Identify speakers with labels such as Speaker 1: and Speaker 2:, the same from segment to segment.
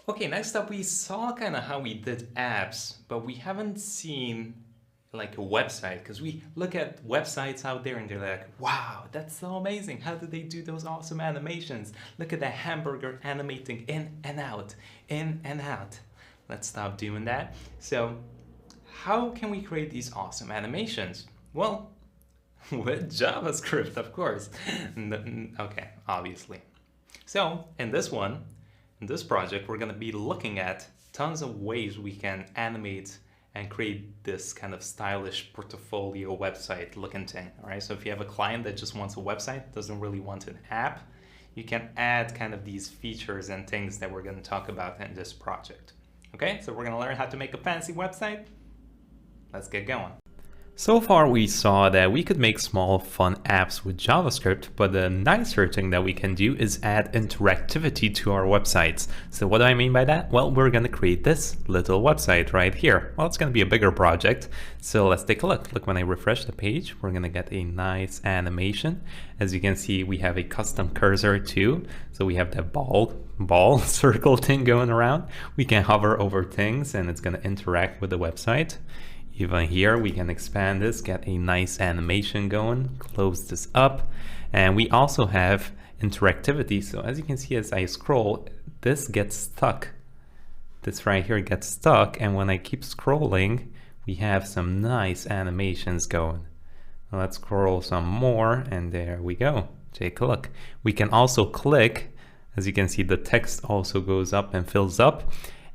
Speaker 1: Okay, next up we saw kind of how we did apps, but we haven't seen like a website because we look at websites out there and they're like, wow, that's so amazing. How did they do those awesome animations? Look at that hamburger animating in and out, in and out. Let's stop doing that. So how can we create these awesome animations? Well, with JavaScript, of course. Okay, obviously. So in this project, we're going to be looking at tons of ways we can animate and create this kind of stylish portfolio website looking thing. All right. So if you have a client that just wants a website, doesn't really want an app, you can add kind of these features and things that we're going to talk about in this project. Okay. So we're going to learn how to make a fancy website. Let's get going. So far we saw that we could make small fun apps with JavaScript, but the nicer thing that we can do is add interactivity to our websites. So what do I mean by that? Well, we're going to create this little website right here. Well, it's going to be a bigger project. So let's take a look. Look, when I refresh the page, we're going to get a nice animation. As you can see, we have a custom cursor too. So we have that ball circle thing going around. We can hover over things and it's going to interact with the website. Even here, we can expand this, get a nice animation going, close this up. And we also have interactivity. So as you can see, as I scroll, this gets stuck. This right here gets stuck. And when I keep scrolling, we have some nice animations going. Now let's scroll some more and there we go. Take a look. We can also click. As you can see, the text also goes up and fills up.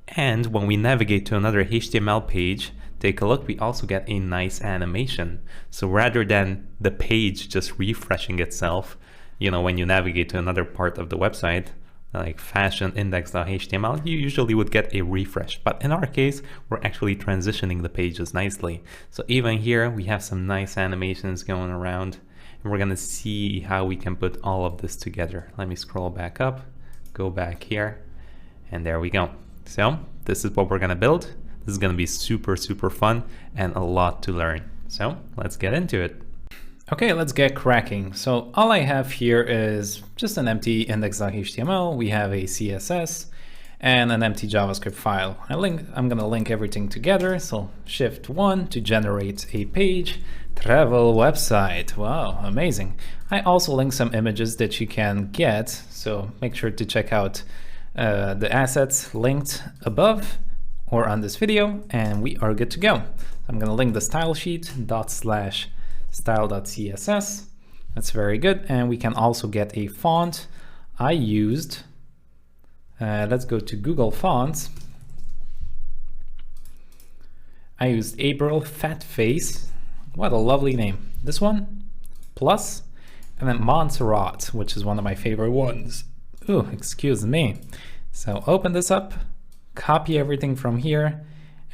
Speaker 1: And when we navigate to another HTML page, take a look, we also get a nice animation. So rather than the page just refreshing itself, you know, when you navigate to another part of the website, like fashionindex.html, you usually would get a refresh. But in our case, we're actually transitioning the pages nicely. So even here, we have some nice animations going around. And we're gonna see how we can put all of this together. Let me scroll back up, go back here, and there we go. So this is what we're gonna build. This is going to be super, super fun and a lot to learn. So let's get into it.
Speaker 2: Okay, let's get cracking. So all I have here is just an empty index.html. We have a CSS and an empty JavaScript file. I'm going to link everything together. So Shift 1 to generate a page. Travel website. Wow, amazing. I also link some images that you can get. So make sure to check out the assets linked above or on this video, and we are good to go. I'm gonna link the style sheet .style.css. That's very good. And we can also get a font. I used, let's go to Google Fonts. I used April Fat Face. What a lovely name. This one, plus, and then Montserrat, which is one of my favorite ones. Ooh, excuse me. So open this up, copy everything from here,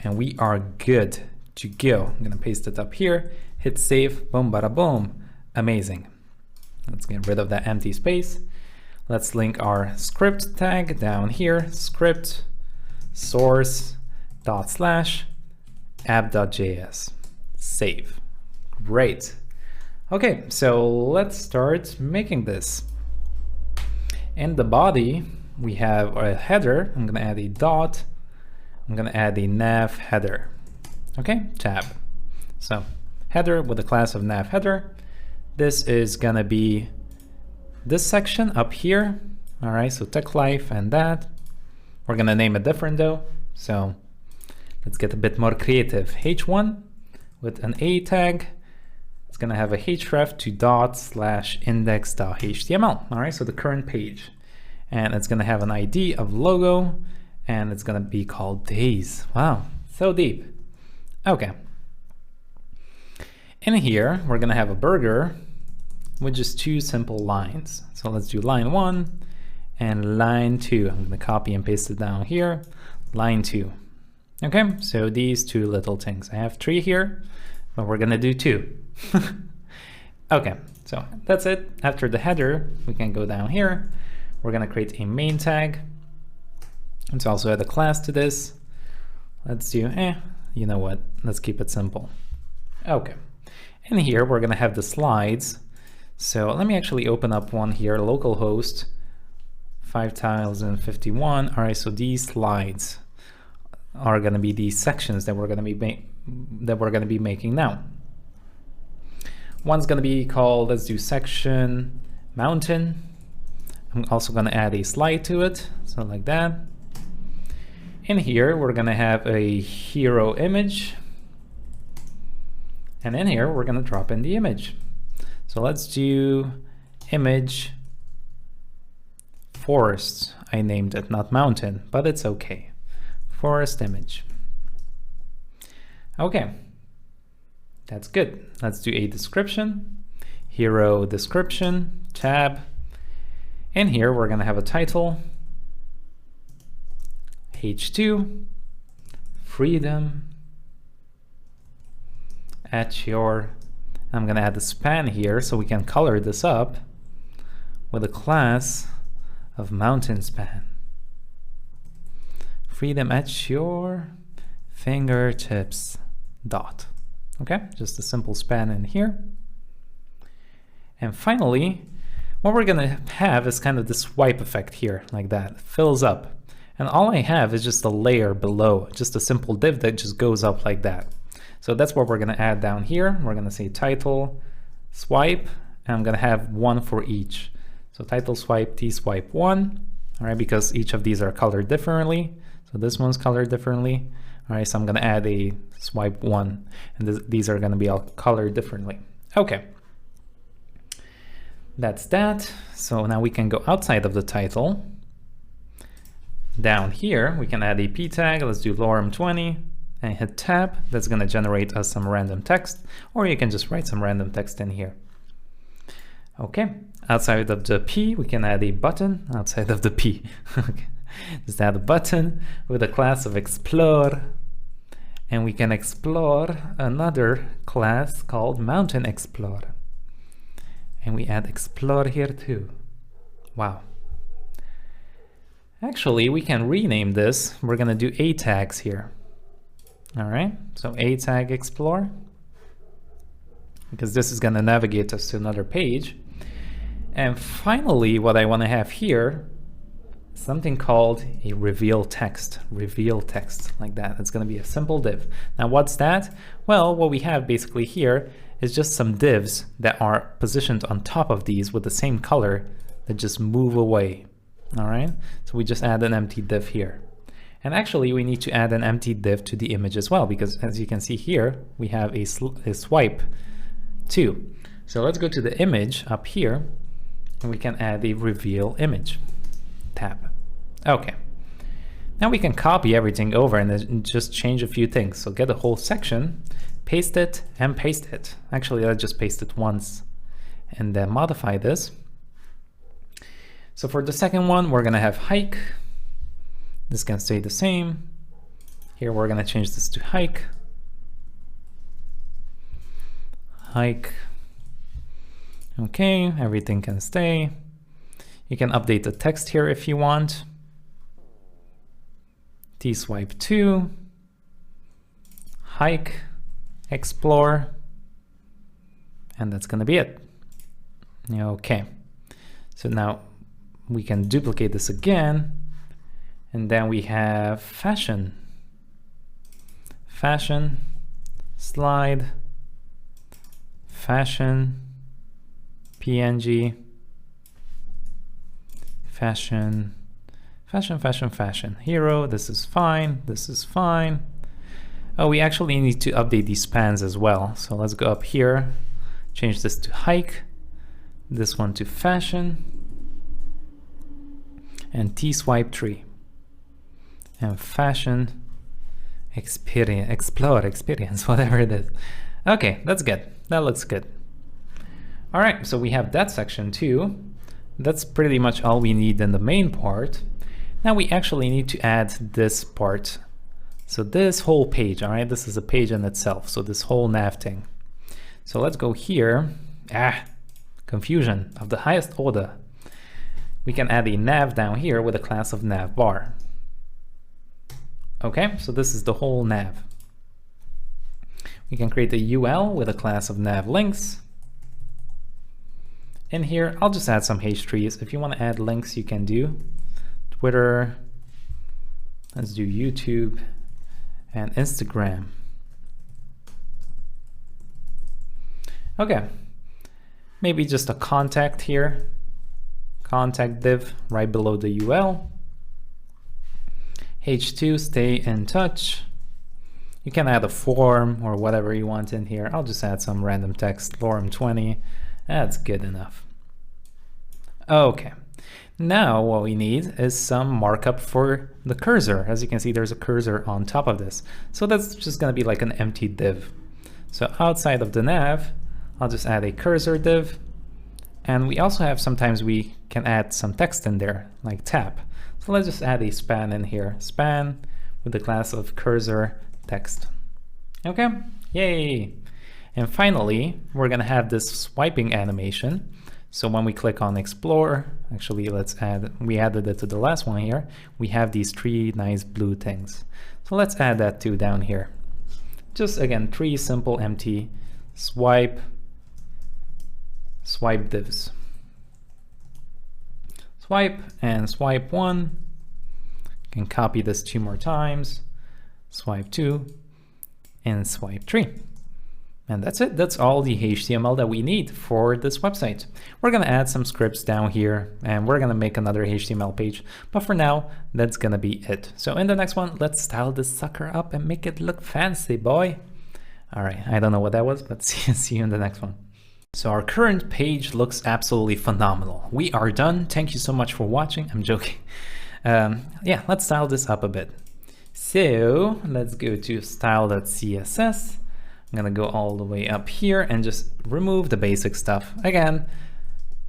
Speaker 2: and we are good to go. I'm gonna paste it up here, hit save, boom, bada boom. Amazing. Let's get rid of that empty space. Let's link our script tag down here, script source /app.js. Save. Great. Okay, so let's start making this. In the body, we have a header. I'm gonna add a dot. I'm gonna add a nav header. Okay, tab. So header with the class of nav header. This is gonna be this section up here. All right, so tech life and that. We're gonna name it different though. So let's get a bit more creative. H1 with an A tag. It's gonna have a href to dot/index.html. All right, so the current page. And it's gonna have an ID of logo, and it's gonna be called days. Wow, so deep. Okay. In here, we're gonna have a burger with just 2 simple lines. So let's do line 1 and line 2. I'm gonna copy and paste it down here. Line 2. Okay, so these 2 little things. I have 3 here, but we're gonna do 2. Okay, so that's it. After the header, we can go down here. We're gonna create a main tag. Let's also add a class to this. Let's do, you know what? Let's keep it simple. Okay. In here, we're gonna have the slides. So let me actually open up one here, localhost 5051. All right, so these slides are going to be these sections that we're going to be making now. One's going to be called, let's do section mountain. I'm also going to add a slide to it, so like that. In here, we're going to have a hero image. And in here, we're going to drop in the image. So let's do image forest. I named it, not mountain, but it's okay. Forest image. Okay, that's good. Let's do a description. Hero description, tab. In here, we're going to have a title. H2, freedom. At your, I'm going to add a span here so we can color this up with a class of mountain span. Freedom at your fingertips dot. Okay, just a simple span in here. And finally, what we're going to have is kind of this swipe effect here, like that. It fills up. And all I have is just a layer below, just a simple div that just goes up like that. So that's what we're going to add down here. We're going to say title, swipe, and I'm going to have one for each. So title swipe, T swipe 1, all right, because each of these are colored differently. So this one's colored differently. All right, so I'm going to add a swipe 1, and these are going to be all colored differently. Okay, that's that. So now we can go outside of the title. Down here, we can add a p tag. Let's do lorem 20. And hit tab. That's going to generate us some random text, or you can just write some random text in here. Okay, outside of the P, we can add a button. Outside of the P, okay. Just add a button with a class of explore, and we can explore another class called mountain explorer, and we add explore here too. Wow. Actually, we can rename this. We're going to do a tags here. All right, so a tag explore, because this is going to navigate us to another page. And finally, what I want to have here is something called a reveal text, like that. It's going to be a simple div. Now, what's that? Well, what we have basically here is just some divs that are positioned on top of these with the same color that just move away. All right, so we just add an empty div here. And actually, we need to add an empty div to the image as well, because as you can see here, we have a swipe too. So let's go to the image up here, and we can add a reveal image tab. Okay. Now we can copy everything over and then just change a few things. So get a whole section, paste it, and paste it. Actually, let's just paste it once and then modify this. So for the second one, we're going to have hike. This can stay the same. Here we're going to change this to hike. Hike. Okay, everything can stay. You can update the text here if you want. T swipe 2. Hike. Explore. And that's going to be it. Okay. So now we can duplicate this again. And then we have fashion, slide, fashion, PNG, fashion, hero. This is fine. This is fine. Oh, we actually need to update these spans as well. So let's go up here, change this to hike, this one to fashion, and T swipe 3. And fashion experience, explore experience, whatever it is. Okay, that's good. That looks good. All right, so we have that section too. That's pretty much all we need in the main part. Now we actually need to add this part. So this whole page, all right, this is a page in itself. So this whole nav thing. So let's go here. Confusion of the highest order. We can add a nav down here with a class of navbar. Okay, so this is the whole nav. We can create a UL with a class of nav links. In here, I'll just add some H3s. If you want to add links, you can do. Twitter. Let's do YouTube and Instagram. Okay, maybe just a contact here. Contact div right below the UL. H2, stay in touch. You can add a form or whatever you want in here. I'll just add some random text, lorem 20. That's good enough. Okay, now what we need is some markup for the cursor. As you can see, there's a cursor on top of this. So that's just gonna be like an empty div. So outside of the nav, I'll just add a cursor div. And we also have, sometimes we can add some text in there, like tap. So let's just add a span in here. Span with the class of cursor text. Okay, yay. And finally, we're gonna have this swiping animation. So when we click on explore, actually we added it to the last one here. We have these 3 nice blue things. So let's add that too down here. Just again, 3 simple empty swipe divs. Swipe and swipe 1. You can copy this 2 more times. Swipe 2 and swipe 3. And that's it. That's all the HTML that we need for this website. We're going to add some scripts down here and we're going to make another HTML page. But for now, that's going to be it. So in the next one, let's style this sucker up and make it look fancy, boy. All right. I don't know what that was, but see you in the next one. So our current page looks absolutely phenomenal. We are done. Thank you so much for watching. I'm joking. Yeah, let's style this up a bit. So let's go to style.css. I'm gonna go all the way up here and just remove the basic stuff. Again,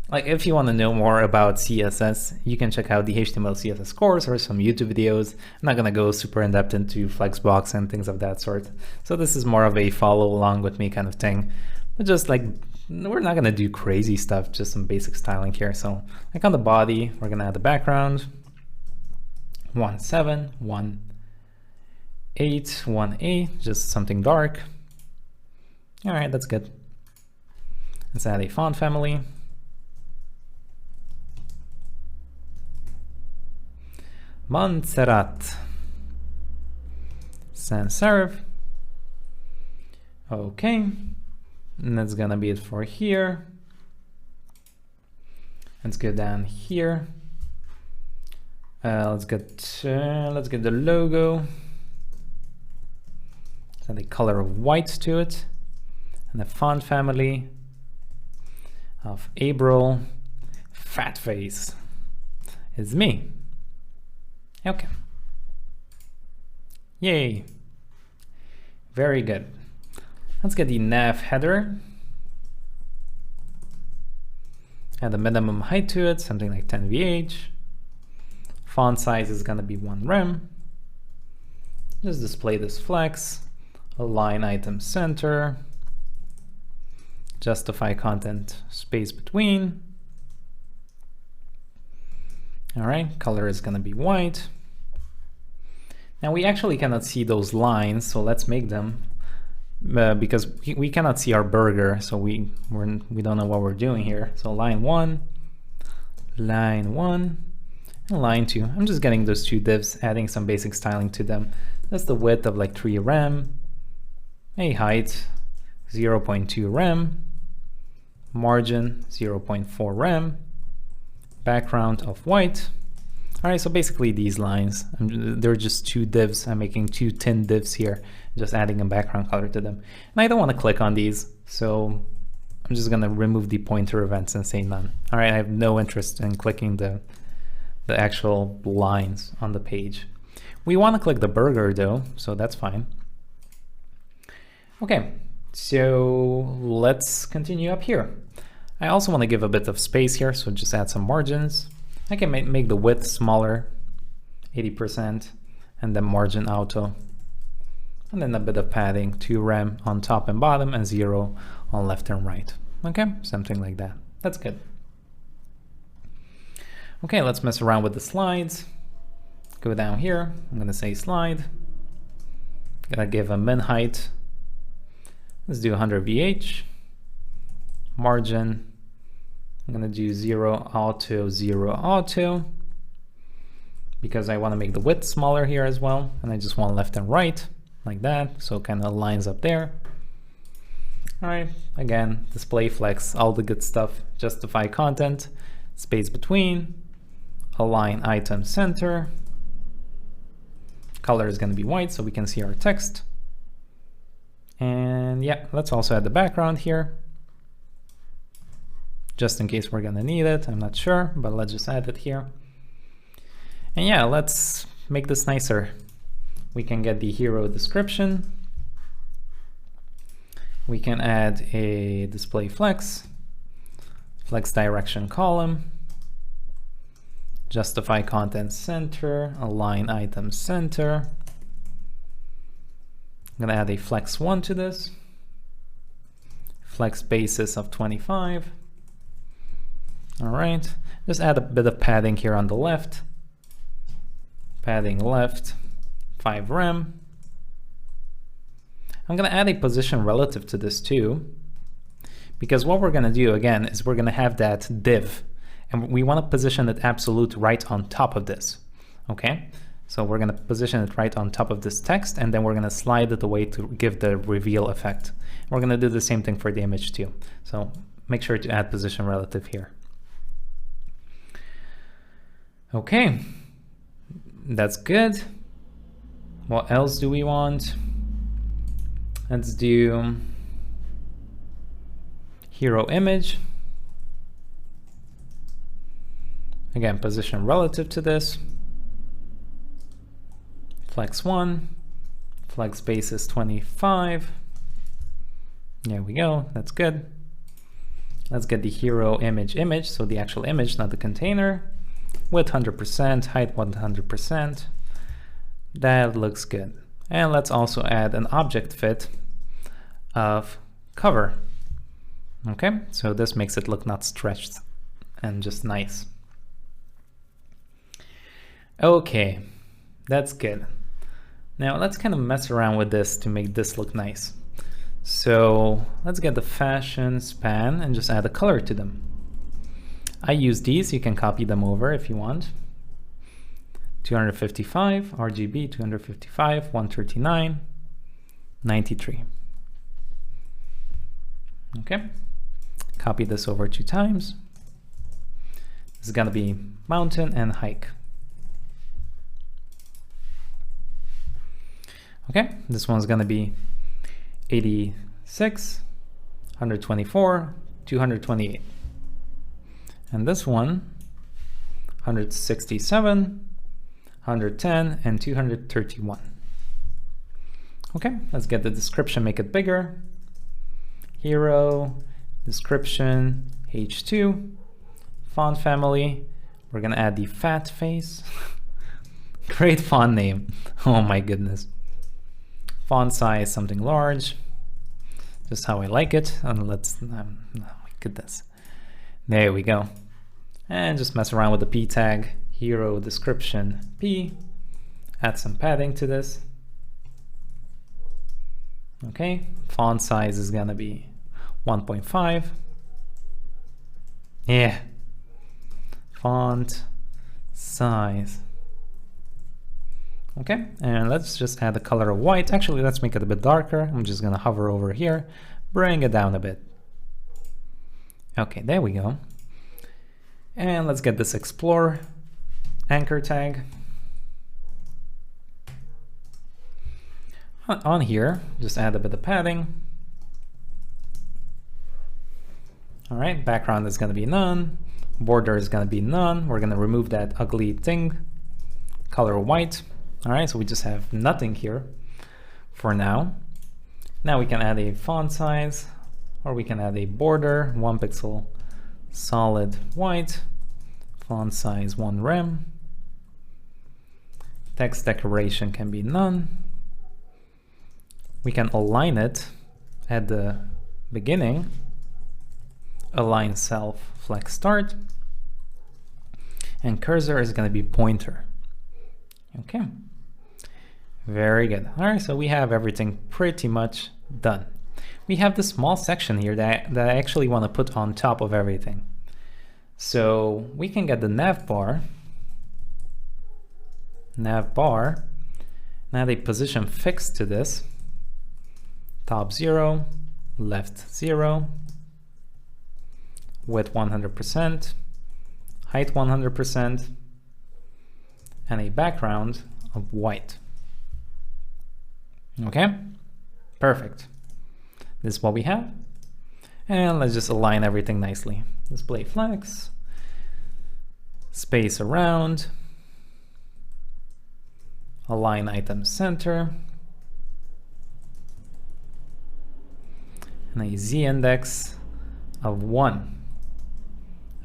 Speaker 2: like if you want to know more about CSS, you can check out the HTML CSS course or some YouTube videos. I'm not gonna go super in depth into Flexbox and things of that sort. So this is more of a follow along with me kind of thing. But just like, we're not gonna do crazy stuff, just some basic styling here. So like on the body, we're gonna add the background. 1.7, 1.8, 1.8, just something dark. All right, that's good. Let's add a font family. Montserrat. Sans serif. Okay, and that's gonna be it for here. Let's go down here. Let's get the logo. Let's add a color of white to it. And the font family of April fat face is me. Okay. Yay. Very good. Let's get the nav header. Add a minimum height to it, something like 10 VH. Font size is gonna be 1 rem. Just display this flex. Align item center. Justify content space between. All right, color is gonna be white. Now we actually cannot see those lines, so let's make them because we cannot see our burger, so we don't know what we're doing here. So line 1, and line 2. I'm just getting those 2 divs, adding some basic styling to them. That's the width of like 3 rem, a height 0.2 rem, margin 0.4 rem, background of white. All right, so basically these lines, they're just 2 divs. I'm making 2 thin divs here, just adding a background color to them. And I don't want to click on these, so I'm just gonna remove the pointer events and say none. All right, I have no interest in clicking the actual lines on the page. We want to click the burger though, so that's fine. Okay, so let's continue up here. I also want to give a bit of space here, so just add some margins. I can make the width smaller, 80%, and then margin auto. And then a bit of padding, 2 rem on top and bottom, and 0 on left and right. Okay, something like that. That's good. Okay, let's mess around with the slides. Go down here, I'm gonna say slide. Gonna give a min height. Let's do 100 VH. Margin, I'm gonna do 0 auto, 0 auto. because I want to make the width smaller here as well, and I just want left and right like that, so it kind of lines up there. All right, again, display flex, all the good stuff. Justify content, space between, align item center. Color is going to be white so we can see our text. And yeah, let's also add the background here, just in case we're going to need it. I'm not sure, but let's just add it here. And yeah, let's make this nicer. We can get the hero description. We can add a display flex, flex direction column, justify content center, align item center. I'm gonna add a flex 1 to this, flex basis of 25. All right, just add a bit of padding here on the left, padding left, 5 rem. I'm gonna add a position relative to this too, because what we're gonna do again is we're gonna have that div, and we wanna position it absolute right on top of this, okay? So we're gonna position it right on top of this text, and then we're gonna slide it away to give the reveal effect. We're gonna do the same thing for the image too. So make sure to add position relative here. Okay, that's good. What else do we want? Let's do hero image. Again, position relative to this. Flex 1, flex basis 25. There we go, that's good. Let's get the hero image, so the actual image, not the container. Width 100%, height 100%. That looks good. And let's also add an object fit of cover. Okay, so this makes it look not stretched and just nice. Okay, that's good. Now let's kind of mess around with this to make this look nice. So let's get the fashion span and just add a color to them. I use these, you can copy them over if you want. 255, RGB 255, 139, 93. Okay, copy this over 2 times. This is gonna be mountain and hike. Okay, this one's gonna be 86, 124, 228. And this one, 167, 110, and 231. Okay, let's get the description, make it bigger. Hero, description, H2, font family. We're gonna add the fat face. Great font name. Oh my goodness. Font size, something large. Just how I like it. And let's, oh my goodness. There we go. And just mess around with the P tag, hero description P. Add some padding to this. Okay, font size is gonna be 1.5. Yeah. Font size. Okay, and let's just add the color of white. Actually, let's make it a bit darker. I'm just gonna hover over here, bring it down a bit. Okay, there we go. And let's get this explore anchor tag. On here, just add a bit of padding. All right, background is gonna be none. Border is gonna be none. We're gonna remove that ugly thing. Color white. All right, so we just have nothing here for now. Now we can add a font size, or we can add a border, 1 pixel, solid white, font size 1 rem. Text decoration can be none. We can align it at the beginning. Align self, flex start. And cursor is going to be pointer. Okay. Very good. All right, so we have everything pretty much done. We have this small section here that I actually want to put on top of everything. So we can get the nav bar. nav bar, and add a position fixed to this. Top 0, left 0, width 100%, height 100%, and a background of white. Okay, perfect. This is what we have. And let's just align everything nicely. Display flex, space around, align item center, and a z-index of 1.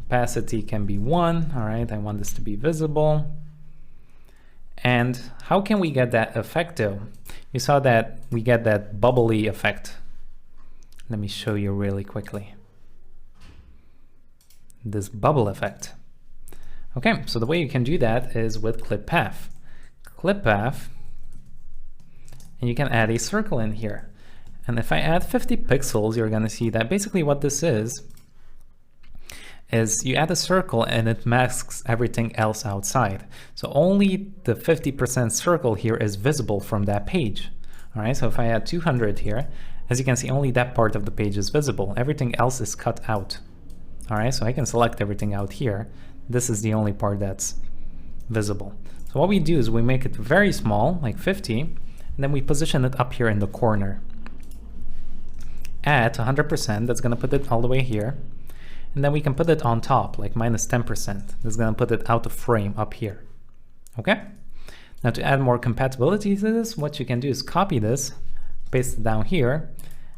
Speaker 2: Opacity can be 1. All right, I want this to be visible. And how can we get that effect though? You saw that we get that bubbly effect. Let me show you really quickly. This bubble effect. Okay, so the way you can do that is with clip path. Clip path, and you can add a circle in here. And if I add 50 pixels, you're gonna see that basically what this is you add a circle and it masks everything else outside. So only the 50% circle here is visible from that page. All right, so if I add 200 here, as you can see, only that part of the page is visible. Everything else is cut out. All right, so I can select everything out here. This is the only part that's visible. So what we do is we make it very small, like 50, and then we position it up here in the corner. At 100%, that's gonna put it all the way here. And then we can put it on top, like minus 10%. That's gonna put it out of frame up here. Okay? Now to add more compatibility to this, what you can do is copy this, paste it down here,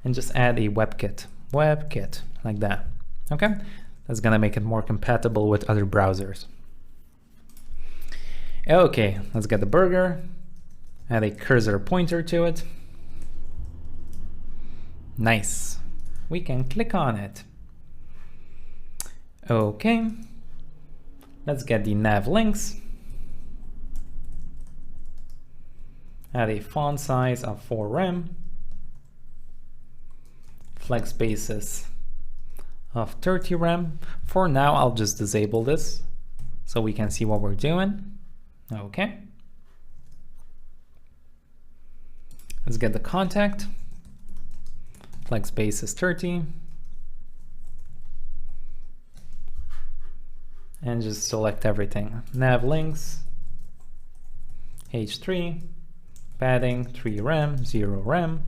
Speaker 2: and just add a WebKit. WebKit, like that. Okay? That's gonna make it more compatible with other browsers. Okay, let's get the burger, add a cursor pointer to it. Nice. We can click on it. Okay, let's get the nav links. Add a font size of 4 rem. Flex basis of 30 rem. For now, I'll just disable this so we can see what we're doing. Okay. Let's get the contact. Flex basis 30. And just select everything. Nav links, H3, padding 3 rem, 0 rem.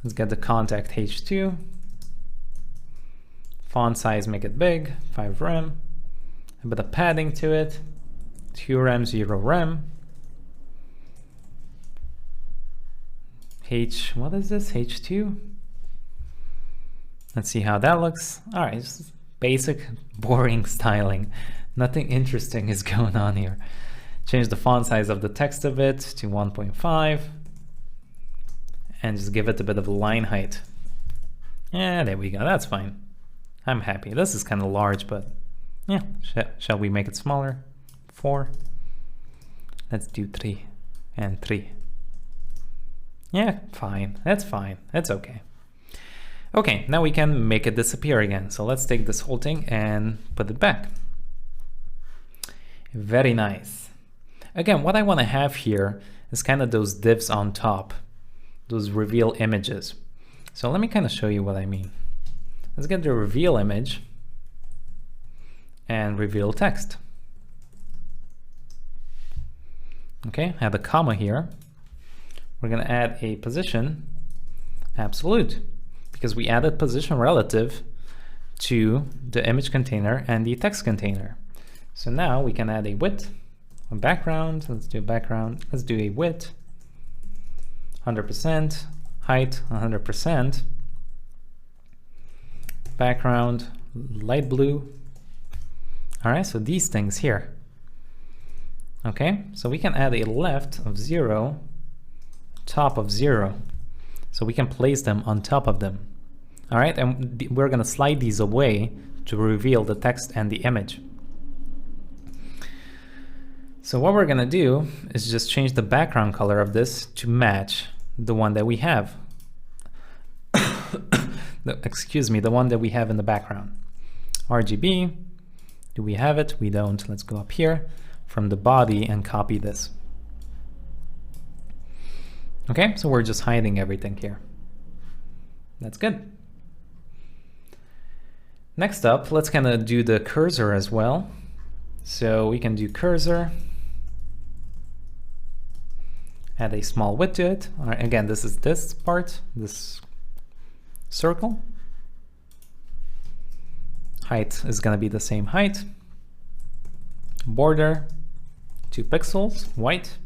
Speaker 2: Let's get the contact H2. Font size, make it big, 5 rem. A bit of padding to it, 2 rem, 0 rem. What is this? H2? Let's see how that looks. All right, just basic, boring styling. Nothing interesting is going on here. Change the font size of the text a bit to 1.5 and just give it a bit of a line height. Yeah, there we go. That's fine. I'm happy. This is kind of large, but yeah, shall we make it smaller? 4. Let's do 3 and 3. Yeah, fine. That's fine. That's okay. Okay, now we can make it disappear again. So let's take this whole thing and put it back. Very nice. Again, what I want to have here is kind of those divs on top, those reveal images. So let me kind of show you what I mean. Let's get the reveal image and reveal text. Okay, I have a comma here. We're going to add a position absolute because we added position relative to the image container and the text container. So now we can add a width, a background. Let's do a background. Let's do a width, 100%, height, 100%, background, light blue. All right, so these things here. Okay, so we can add a left of 0, top of 0. So we can place them on top of them. All right, and we're gonna slide these away to reveal the text and the image. So what we're gonna do is just change the background color of this to match the one that we have. Excuse me, the one that we have in the background. RGB, do we have it? We don't. Let's go up here. from the body and copy this. Okay, so we're just hiding everything here. That's good. Next up, let's kind of do the cursor as well. So we can do cursor, add a small width to it. All right, again, this is this part, this circle. Height is going to be the same height. Border, 2 pixels, white.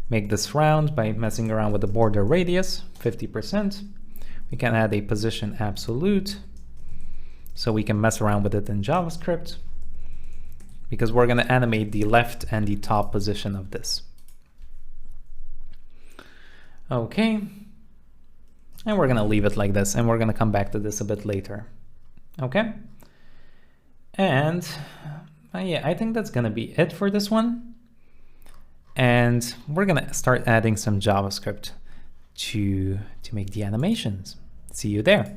Speaker 2: Make this round by messing around with the border radius, 50%. We can add a position absolute, so we can mess around with it in JavaScript, because we're going to animate the left and the top position of this. Okay, and we're going to leave it like this, and we're going to come back to this a bit later. Okay, and yeah, I think that's going to be it for this one. And we're gonna start adding some JavaScript to make the animations. See you there.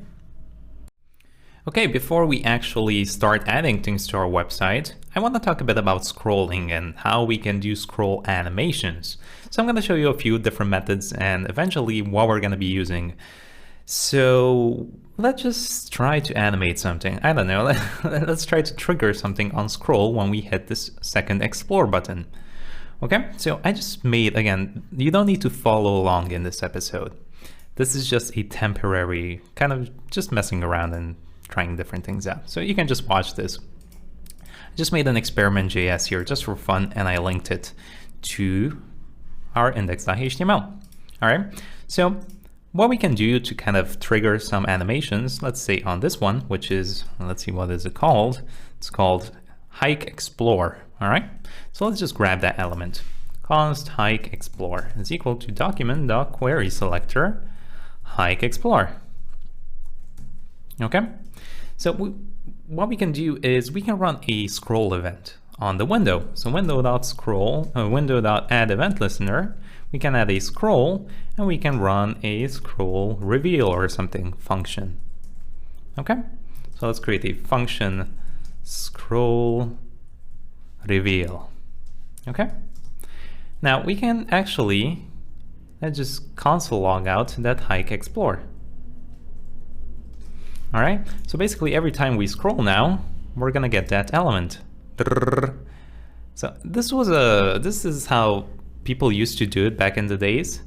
Speaker 2: Okay, before we actually start adding things to our website, I want to talk a bit about scrolling and how we can do scroll animations. So I'm going to show you a few different methods and eventually what we're going to be using. So let's just try to animate something. I don't know, let's try to trigger something on scroll when we hit this second explore button. Okay, so I just made, again, you don't need to follow along in this episode. This is just a temporary, kind of just messing around and trying different things out. So you can just watch this. I just made an experiment.js here just for fun, and I linked it to our index.html. All right, so what we can do to kind of trigger some animations, let's say on this one, which is, let's see, what is it called? It's called hike explore. All right, so let's just grab that element. Const hike explore is equal to document.query selector hike explore. Okay, so what we can do is we can run a scroll event on the window. So window.scroll, window.add event listener, we can add a scroll and we can run a scroll reveal or something function. Okay, so let's create a function scroll reveal. Okay, now we can actually just console log out that hike explore. All right, so basically every time we scroll now, we're gonna get that element. So this is how people used to do it back in the days,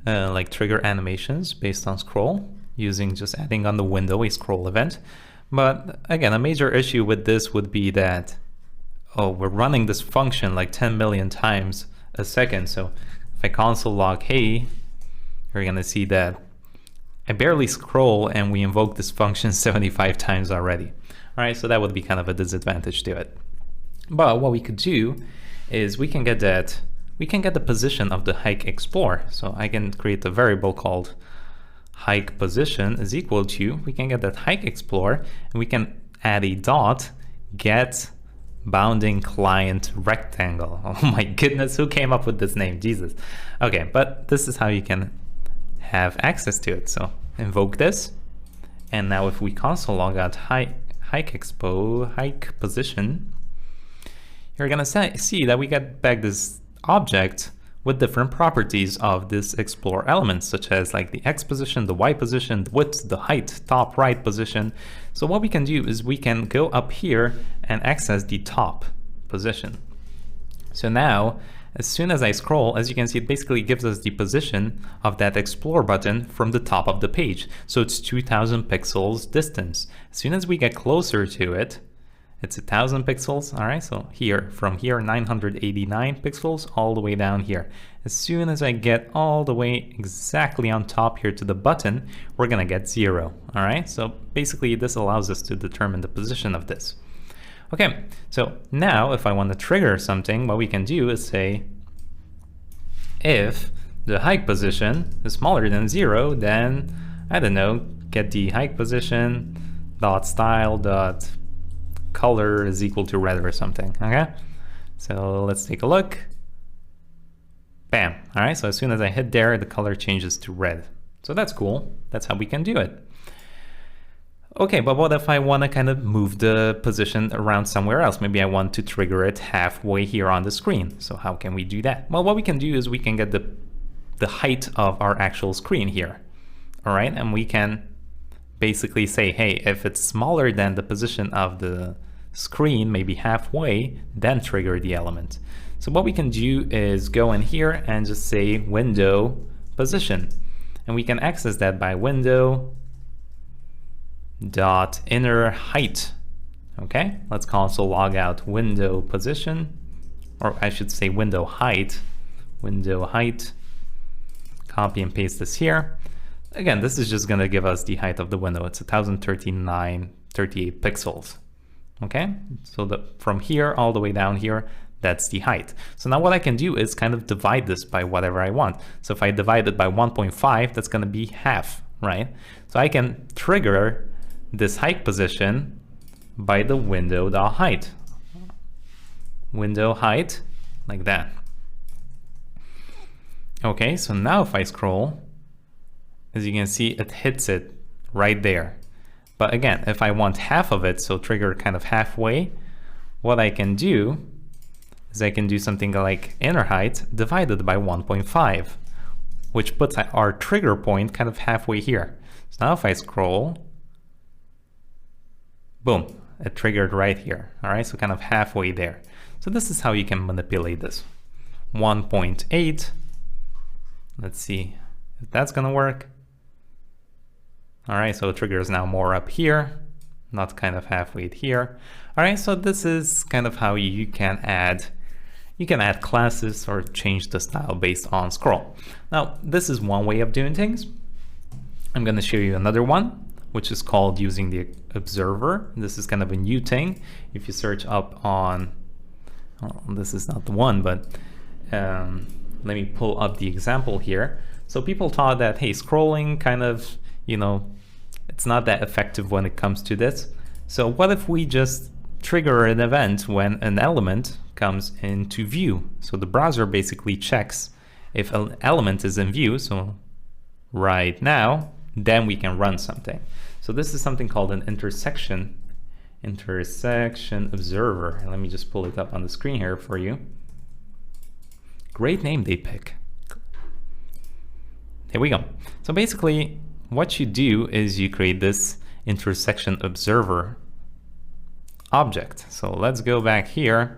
Speaker 2: like trigger animations based on scroll, using just adding on the window a scroll event. But again, a major issue with this would be that, oh, we're running this function like 10 million times a second. So if I console log hey, you're gonna see that I barely scroll and we invoke this function 75 times already. All right, so that would be kind of a disadvantage to it. But what we could do is we can get the position of the hike explore. So I can create a variable called hike position is equal to, we can get that hike explore and we can add a dot get bounding client rectangle. Oh my goodness, who came up with this name? Jesus. Okay, but this is how you can have access to it. So invoke this, and now if we console log out hike position, you're gonna see that we get back this object with different properties of this explore element, such as like the X position, the Y position, the width, the height, top right position. So what we can do is we can go up here and access the top position. So now, as soon as I scroll, as you can see, it basically gives us the position of that explore button from the top of the page. So it's 2000 pixels distance. As soon as we get closer to it, it's 1000 pixels. All right, so here, from here, 989 pixels all the way down here. As soon as I get all the way exactly on top here to the button, we're gonna get 0. All right, so basically this allows us to determine the position of this. Okay, so now if I want to trigger something, what we can do is say, if the hike position is smaller than 0, then, I don't know, get the hike position dot style dot color is equal to red or something. Okay, so let's take a look. Bam. All right, so as soon as I hit there, the color changes to red. So that's cool. That's how we can do it. Okay, but what if I want to kind of move the position around somewhere else? Maybe I want to trigger it halfway here on the screen. So how can we do that? Well, what we can do is we can get the height of our actual screen here. All right, and we can basically say, hey, if it's smaller than the position of the screen, maybe halfway, then trigger the element. So what we can do is go in here and just say window position. And we can access that by window dot inner height. Okay, let's console log out window position, or I should say window height, copy and paste this here. Again, this is just going to give us the height of the window. It's 1039.38 pixels. Okay, so from here all the way down here, that's the height. So now what I can do is kind of divide this by whatever I want. So if I divide it by 1.5, that's going to be half, right? So I can trigger this height position by the window.height. Window height, like that. Okay, so now if I scroll, as you can see, it hits it right there. But again, if I want half of it, so trigger kind of halfway, what I can do is I can do something like inner height divided by 1.5, which puts our trigger point kind of halfway here. So now if I scroll, boom, it triggered right here. All right, so kind of halfway there. So this is how you can manipulate this. 1.8, let's see if that's gonna work. All right, so the trigger is now more up here, not kind of halfway here. All right, so this is kind of how you can add classes or change the style based on scroll. Now, this is one way of doing things. I'm gonna show you another one, which is called using the observer. This is kind of a new thing. If you search up on, well, this is not the one, but let me pull up the example here. So people thought that, hey, scrolling kind of, you know, it's not that effective when it comes to this. So what if we just trigger an event when an element comes into view? So the browser basically checks if an element is in view. So right now, then we can run something. So this is something called an intersection observer. And let me just pull it up on the screen here for you. Great name they pick. Here we go. So basically what you do is you create this intersection observer object. So let's go back here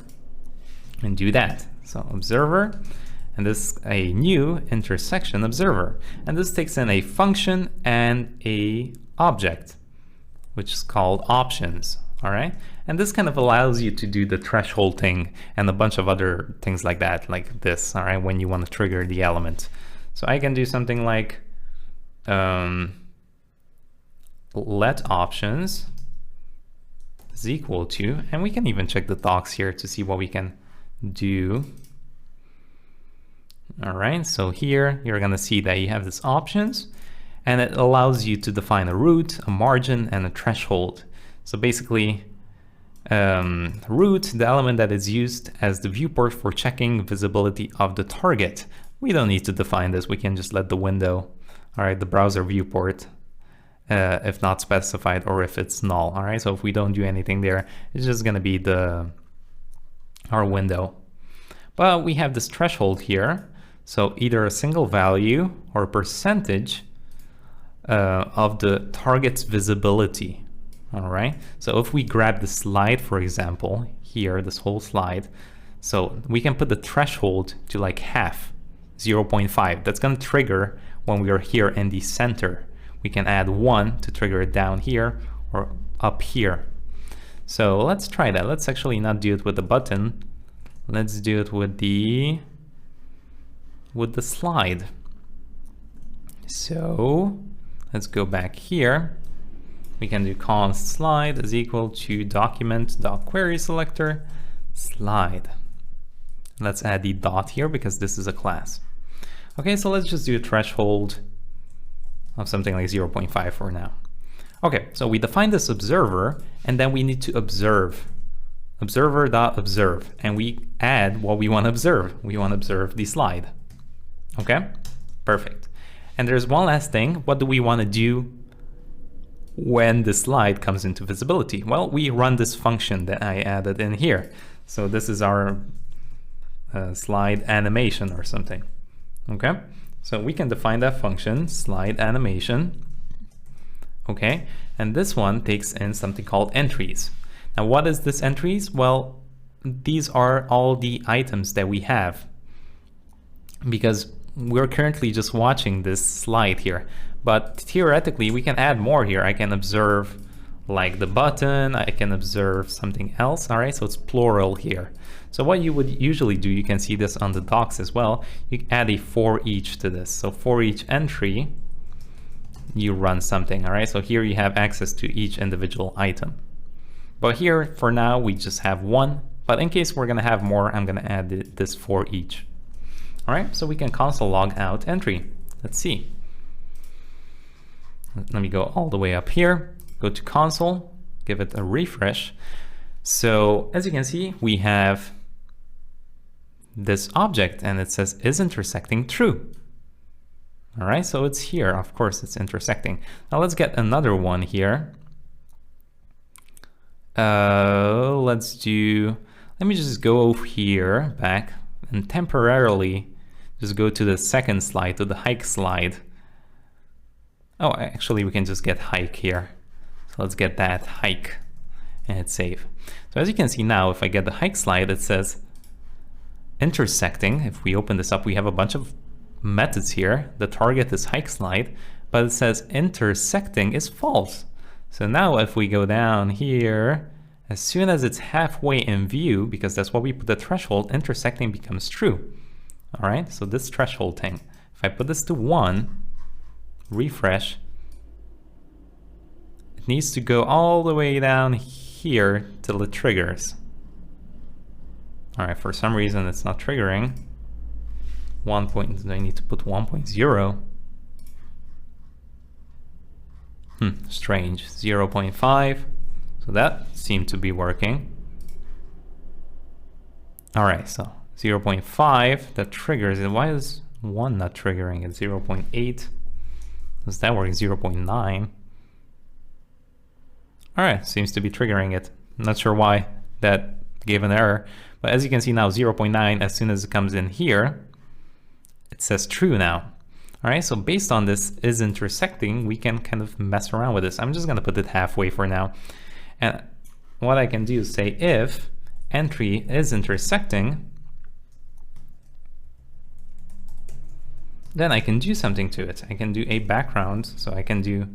Speaker 2: and do that. So observer, and this is a new intersection observer. And this takes in a function and a object, which is called options. All right. And this kind of allows you to do the threshold thing and a bunch of other things like that, like this. All right. When you want to trigger the element. So I can do something like let options is equal to, and we can even check the docs here to see what we can do. All right, so here you're gonna see that you have this options, and it allows you to define a root, a margin, and a threshold. So basically, root, the element that is used as the viewport for checking visibility of the target. We don't need to define this. We can just let the window, all right, the browser viewport, if not specified or if it's null. All right, so if we don't do anything there, it's just gonna be our window. But we have this threshold here. So either a single value or a percentage of the target's visibility. All right, so if we grab the slide, for example, here, this whole slide, so we can put the threshold to like half, 0.5. That's going to trigger when we are here in the center. We can add 1 to trigger it down here or up here. So let's try that. Let's actually not do it with the button. Let's do it with the slide. So let's go back here. We can do const slide is equal to document.query selector slide. Let's add the dot here because this is a class. Okay, so let's just do a threshold of something like 0.5 for now. Okay, so we define this observer, and then we need to observe. Observer.observe, and we add what we want to observe. We want to observe the slide. Okay, perfect. And there's one last thing. What do we want to do when the slide comes into visibility? Well, we run this function that I added in here. So this is our slide animation or something. Okay, so we can define that function, slide animation. Okay, and this one takes in something called entries. Now, what is this entries? Well, these are all the items that we have, because we're currently just watching this slide here. But theoretically, we can add more here. I can observe like the button, I can observe something else. All right, so it's plural here. So what you would usually do, you can see this on the docs as well, you add a for each to this. So for each entry, you run something. All right, so here you have access to each individual item. But here, for now, we just have one. But in case we're gonna have more, I'm gonna add this for each. All right, so we can console log out entry. Let's see. Let me go all the way up here, go to console, give it a refresh. So as you can see, we have this object and it says is intersecting true. All right, so it's here. Of course, it's intersecting. Now let's get another one here. Let me just go over here back and temporarily just go to the second slide, to the hike slide. Oh, actually we can just get hike here. So let's get that hike and hit save. So as you can see now, if I get the hike slide, it says intersecting. If we open this up, we have a bunch of methods here. The target is hike slide, but it says intersecting is false. So now if we go down here, as soon as it's halfway in view, because that's what we put the threshold, intersecting becomes true. All right, so this threshold thing, if I put this to 1, refresh, it needs to go all the way down here till it triggers. All right, for some reason it's not triggering. I need to put 1.0. Strange, 0.5. So that seemed to be working. All right, so 0.5, that triggers it. Why is 1 not triggering at 0.8? Does that work? 0.9? All right, seems to be triggering it. I'm not sure why that gave an error, but as you can see now, 0.9, as soon as it comes in here, it says true now. All right, so based on this is intersecting, we can kind of mess around with this. I'm just gonna put it halfway for now. And what I can do is say if entry is intersecting, then I can do something to it. I can do a background, so I can do,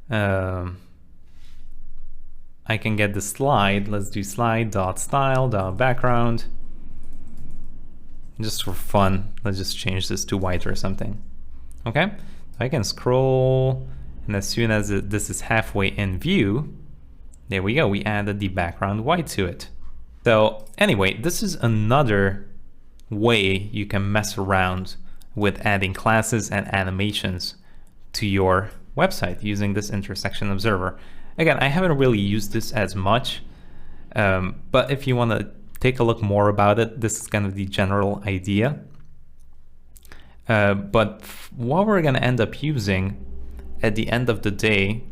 Speaker 2: I can get the slide. Let's do slide.style.background. Just for fun, let's just change this to white or something. Okay, I can scroll, and as soon as this is halfway in view, there we go, we added the background white to it. So anyway, this is another way you can mess around with adding classes and animations to your website using this intersection observer. Again, I haven't really used this as much, but if you want to take a look more about it, this is kind of the general idea. But what we're going to end up using at the end of the day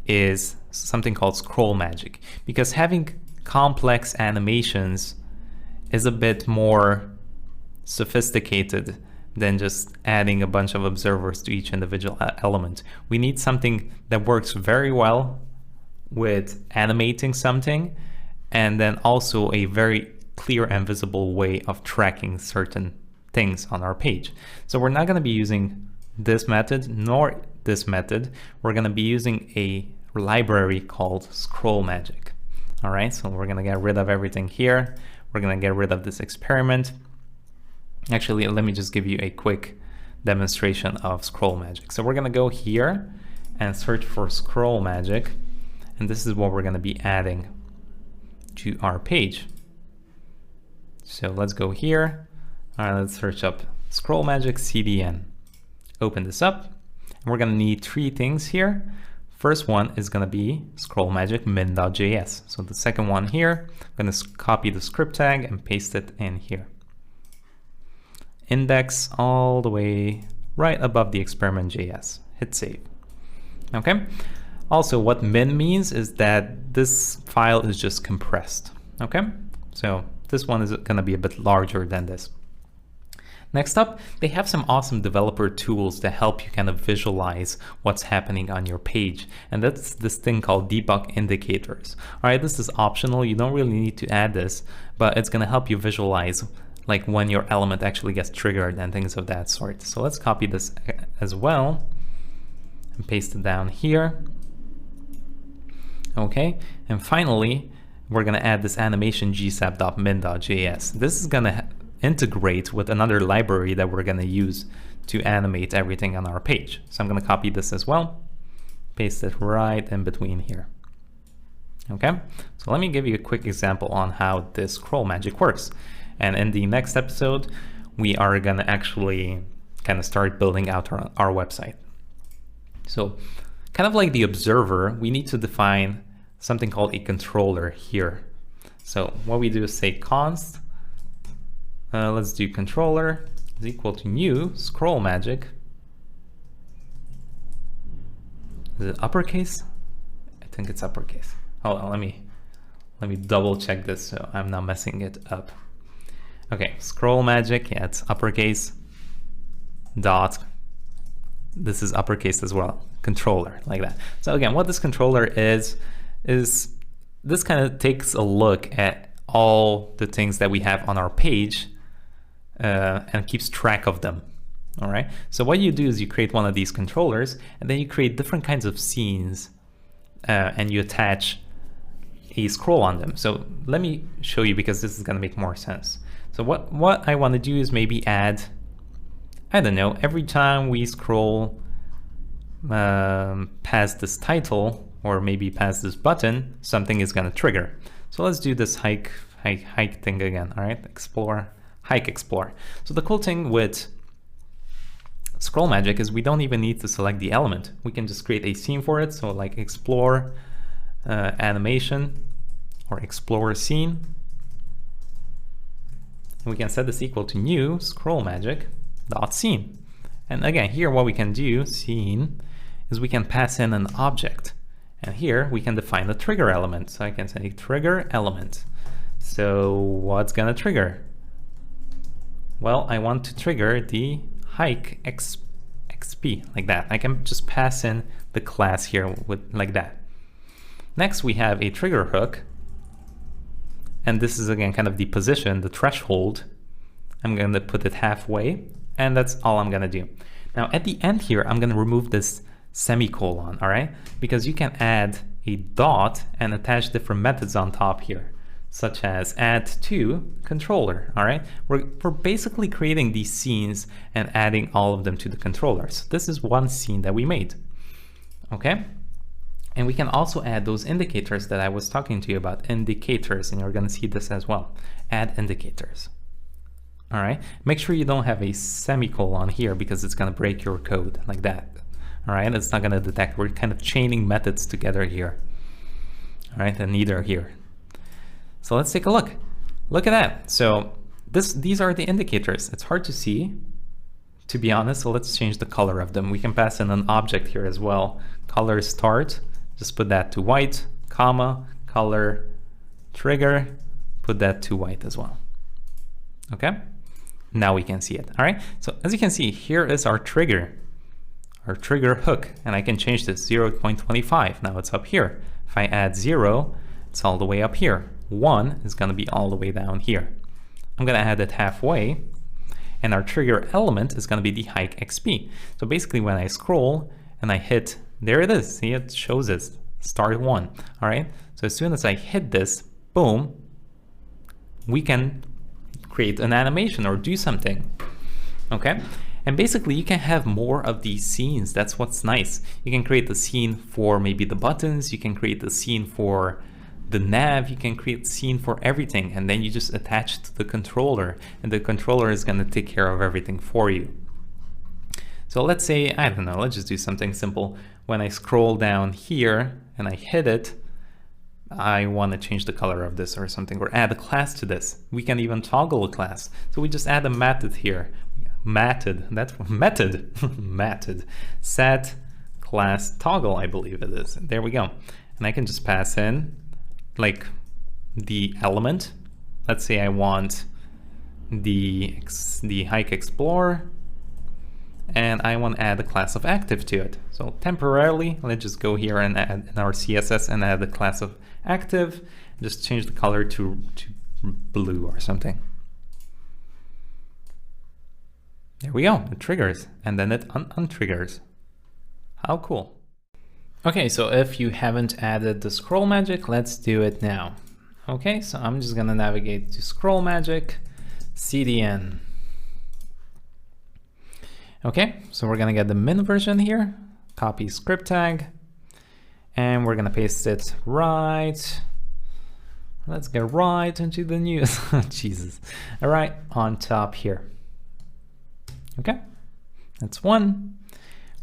Speaker 2: is something called scroll magic, because having complex animations is a bit more sophisticated than just adding a bunch of observers to each individual element. We need something that works very well with animating something, and then also a very clear and visible way of tracking certain things on our page. So we're not going to be using this method nor this method. We're going to be using a library called Scroll Magic. All right, so we're going to get rid of everything here. We're going to get rid of this experiment. Actually, let me just give you a quick demonstration of Scroll Magic. So we're going to go here and search for Scroll Magic, and this is what we're going to be adding to our page. So let's go here. All right, let's search up Scroll Magic CDN. Open this up, and we're going to need 3 things here. First one is going to be Scroll Magic min.js. So the second one here, I'm going to copy the script tag and paste it in here. Index all the way right above the experiment.js. Hit save. Okay. Also, what min means is that this file is just compressed, okay? So this one is gonna be a bit larger than this. Next up, they have some awesome developer tools to help you kind of visualize what's happening on your page. And that's this thing called debug indicators. All right, this is optional. You don't really need to add this, but it's gonna help you visualize like when your element actually gets triggered and things of that sort. So let's copy this as well and paste it down here. Okay, and finally, we're gonna add this animation gsap.min.js. This is gonna integrate with another library that we're gonna use to animate everything on our page. So I'm gonna copy this as well, paste it right in between here. Okay, so let me give you a quick example on how this scroll magic works. And in the next episode, we are gonna actually kind of start building out our website. So kind of like the observer, we need to define something called a controller here. So what we do is say const, let's do controller is equal to new scroll magic. Is it uppercase? I think it's uppercase. Hold on, let me double check this so I'm not messing it up. Okay, scroll magic, yeah, it's uppercase dot, this is uppercase as well, controller, like that. So again, what this controller is this kind of takes a look at all the things that we have on our page and keeps track of them. All right, so what you do is you create one of these controllers and then you create different kinds of scenes and you attach a scroll on them. So let me show you because this is going to make more sense. So what I want to do is maybe add, I don't know, every time we scroll past this title or maybe past this button, something is going to trigger. So let's do this hike thing again. All right, hike explore. So the cool thing with scroll magic is we don't even need to select the element. We can just create a scene for it. So like explore animation or explore scene. We can set this equal to new scroll magic dot scene. And again, here what we can do, scene, is we can pass in an object. And here we can define the trigger element. So I can say trigger element. So what's gonna trigger? Well, I want to trigger the hike XP, like that. I can just pass in the class here with like that. Next, we have a trigger hook. And this is again kind of the position, the threshold. I'm gonna put it halfway, and that's all I'm gonna do. Now at the end here, I'm gonna remove this semicolon, all right? Because you can add a dot and attach different methods on top here, such as add to controller, all right? We're basically creating these scenes and adding all of them to the controller. So this is one scene that we made, okay? And we can also add those indicators that I was talking to you about, indicators, and you're gonna see this as well. Add indicators, all right? Make sure you don't have a semicolon here because it's gonna break your code like that, all right? It's not gonna detect. We're kind of chaining methods together here, all right? And neither here. So let's take a look. Look at that. So these are the indicators. It's hard to see, to be honest, so let's change the color of them. We can pass in an object here as well. Color start, just put that to white, comma, color trigger, put that to white as well. Okay, now we can see it. All right, so as you can see, here is our trigger hook, and I can change this 0.25. Now it's up here. If I add 0, it's all the way up here. 1 is going to be all the way down here. I'm going to add it halfway, and our trigger element is going to be the hike XP. So basically when I scroll and I hit, there it is. See, it shows it, start 1. All right, so as soon as I hit this, boom, we can create an animation or do something. Okay, and basically you can have more of these scenes. That's what's nice. You can create the scene for maybe the buttons, you can create the scene for the nav, you can create scene for everything, and then you just attach it to the controller, and the controller is going to take care of everything for you. So let's say, I don't know, let's just do something simple. When I scroll down here and I hit it, I want to change the color of this or something, or add a class to this. We can even toggle a class. So we just add a method here. Method, that's method, method, set class toggle, I believe it is. There we go. And I can just pass in like the element. Let's say I want the hike explorer, and I want to add a class of active to it. So temporarily, let's just go here and add in our CSS and add the class of active. Just change the color to blue or something. There we go, it triggers, and then it untriggers. How cool. Okay, so if you haven't added the scroll magic, let's do it now. Okay, so I'm just gonna navigate to scroll magic, CDN. Okay, so we're gonna get the min version here, copy script tag, and we're gonna paste it right. Let's get right into the news. Jesus. All right, on top here. Okay, that's one.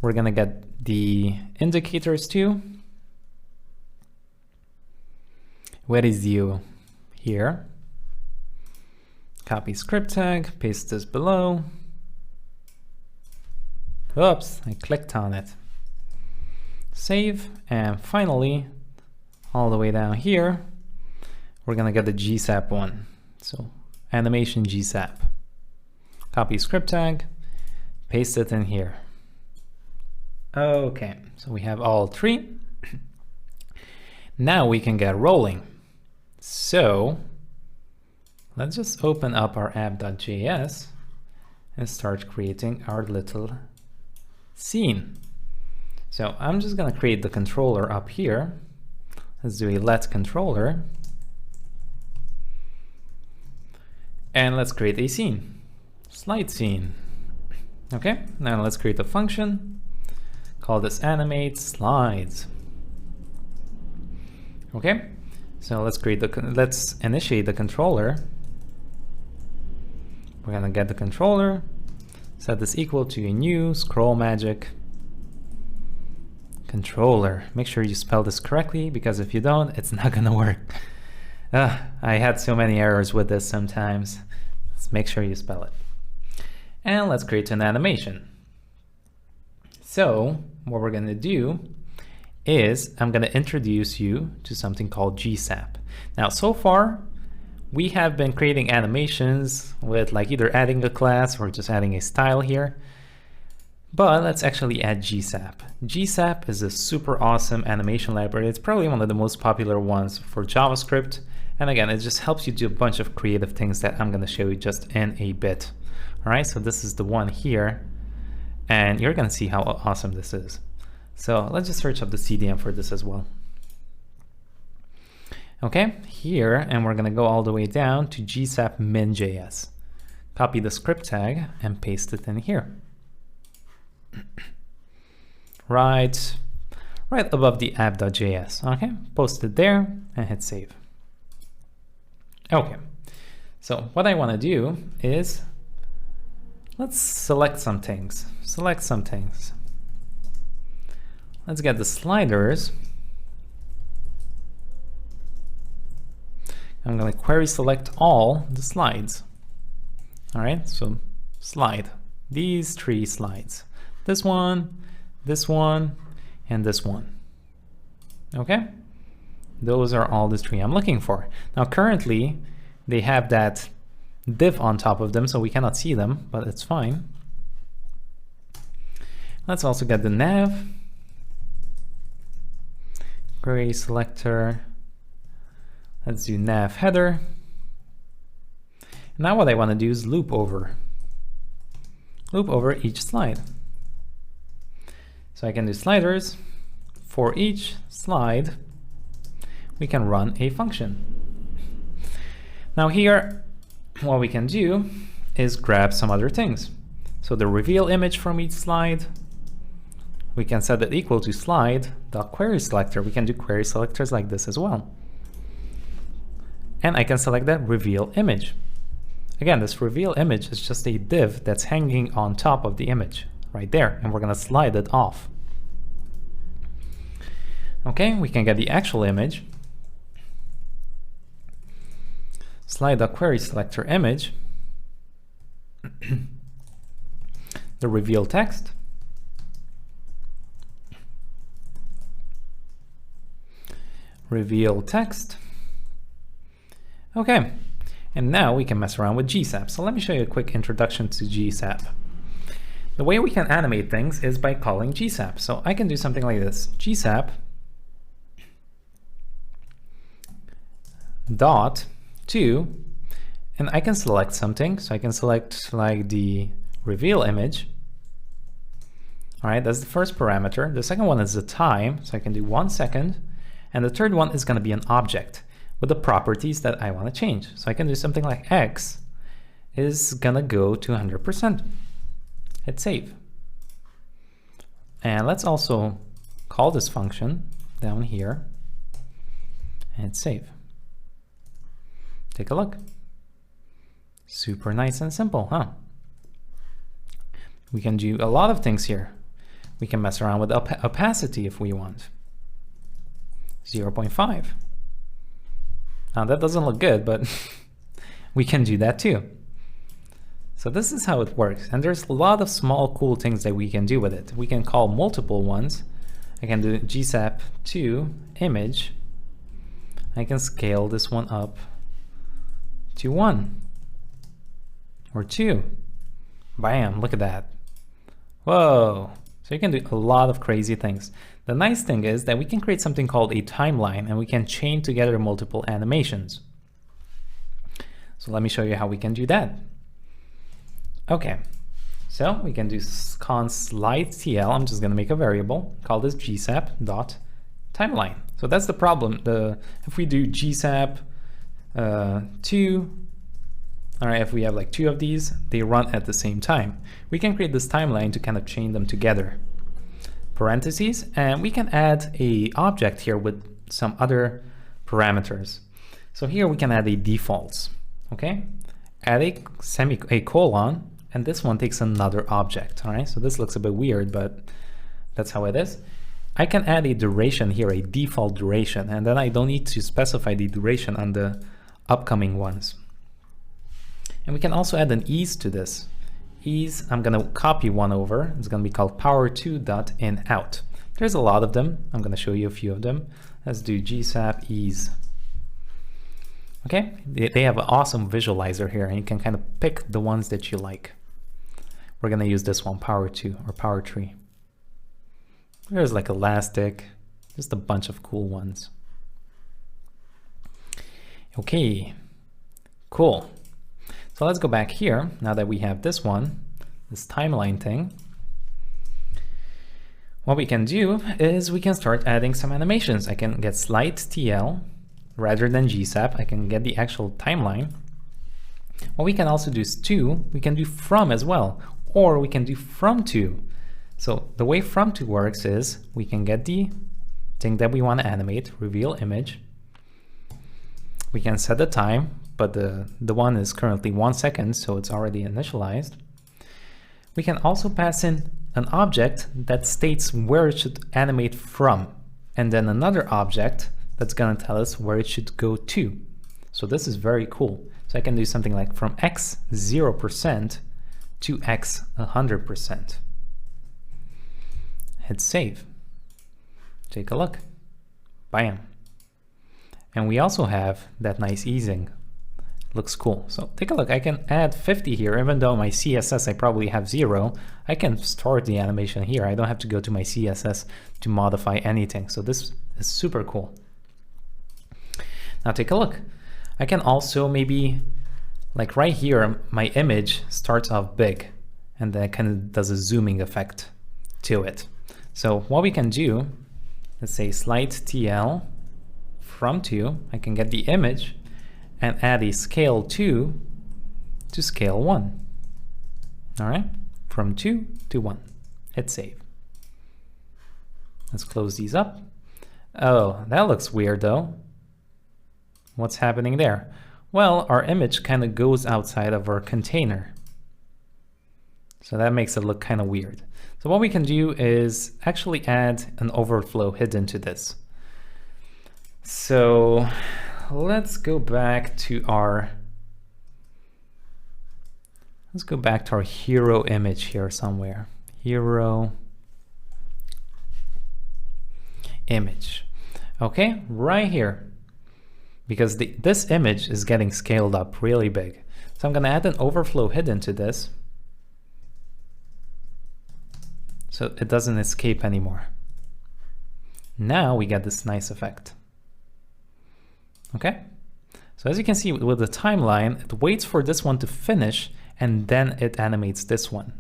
Speaker 2: We're gonna get the indicators too. Where is you? Here. Copy script tag, paste this below. Oops, I clicked on it. Save, and finally, all the way down here, we're gonna get the GSAP one. So animation GSAP. Copy script tag, paste it in here. Okay, so we have all three. Now we can get rolling. So let's just open up our app.js and start creating our little scene. So I'm just gonna create the controller up here. Let's do a let controller. And let's create a scene, slide scene. Okay, now let's create a function. Call this animate slides. Okay, so let's initiate the controller. We're gonna get the controller, set this equal to a new scroll magic controller. Make sure you spell this correctly, because if you don't, it's not gonna work. I had so many errors with this sometimes. Let's make sure you spell it. And let's create an animation. So what we're gonna do is I'm gonna introduce you to something called GSAP. Now, so far, we have been creating animations with like either adding a class or just adding a style here. But let's actually add GSAP. GSAP is a super awesome animation library. It's probably one of the most popular ones for JavaScript. And again, it just helps you do a bunch of creative things that I'm gonna show you just in a bit. All right, so this is the one here, and you're gonna see how awesome this is. So let's just search up the CDN for this as well. Okay, here, and we're gonna go all the way down to GSAP min.js. Copy the script tag and paste it in here. Right above the app.js. Okay, post it there and hit save. Okay, so what I want to do is let's select some things. Let's get the sliders. I'm going to query select all the slides. All right, so slide these three slides. This one, and this one. Okay, those are all the three I'm looking for. Now currently they have that div on top of them, so we cannot see them, but it's fine. Let's also get the nav, query selector. Let's do nav header. Now what I want to do is loop over each slide. So I can do sliders. For each slide, we can run a function. Now here, what we can do is grab some other things. So the reveal image from each slide, we can set it equal to slide.querySelector. We can do query selectors like this as well. And I can select that reveal image. Again, this reveal image is just a div that's hanging on top of the image right there, and we're gonna slide it off. Okay, we can get the actual image. Slide.querySelector image. The reveal text. reveal text. Okay, and now we can mess around with GSAP. So let me show you a quick introduction to GSAP. The way we can animate things is by calling GSAP. So I can do something like this, GSAP dot to, and I can select something. So I can select like the reveal image. All right, that's the first parameter. The second one is the time. So I can do 1 second. And the third one is going to be an object with the properties that I want to change. So I can do something like X is going to go to 100%. Hit save. And let's also call this function down here and hit save. Take a look. Super nice and simple, huh? We can do a lot of things here. We can mess around with opacity if we want. 0.5. Now that doesn't look good, but we can do that too. So this is how it works. And there's a lot of small cool things that we can do with it. We can call multiple ones. I can do GSAP to image. I can scale this one up to 1 or 2. Bam, look at that. Whoa. So you can do a lot of crazy things. The nice thing is that we can create something called a timeline, and we can chain together multiple animations. So let me show you how we can do that. Okay, so we can do const slide.tl. I'm just going to make a variable, call this gsap.timeline. So that's the problem. If we do gsap 2, all right, if we have like 2 of these, they run at the same time. We can create this timeline to kind of chain them together. Parentheses, and we can add a object here with some other parameters. So here we can add a defaults, okay? Add a colon, and this one takes another object, all right? So this looks a bit weird, but that's how it is. I can add a duration here, a default duration, and then I don't need to specify the duration on the upcoming ones. And we can also add an ease to this. Ease, I'm going to copy one over. It's going to be called power2.in_out. There's a lot of them. I'm going to show you a few of them. Let's do gsap ease. Okay, they have an awesome visualizer here, and you can kind of pick the ones that you like. We're going to use this one, power2 or power3. There's like elastic, just a bunch of cool ones. Okay, cool. So let's go back here, now that we have this one, this timeline thing. What we can do is we can start adding some animations. I can get slide.tl rather than gsap. I can get the actual timeline. What we can also do is to, we can do from as well, or we can do from to. So the way from to works is we can get the thing that we want to animate, reveal image. We can set the time, but the one is currently 1 second, so it's already initialized. We can also pass in an object that states where it should animate from, and then another object that's going to tell us where it should go to. So this is very cool. So I can do something like from x 0% to x 100%. Hit save. Take a look. Bam. And we also have that nice easing. Looks cool. So take a look. I can add 50 here, even though my CSS I probably have 0. I can start the animation here. I don't have to go to my CSS to modify anything. So this is super cool. Now take a look. I can also maybe, like right here, my image starts off big, and then it kind of does a zooming effect to it. So what we can do, let's say slide.tl from to, I can get the image and add a scale 2 to scale 1. All right, from 2 to 1. Hit save. Let's close these up. Oh, that looks weird though. What's happening there? Well, our image kind of goes outside of our container. So that makes it look kind of weird. So what we can do is actually add an overflow hidden to this. So let's go back to our hero image here somewhere. Hero image. Okay, right here. Because this image is getting scaled up really big. So I'm gonna add an overflow hidden to this, so it doesn't escape anymore. Now we get this nice effect. Okay, so as you can see with the timeline, it waits for this one to finish and then it animates this one.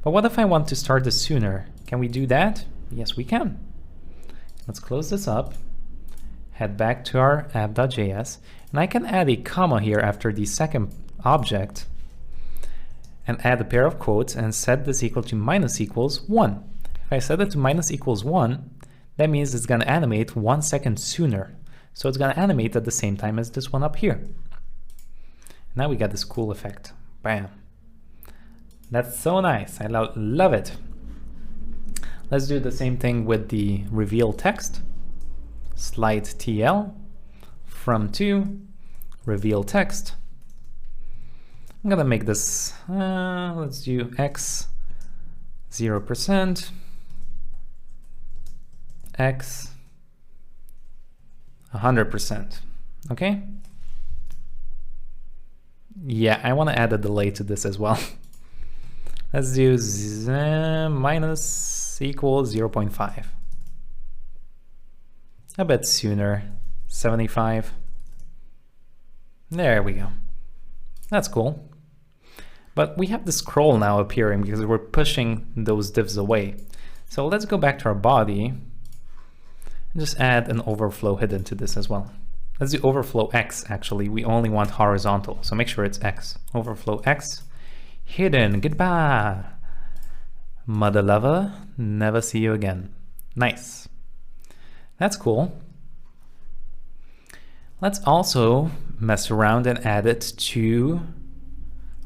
Speaker 2: But what if I want to start this sooner? Can we do that? Yes, we can. Let's close this up, head back to our app.js, and I can add a comma here after the second object and add a pair of quotes and set this equal to -=1. If I set it to -=1, that means it's going to animate 1 second sooner. So it's going to animate at the same time as this one up here. Now we got this cool effect. Bam. That's so nice. I love it. Let's do the same thing with the reveal text. Slide TL from to reveal text. I'm gonna make this, let's do X 0%, X 100%, okay? Yeah, I wanna add a delay to this as well. Let's do minus equals 0.5. A bit sooner, 75. There we go. That's cool. But we have the scroll now appearing because we're pushing those divs away. So let's go back to our body and just add an overflow hidden to this as well. Let's do overflow X actually. We only want horizontal, so make sure it's X. Overflow X, hidden, goodbye. Mother lover, never see you again. Nice. That's cool. Let's also mess around and add it to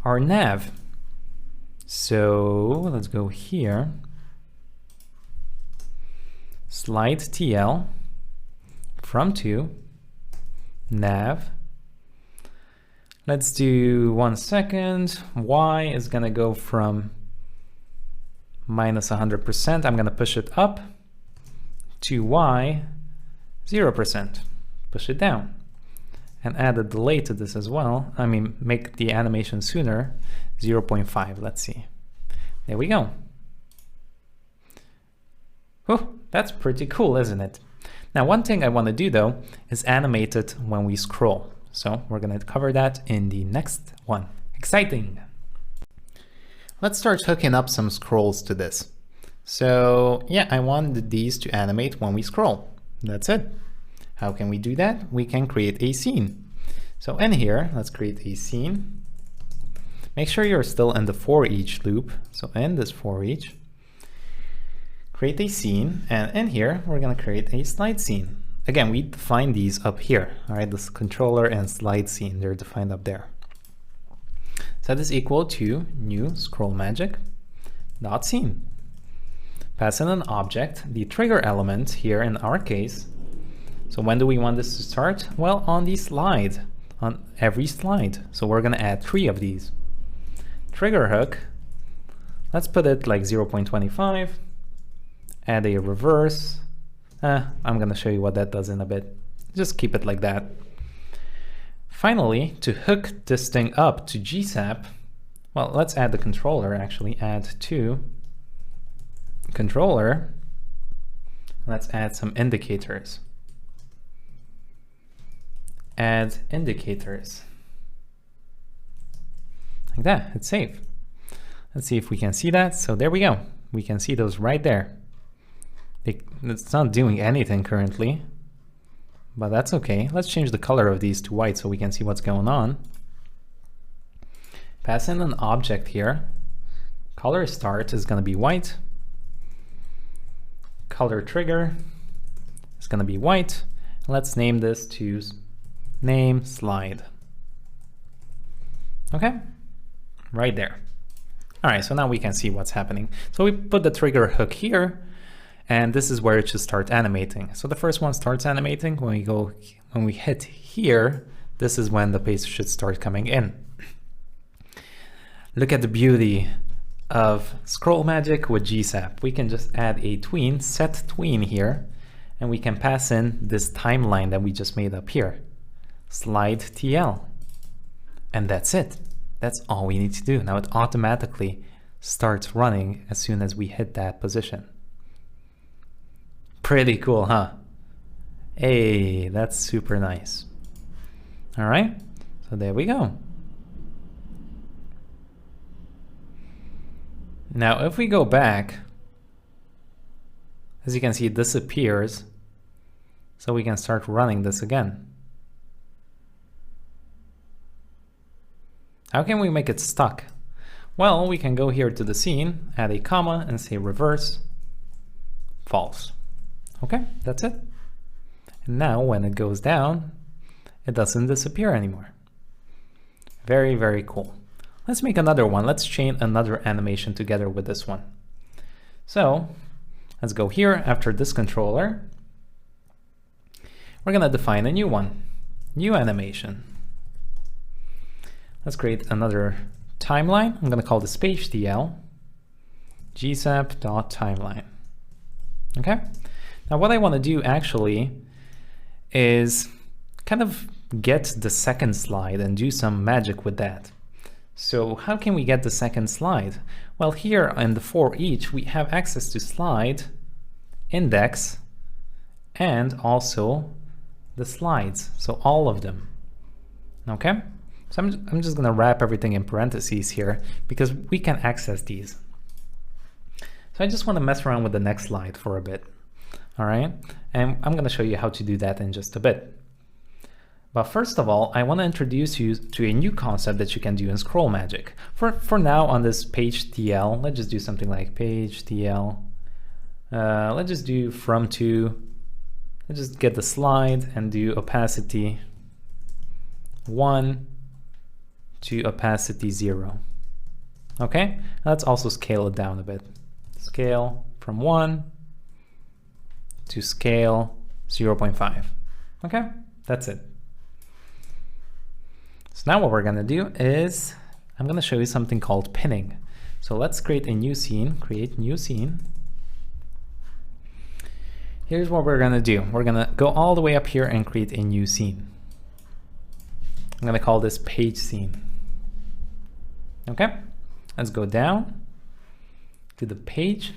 Speaker 2: our nav. So let's go here. Slide TL from to nav. Let's do 1 second. Y is gonna go from minus 100%. I'm gonna push it up to Y 0%. Push it down. And add a delay to this as well. I mean, make the animation sooner, 0.5, let's see. There we go. Oh, that's pretty cool, isn't it? Now, one thing I want to do though is animate it when we scroll. So we're gonna cover that in the next one. Exciting. Let's start hooking up some scrolls to this. So yeah, I wanted these to animate when we scroll. That's it. How can we do that? We can create a scene. So in here, let's create a scene. Make sure you're still in the for each loop. So in this for each, create a scene, and in here, we're gonna create a slide scene. Again, we define these up here, all right? This controller and slide scene, they're defined up there. Set is equal to new scroll magic dot scene. Pass in an object, the trigger element here in our case. So when do we want this to start? Well, on the slide, on every slide. So we're gonna add 3 of these. Trigger hook, let's put it like 0.25. Add a reverse. I'm gonna show you what that does in a bit. Just keep it like that. Finally, to hook this thing up to GSAP, well, let's add the controller actually. Add to controller. Let's add some indicators. Add indicators. Like that, it's safe. Let's see if we can see that. So there we go. We can see those right there. It's not doing anything currently, but that's okay. Let's change the color of these to white so we can see what's going on. Pass in an object here. Color start is going to be white. Color trigger is going to be white. Let's name this to name slide. Okay, right there. All right, so now we can see what's happening. So we put the trigger hook here, and this is where it should start animating. So the first one starts animating when we hit here. This is when the paste should start coming in. Look at the beauty of scroll magic with GSAP. We can just add a tween, set tween here, and we can pass in this timeline that we just made up here, slide TL, and that's it. That's all we need to do. Now it automatically starts running as soon as we hit that position. Pretty cool, huh? Hey, that's super nice. All right, so there we go. Now if we go back, as you can see, it disappears, so we can start running this again. How can we make it stuck? Well, we can go here to the scene, add a comma, and say reverse, false. Okay, that's it. And now when it goes down, it doesn't disappear anymore. Very, very cool. Let's make another one. Let's chain another animation together with this one. So let's go here after this controller. We're gonna define a new one, new animation. Let's create another timeline. I'm gonna call this page TL, gsap.timeline. Okay. Now what I want to do actually is kind of get the second slide and do some magic with that. So how can we get the second slide? Well, here in the for each, we have access to slide, index, and also the slides. So all of them. Okay. So I'm just going to wrap everything in parentheses here because we can access these. So I just want to mess around with the next slide for a bit. All right. And I'm going to show you how to do that in just a bit. But first of all, I want to introduce you to a new concept that you can do in Scroll Magic. For now on this page TL, let's just do something like page TL. Let's just do from to, let's just get the slide and do opacity 1 to opacity 0. Okay, let's also scale it down a bit. Scale from 1 to scale 0.5. Okay, that's it. So now what we're gonna do is, I'm gonna show you something called pinning. So let's create a new scene, create new scene. Here's what we're gonna do. We're gonna go all the way up here and create a new scene. I'm gonna call this page scene. Okay, let's go down to the page,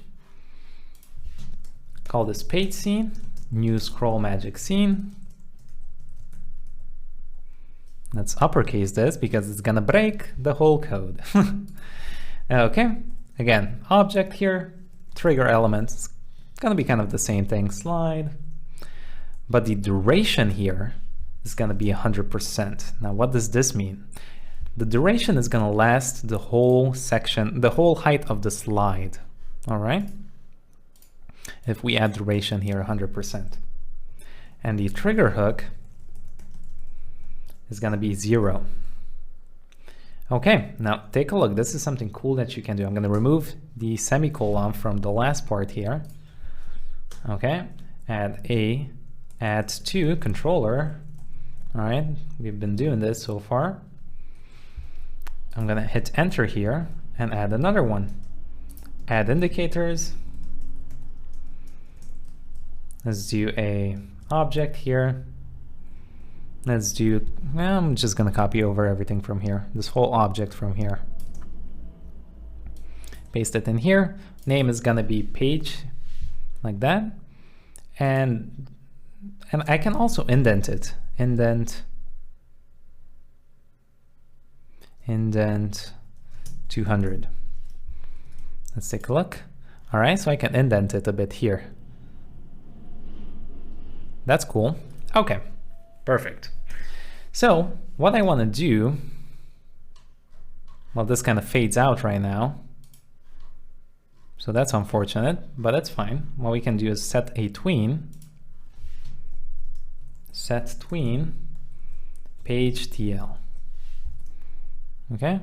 Speaker 2: call this page scene, new Scroll Magic scene. Let's uppercase this because it's gonna break the whole code. Okay, again, object here, trigger elements, it's gonna be kind of the same thing, slide, but the duration here is gonna be 100%. Now what does this mean? The duration is gonna last the whole section, the whole height of the slide, all right? If we add duration here 100%. And the trigger hook is gonna be 0. Okay, now take a look. This is something cool that you can do. I'm gonna remove the semicolon from the last part here. Okay, add to controller. All right, we've been doing this so far. I'm gonna hit enter here and add another one. Add indicators. Let's do a object here. Let's do, well, I'm just gonna copy over everything from here, this whole object from here. Paste it in here. Name is gonna be page, like that. And I can also indent it. Indent 200. Let's take a look. All right, so I can indent it a bit here. That's cool. Okay, perfect. So what I want to do, well, this kind of fades out right now. So that's unfortunate, but that's fine. What we can do is set a tween. Set tween page TL. Okay.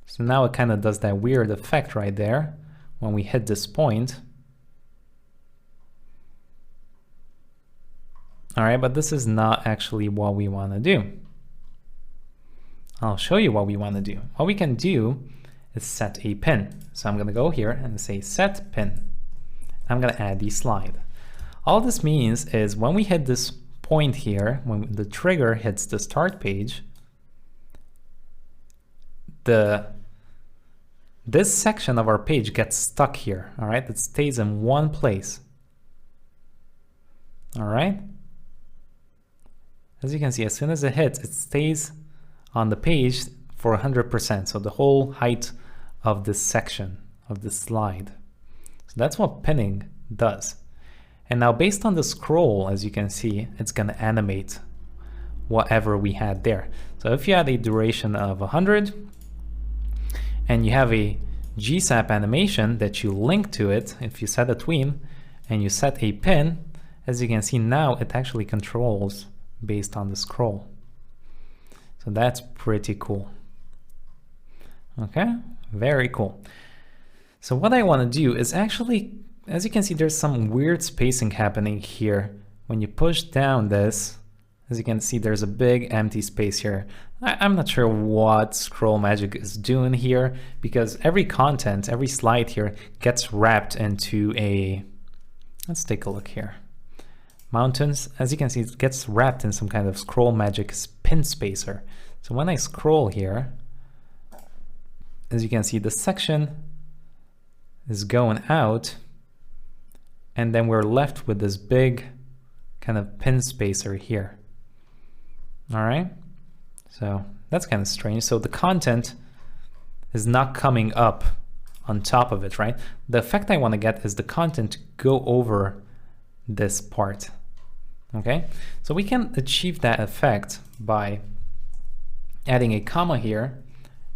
Speaker 2: So now it kind of does that weird effect right there when we hit this point. All right, but this is not actually what we want to do. I'll show you what we want to do. What we can do is set a pin. So I'm going to go here and say set pin. I'm going to add the slide. All this means is when we hit this point here, when the trigger hits the start page, this section of our page gets stuck here, all right? It stays in one place, all right? As you can see, as soon as it hits, it stays on the page for 100%, so the whole height of this section, of this slide. So that's what pinning does. And now based on the scroll, as you can see, it's gonna animate whatever we had there. So if you had a duration of 100, and you have a GSAP animation that you link to it, if you set a tween and you set a pin, as you can see now, it actually controls based on the scroll. So that's pretty cool. Okay, very cool. So what I want to do is actually, as you can see, there's some weird spacing happening here. When you push down this, as you can see, there's a big empty space here. I'm not sure what Scroll Magic is doing here, because every content, every slide here gets wrapped into a, let's take a look here. Mountains, as you can see, it gets wrapped in some kind of Scroll Magic pin spacer. So when I scroll here, as you can see, the section is going out, and then we're left with this big kind of pin spacer here. All right, so that's kind of strange. So the content is not coming up on top of it, right? The effect I want to get is the content to go over this part. Okay, so we can achieve that effect by adding a comma here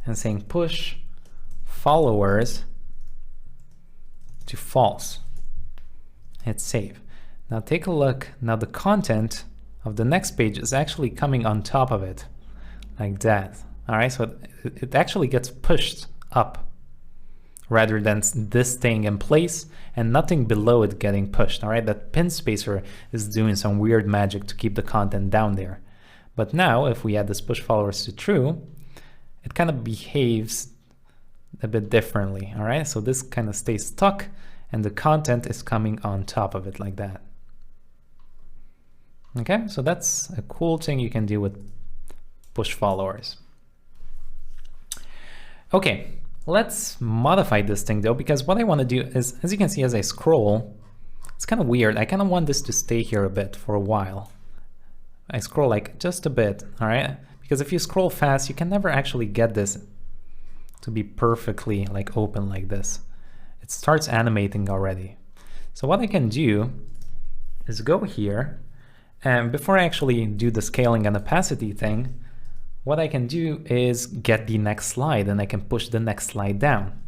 Speaker 2: and saying push followers to false. Hit save. Now take a look. Now the content of the next page is actually coming on top of it, like that. All right, so it actually gets pushed up rather than this staying in place and nothing below it getting pushed. All right, that pin spacer is doing some weird magic to keep the content down there. But now if we add this push followers to true, it kind of behaves a bit differently. All right, so this kind of stays stuck and the content is coming on top of it like that. Okay, so that's a cool thing you can do with push followers. Okay, let's modify this thing though, because what I want to do is, as you can see, as I scroll, it's kind of weird. I kind of want this to stay here a bit for a while. I scroll like just a bit, all right? Because if you scroll fast, you can never actually get this to be perfectly like open like this. It starts animating already. So what I can do is go here, and before I actually do the scaling and opacity thing, what I can do is get the next slide, and I can push the next slide down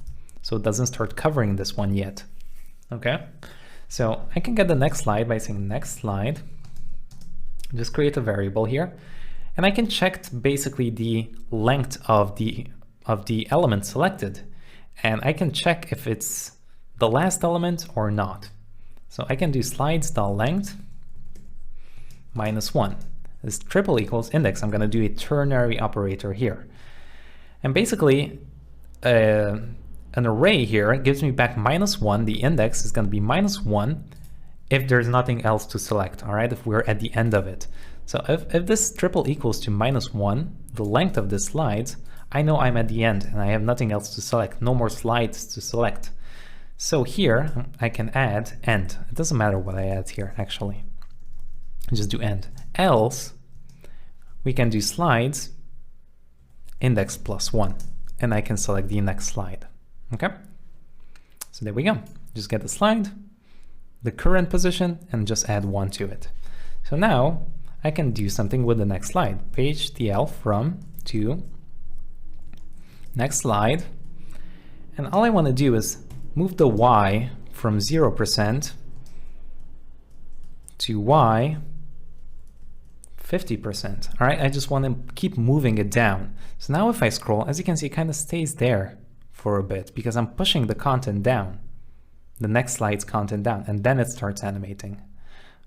Speaker 2: so it doesn't start covering this one yet. Okay, so I can get the next slide by saying next slide, just create a variable here, and I can check basically the length of the element selected, and I can check if it's the last element or not. So I can do slides.length -1. This triple equals index. I'm going to do a ternary operator here. And basically, an array here gives me back -1. The index is going to be -1 if there's nothing else to select, all right, if we're at the end of it. So if this triple equals to -1, the length of the slides, I know I'm at the end and I have nothing else to select, no more slides to select. So here I can add end. It doesn't matter what I add here, actually. Just do end. Else, we can do slides index +1, and I can select the next slide. Okay, so there we go. Just get the slide, the current position, and just add 1 to it. So now I can do something with the next slide. Page TL from to next slide, and all I want to do is move the Y from 0% to Y 50%. All right, I just want to keep moving it down. So now if I scroll, as you can see, it kind of stays there for a bit because I'm pushing the content down, the next slide's content down, and then it starts animating.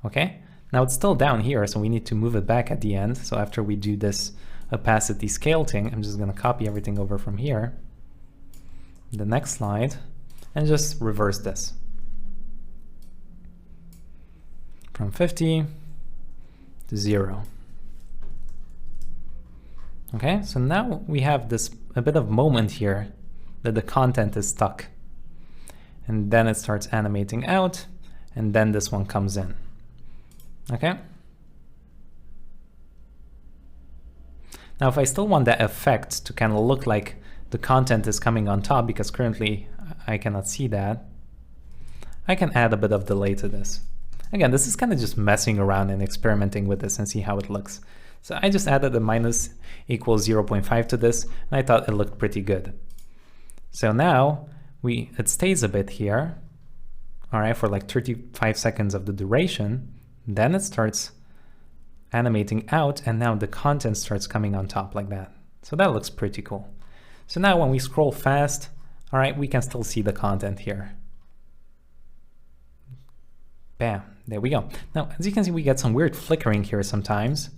Speaker 2: Okay, now it's still down here, so we need to move it back at the end. So after we do this opacity scale thing, I'm just going to copy everything over from here, the next slide, and just reverse this. from 50 to 0. Okay, so now we have this a bit of moment here that the content is stuck. And then it starts animating out, and then this one comes in. Okay? Now if I still want that effect to kind of look like the content is coming on top, because currently I cannot see that, I can add a bit of delay to this. Again, this is kind of just messing around and experimenting with this and see how it looks. So I just added a minus equals 0.5 to this, and I thought it looked pretty good. So now it stays a bit here, all right, for like 35 seconds of the duration. Then it starts animating out, and now the content starts coming on top like that. So that looks pretty cool. So now when we scroll fast, all right, we can still see the content here. Bam, there we go. Now, as you can see, we get some weird flickering here sometimes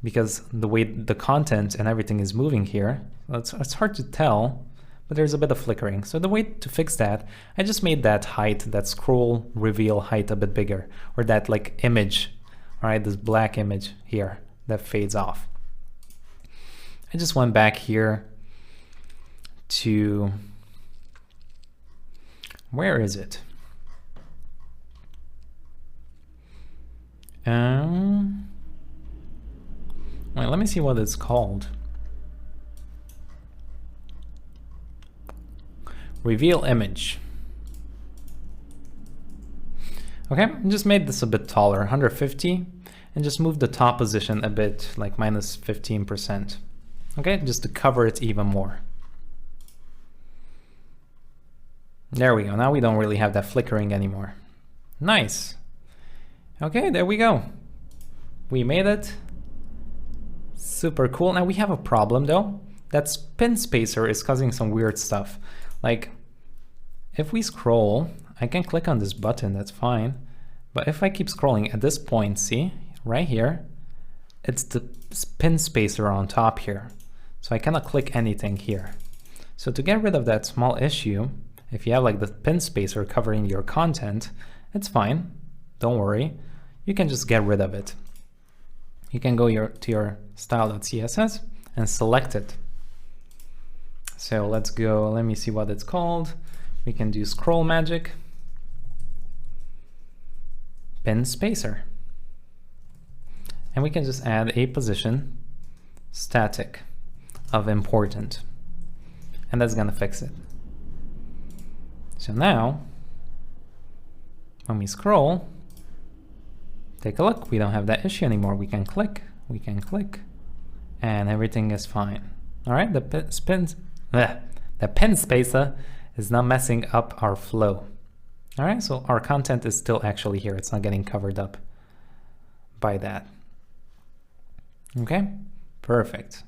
Speaker 2: because the way the content and everything is moving here, it's hard to tell, but there's a bit of flickering. So the way to fix that, I just made that height, that scroll reveal height a bit bigger, or that like image, all right, this black image here that fades off. I just went back here to, where is it? Wait, let me see what it's called. Reveal image. Okay, just made this a bit taller, 150, and just move the top position a bit, like minus 15%. Okay, just to cover it even more. There we go. Now we don't really have that flickering anymore. Nice. Okay, there we go. We made it. Super cool. Now we have a problem though. That spin spacer is causing some weird stuff. Like if we scroll, I can click on this button, that's fine. But if I keep scrolling at this point, see, right here, it's the spin spacer on top here. So I cannot click anything here. So to get rid of that small issue, if you have like the pin spacer covering your content, it's fine. Don't worry. You can just get rid of it. You can go to your style.css and select it. So let's go, let me see what it's called. We can do scroll magic, pin spacer. And we can just add a position static of important. And that's gonna fix it. So now, when we scroll, take a look, we don't have that issue anymore. We can click, and everything is fine. All right, the pin spacer is not messing up our flow. All right, so our content is still actually here. It's not getting covered up by that. Okay, perfect.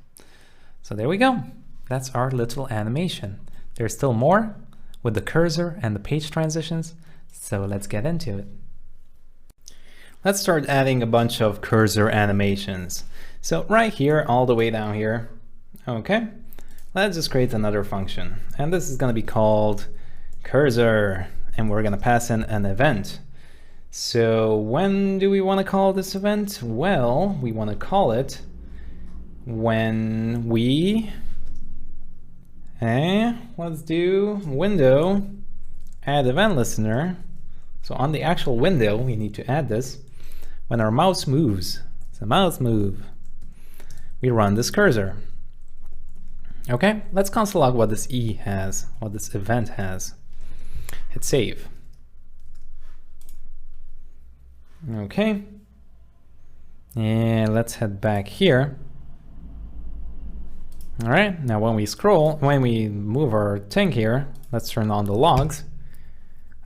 Speaker 2: So there we go. That's our little animation. There's still more with the cursor and the page transitions. So let's get into it. Let's start adding a bunch of cursor animations. So right here, all the way down here, okay, let's just create another function. And this is gonna be called cursor, and we're gonna pass in an event. So when do we wanna call this event? Well, we wanna call it when we, let's do window, add event listener. So on the actual window, we need to add this. When our mouse moves, so mouse move, we run this cursor. Okay, let's console log what this E has, what this event has. Hit save. Okay, and let's head back here. All right, now when we scroll, when we move our thing here, let's turn on the logs.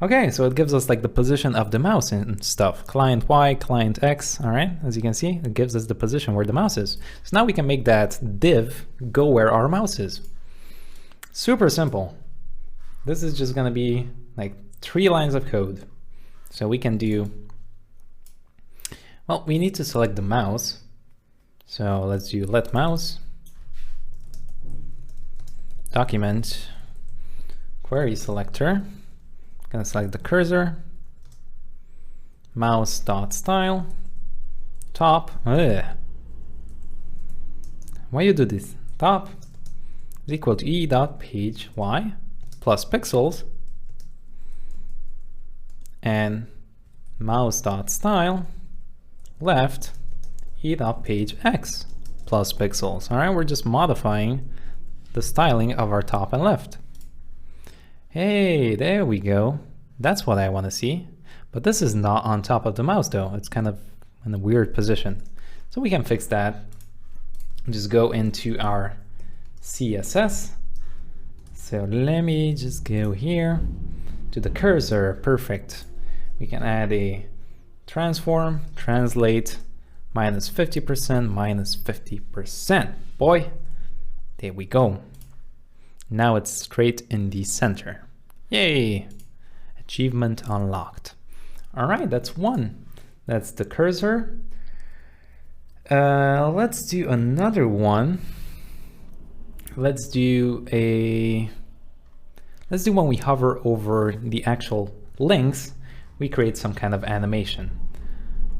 Speaker 2: Okay, so it gives us like the position of the mouse and stuff. Client Y, client X, all right? As you can see, it gives us the position where the mouse is. So now we can make that div go where our mouse is. Super simple. This is just gonna be like 3 lines of code. So we can do, well, we need to select the mouse. So let's do let mouse, document, query selector. Gonna select the cursor, mouse.style top. Ugh. Why you do this? Top is equal to e.page y plus pixels, and mouse.style left e.page x plus pixels. All right, we're just modifying the styling of our top and left. Hey, there we go. That's what I want to see. But this is not on top of the mouse though. It's kind of in a weird position. So we can fix that. Just go into our CSS. So let me just go here to the cursor. Perfect. We can add a transform, translate, -50%, -50%. Boy, there we go. Now it's straight in the center. Yay! Achievement unlocked. All right, that's one. That's the cursor. Let's do another one. Let's do when we hover over the actual links, we create some kind of animation.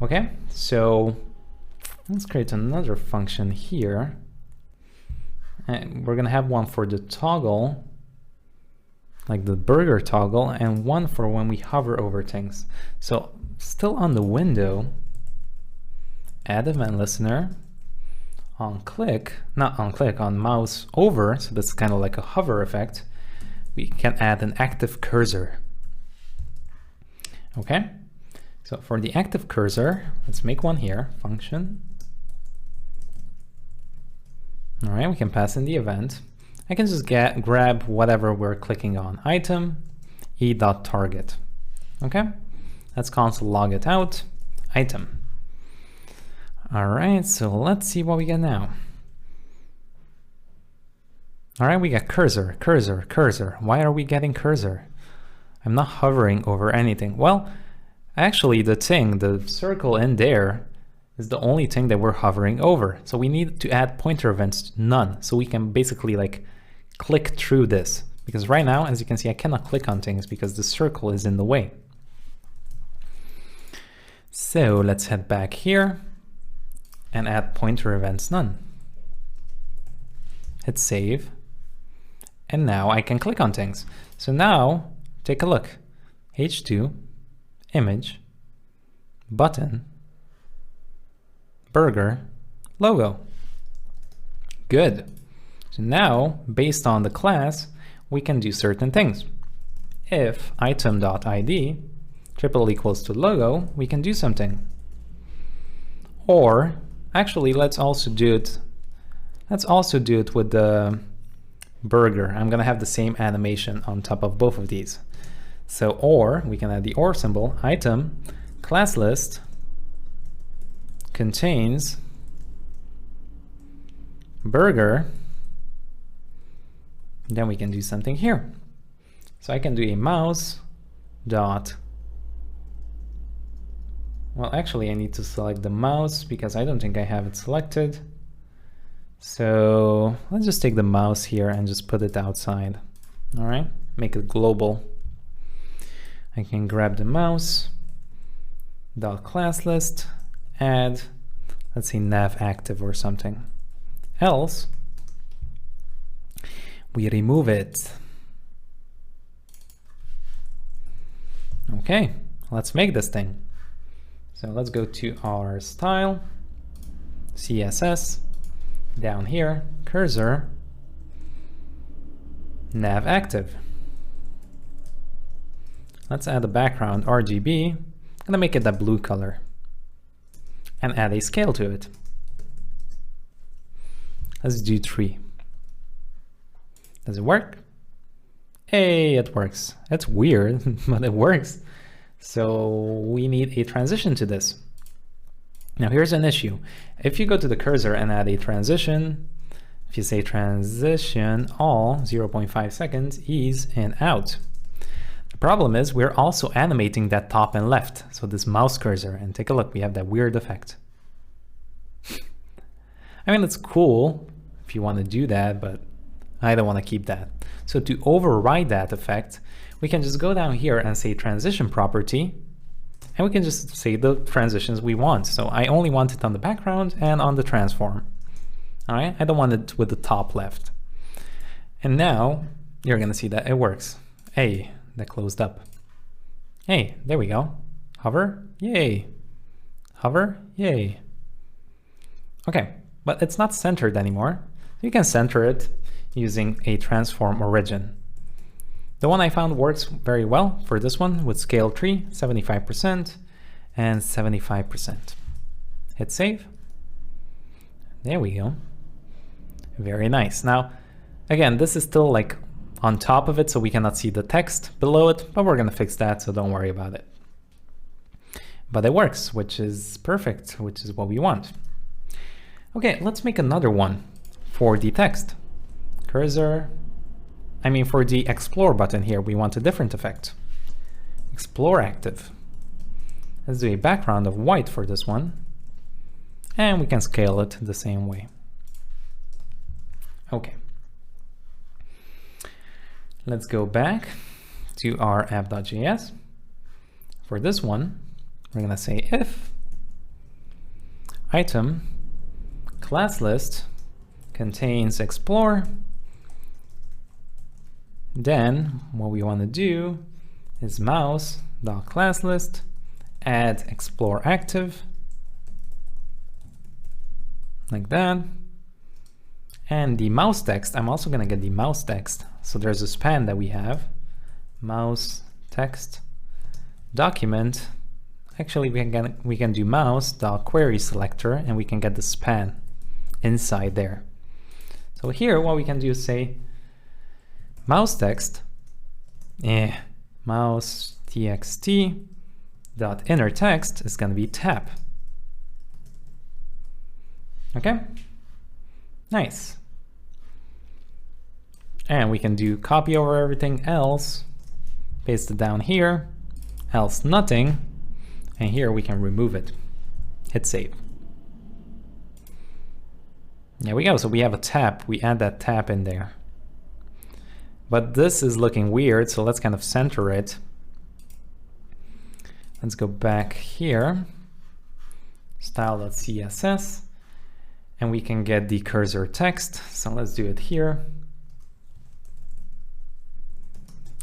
Speaker 2: Okay, so let's create another function here. And we're gonna have one for the toggle, like the burger toggle, and one for when we hover over things. So still on the window, add event listener, on mouse over, so that's kind of like a hover effect, we can add an active cursor. Okay, so for the active cursor, let's make one here, function. All right, we can pass in the event. I can just grab whatever we're clicking on, item, e.target. Okay, let's console log it out, item. All right, so let's see what we get now. All right, we got cursor, cursor, cursor. Why are we getting cursor? I'm not hovering over anything. Well, actually the circle in there is the only thing that we're hovering over. So we need to add pointer events none, so we can basically like click through this. Because right now, as you can see, I cannot click on things because the circle is in the way. So let's head back here and add pointer events none. Hit save. And now I can click on things. So now take a look. H2, image, button, burger, logo. Good. So now, based on the class, we can do certain things. If item.id triple equals to logo, we can do something. Or actually, let's also do it with the burger. I'm gonna have the same animation on top of both of these. So or, we can add the or symbol, item, class list, contains burger. Then we can do something here. So I can do a mouse dot. Well, actually, I need to select the mouse because I don't think I have it selected. So let's just take the mouse here and just put it outside. All right, make it global. I can grab the mouse dot class list, add, let's say nav active or something. Else, we remove it. Okay, let's make this thing. So let's go to our style, CSS, down here, cursor, nav active. Let's add a background RGB. I'm gonna make it that blue color and add a scale to it. Let's do 3. Does it work? Hey, it works. It's weird, but it works. So we need a transition to this. Now here's an issue. If you go to the cursor and add a transition, if you say transition all 0.5 seconds, ease and out. The problem is we're also animating that top and left. So this mouse cursor, and take a look, we have that weird effect. I mean, it's cool if you want to do that, but I don't want to keep that. So to override that effect, we can just go down here and say transition property And we can just say the transitions we want. So I only want it on the background and on the transform. All right, I don't want it with the top left. And now you're gonna see that it works. Hey, that closed up. Hey, there we go. Hover, yay. Hover, yay. Okay, but it's not centered anymore. You can center it using a transform origin. The one I found works very well for this one with scale tree, 75% and 75%. Hit save. There we go. Very nice. Now, again, this is still like on top of it, so we cannot see the text below it, but we're gonna fix that, so don't worry about it. But it works, which is perfect, which is what we want. Okay, let's make another one for the text. Cursor, for the explore button here, we want a different effect. Explore active. Let's do a background of white for this one. And we can scale it the same way. Okay. Let's go back to our app.js. For this one, we're gonna say if item class list contains explore, then what we want to do is mouse.classList add explore active, like that. And the mouse text, I'm also gonna get the mouse text. So there's a span that we have, mouse text document. Actually, we can do mouse.query selector, and we can get the span inside there. So here, what we can do is say mouse text, mouse txt dot inner text is going to be tab. Okay, nice. And we can do copy over everything else, paste it down here, else nothing, and here we can remove it. Hit save. There we go. So we have a tab. We add that tab in there. But this is looking weird, so let's kind of center it. Let's go back here, style.css, and we can get the cursor text. So let's do it here.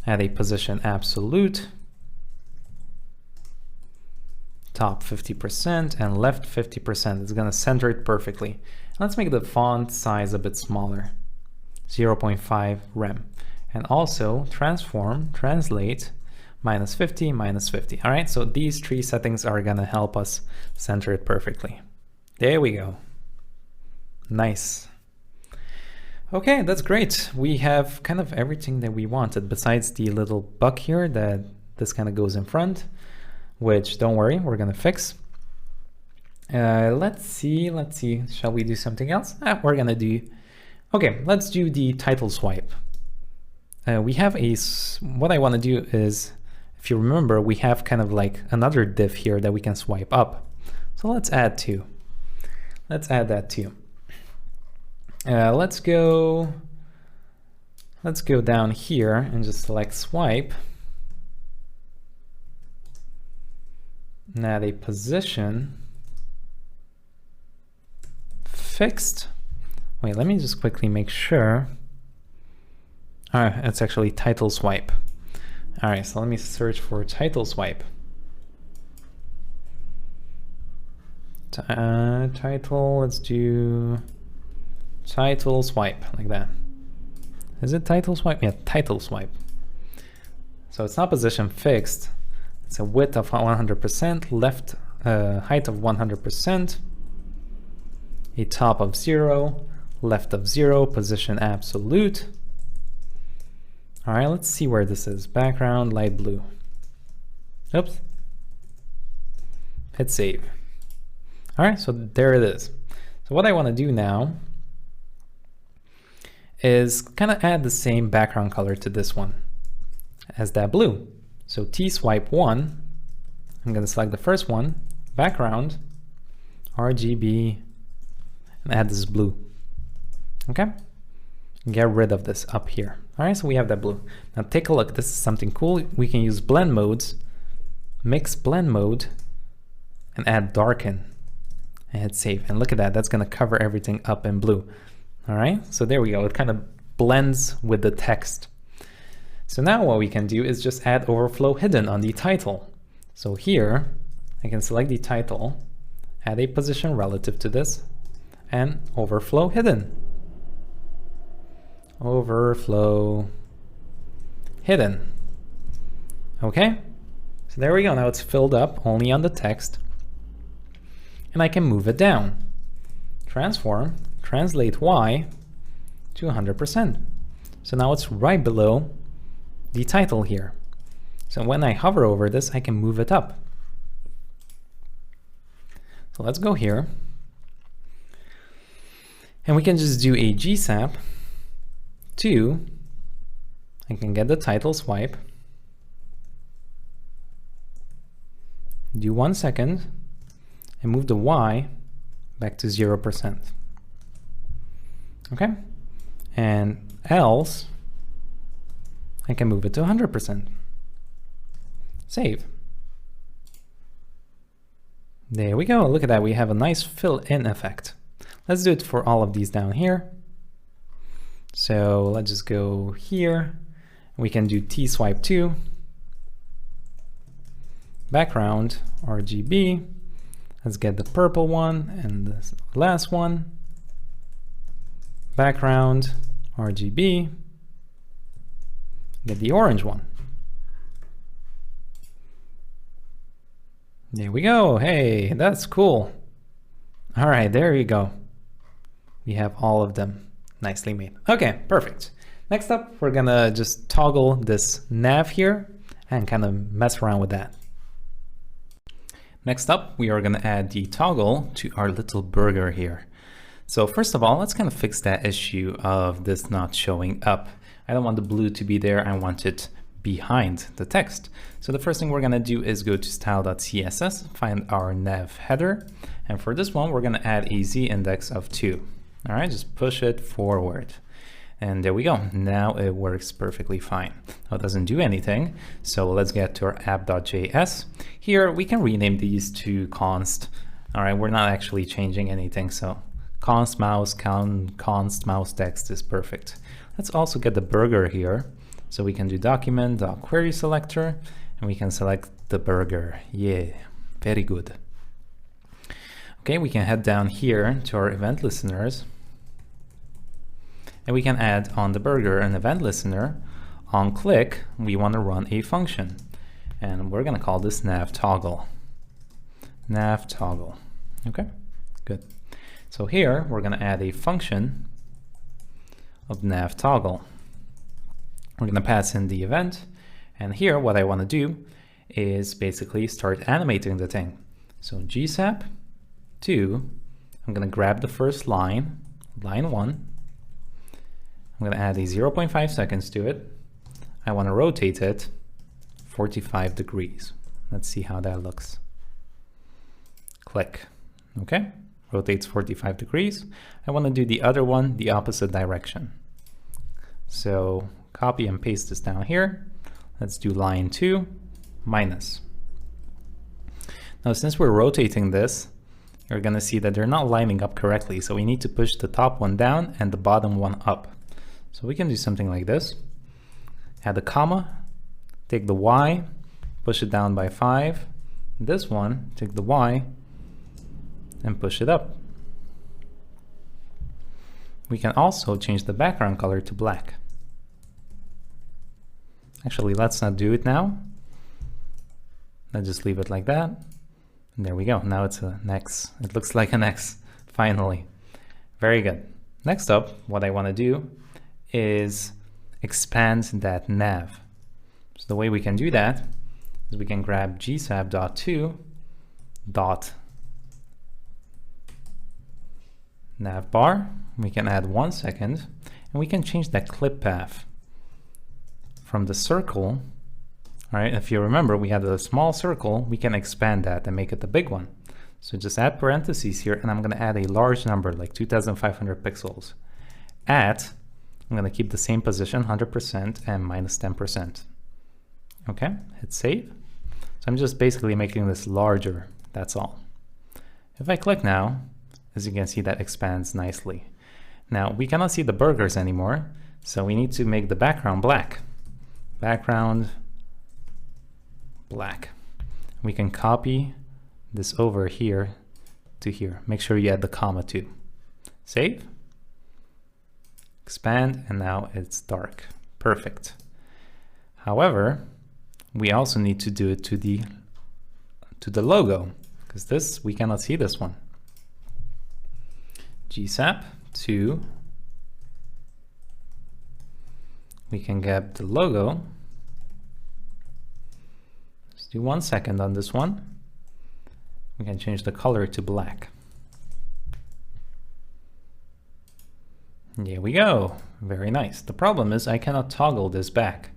Speaker 2: Add a position absolute, top 50% and left 50%. It's gonna center it perfectly. Let's make the font size a bit smaller, 0.5 rem. And also transform, translate, -50, -50. All right, so these three settings are gonna help us center it perfectly. There we go. Nice. Okay, that's great. We have kind of everything that we wanted besides the little bug here that this kind of goes in front, which don't worry, we're gonna fix. Let's see, shall we do something else? We're gonna do, okay, let's do the title swipe. We have what I wanna do is, if you remember, we have kind of like another div here that we can swipe up. So let's add two. Let's add that too. Let's go down here and just select swipe. And add a position fixed. Wait, let me just quickly make sure. All right, it's actually title swipe. All right, so let me search for title swipe. Title, let's do title swipe, like that. Is it title swipe? Yeah, title swipe. So it's not position fixed. It's a width of 100%, left height of 100%, a top of 0, left of 0, position absolute. All right, let's see where this is. Background, light blue. Oops. Hit save. All right, so there it is. So what I want to do now is kind of add the same background color to this one as that blue. So tswipe1, I'm going to select the first one, background, RGB, and add this blue. Okay, get rid of this up here. All right, so we have that blue. Now take a look. This is something cool. We can use blend modes mix blend mode, and add darken, and hit save. And look at that, that's gonna cover everything up in blue. All right, so there we go. It kind of blends with the text. So now what we can do is just add overflow hidden on the title. So here, I can select the title, add a position relative to this, and overflow hidden. Overflow hidden. Okay, so there we go. Now it's filled up only on the text. And I can move it down. Transform, translate Y to 100%. So now it's right below the title here. So when I hover over this, I can move it up. So let's go here. And we can just do a GSAP to, I can get the title swipe, do 1 second, and move the Y back to 0%. Okay? And else, I can move it to 100%. Save. There we go. Look at that. We have a nice fill-in effect. Let's do it for all of these down here. So let's just go here. We can do T-swipe 2, background, RGB. Let's get the purple one and the last one. Background, RGB. Get the orange one. There we go. Hey, that's cool. All right, there you go. We have all of them nicely made. Okay, perfect. Next up, we're gonna just toggle this nav here and kind of mess around with that. Next up, we are gonna add the toggle to our little burger here. So first of all, let's kind of fix that issue of this not showing up. I don't want the blue to be there, I want it behind the text. So the first thing we're gonna do is go to style.css, find our nav header, and for this one, we're gonna add a z index of 2. All right, just push it forward. And there we go. Now it works perfectly fine. Now it doesn't do anything. So let's get to our app.js. Here we can rename these to const. All right, we're not actually changing anything. So const mouse, const mouse text is perfect. Let's also get the burger here. So we can do document.query selector and we can select the burger. Yeah, very good. Okay, we can head down here to our event listeners. And we can add on the burger an event listener. On click, we want to run a function. And we're going to call this nav toggle. Nav toggle. Okay, good. So here, we're going to add a function of nav toggle. We're going to pass in the event. And here, what I want to do is basically start animating the thing. So GSAP 2, I'm going to grab the first line, line 1. I'm going to add a 0.5 seconds to it. I want to rotate it 45 degrees. Let's see how that looks. Click. Okay, rotates 45 degrees. I want to do the other one the opposite direction. So copy and paste this down here. Let's do line 2 minus. Now, since we're rotating this, you're going to see that they're not lining up correctly. So we need to push the top one down and the bottom one up. So we can do something like this. Add a comma, take the Y, push it down by 5. This one, take the Y and push it up. We can also change the background color to black. Actually, let's not do it now. Let's just leave it like that. And there we go. Now it's an X. It looks like an X, finally. Very good. Next up, what I want to do is expand that nav. So the way we can do that is we can grab gsap.to dot navbar. We can add 1 second and we can change that clip path from the circle. All right, if you remember, we had a small circle, we can expand that and make it a big one. So just add parentheses here and I'm going to add a large number like 2500 pixels. I'm going to keep the same position, 100% and minus 10%. Okay, hit save. So I'm just basically making this larger, that's all. If I click now, as you can see, that expands nicely. Now we cannot see the burgers anymore, so we need to make the background black. Background black. We can copy this over here to here. Make sure you add the comma too. Save, expand, and now it's dark. Perfect. However, we also need to do it to the logo, because this, we cannot see this one. GSAP to, we can get the logo. Let's do 1 second on this one. We can change the color to black. Here we go. Very nice. The problem is I cannot toggle this back.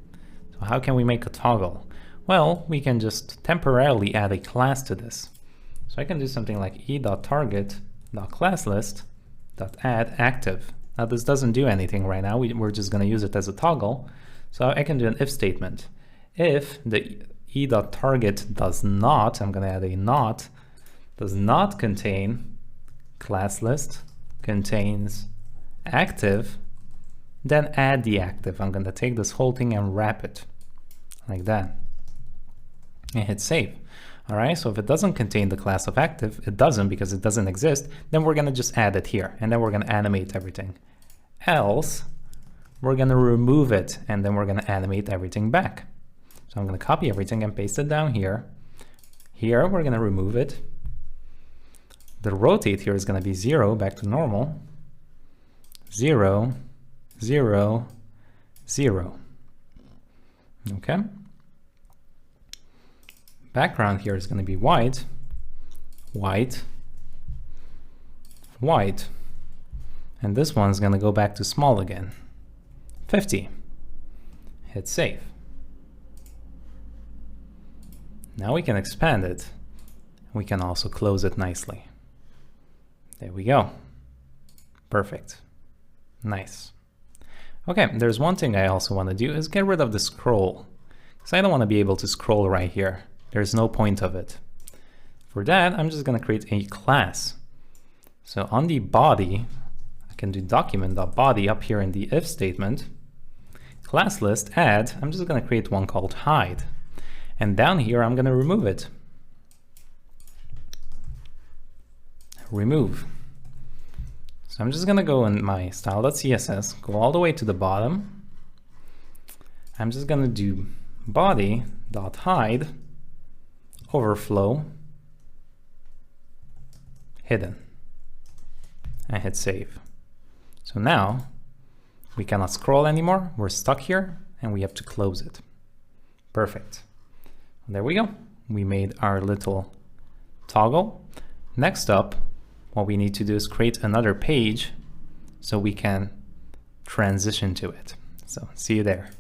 Speaker 2: So how can we make a toggle? Well, we can just temporarily add a class to this. So I can do something like e.target.classlist.add active. Now this doesn't do anything right now. We're just going to use it as a toggle. So I can do an if statement. If the e.target does not, I'm going to add a not, does not contain class list, contains active, then add the active. I'm going to take this whole thing and wrap it like that and hit save. All right, so if it doesn't contain the class of active, it doesn't because it doesn't exist, then we're going to just add it here and then we're going to animate everything. Else, we're going to remove it and then we're going to animate everything back. So I'm going to copy everything and paste it down here. Here, we're going to remove it. The rotate here is going to be 0 back to normal. 0, 0, 0. Okay. Background here is going to be white, white, white. And this one's going to go back to small again. 50. Hit save. Now we can expand it. We can also close it nicely. There we go. Perfect. Nice. Okay, there's one thing I also want to do is get rid of the scroll, because I don't want to be able to scroll right here. There's no point of it. For that, I'm just going to create a class. So on the body, I can do document.body up here in the if statement. Class list add, I'm just going to create one called hide. And down here, I'm going to remove it. Remove. So I'm just going to go in my style.css, go all the way to the bottom. I'm just going to do body.hide overflow hidden and hit save. So now we cannot scroll anymore. We're stuck here and we have to close it. Perfect. There we go. We made our little toggle. Next up, what we need to do is create another page so we can transition to it. So see you there.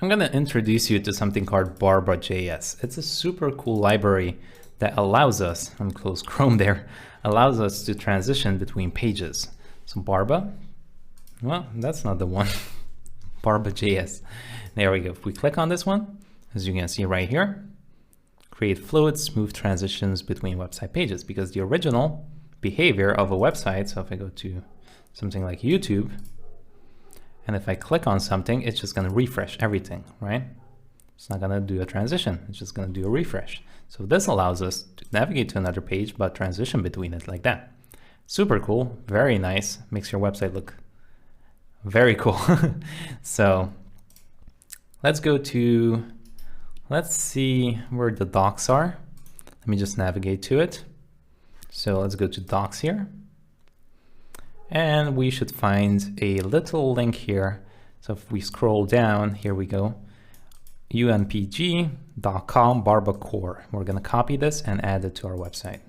Speaker 2: I'm going to introduce you to something called Barba.js. It's a super cool library that allows us, I'm going to close Chrome there, allows us to transition between pages. So Barba, well, that's not the one. Barba.js. There we go. If we click on this one, as you can see right here, create fluid, smooth transitions between website pages, because the original behavior of a website, so if I go to something like YouTube, and if I click on something, it's just going to refresh everything, right? It's not going to do a transition. It's just going to do a refresh. So this allows us to navigate to another page, but transition between it like that. Super cool. Very nice. Makes your website look very cool. So let's go to, let's see where the docs are. Let me just navigate to it. So let's go to docs here. And we should find a little link here. So if we scroll down, here we go, unpg.com Barba core. We're going to copy this and add it to our website.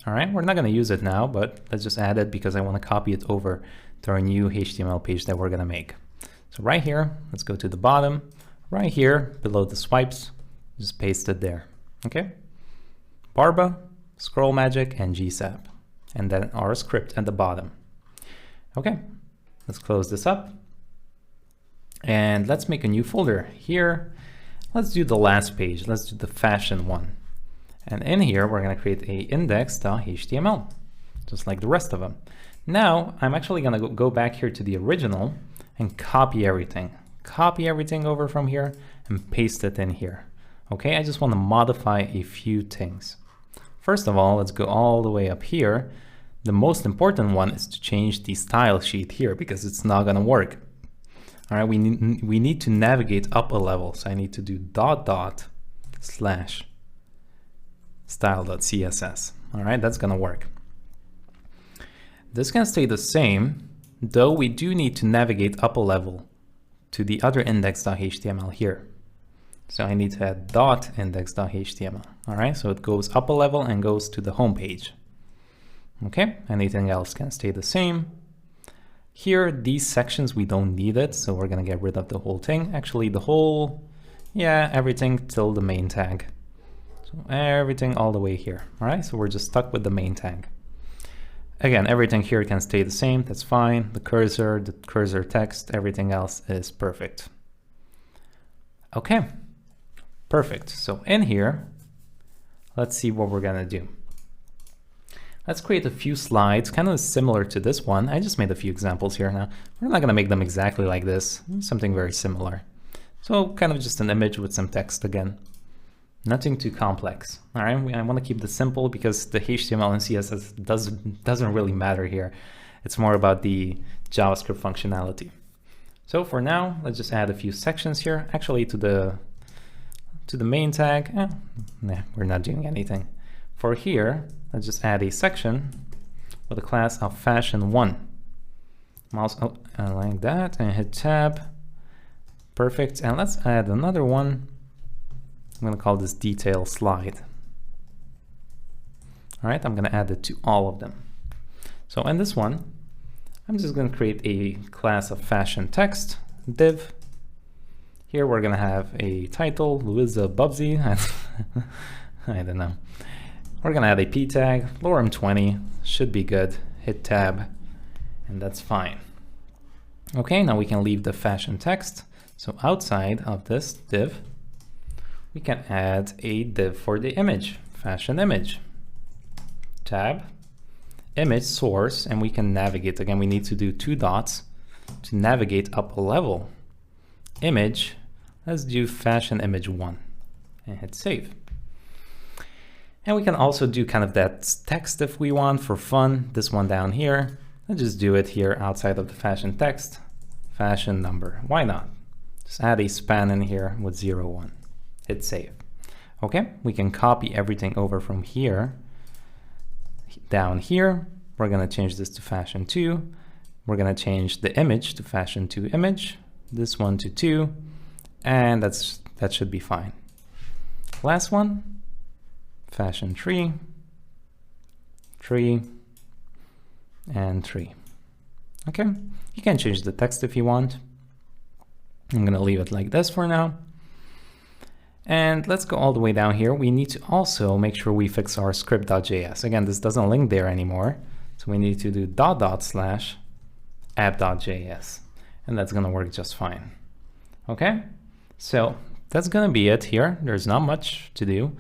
Speaker 2: All right, we're not going to use it now, but let's just add it because I want to copy it over to our new HTML page that we're going to make. So right here, let's go to the bottom, right here below the swipes, just paste it there. Okay, Barba, Scroll Magic, and GSAP, and then our script at the bottom. Okay, let's close this up and let's make a new folder here. let's do the last page. Let's do the fashion one. And in here, we're going to create a index.html, just like the rest of them. Now, I'm actually going to go back here to the original and copy everything. Copy everything over from here and paste it in here. Okay, I just want to modify a few things. First of all, let's go all the way up here. The most important one is to change the style sheet here because it's not going to work. All right, we need to navigate up a level. So I need to do / style.css. All right, that's going to work. This can stay the same, though we do need to navigate up a level to the other index.html here. So I need to add .index.html. All right, so it goes up a level and goes to the home page. Okay, anything else can stay the same. Here, these sections, we don't need it, so we're gonna get rid of the whole thing. Actually, the whole, yeah, everything till the main tag. So everything all the way here. All right, so we're just stuck with the main tag. Again, everything here can stay the same, that's fine. The cursor text, everything else is perfect. Okay, perfect. So in here, let's see what we're gonna do. Let's create a few slides, kind of similar to this one. I just made a few examples here now. We're not gonna make them exactly like this, something very similar. So kind of just an image with some text again. Nothing too complex. All right, I want to keep this simple because the HTML and CSS doesn't really matter here. It's more about the JavaScript functionality. So for now, let's just add a few sections here. Actually, to the main tag, nah, we're not doing anything. For here, let's just add a section with a class of fashion1. Mouse like that and hit tab. Perfect. And let's add another one. I'm going to call this detail slide. All right, I'm going to add it to all of them. So in this one, I'm just going to create a class of fashion text div. Here we're going to have a title, Louisa Bubsy. I don't know. We're going to add a p tag, lorem 20, should be good. Hit tab, and that's fine. Okay, now we can leave the fashion text. So outside of this div, we can add a div for the image, fashion image. Tab, image source, and we can navigate. Again, we need to do 2 dots to navigate up a level. Image, let's do fashion image 1 and hit save. And we can also do kind of that text if we want for fun. This one down here, let's just do it here outside of the fashion text, fashion number. Why not? Just add a span in here with 0, 1. Hit save. Okay, we can copy everything over from here down here. We're going to change this to fashion 2. We're going to change the image to fashion 2 image, this one to 2, and that should be fine. Last one, fashion 3, 3, and 3. Okay, you can change the text if you want. I'm going to leave it like this for now. And let's go all the way down here. We need to also make sure we fix our script.js. Again, this doesn't link there anymore. So we need to do /app.js. And that's going to work just fine. Okay, so that's going to be it here. There's not much to do.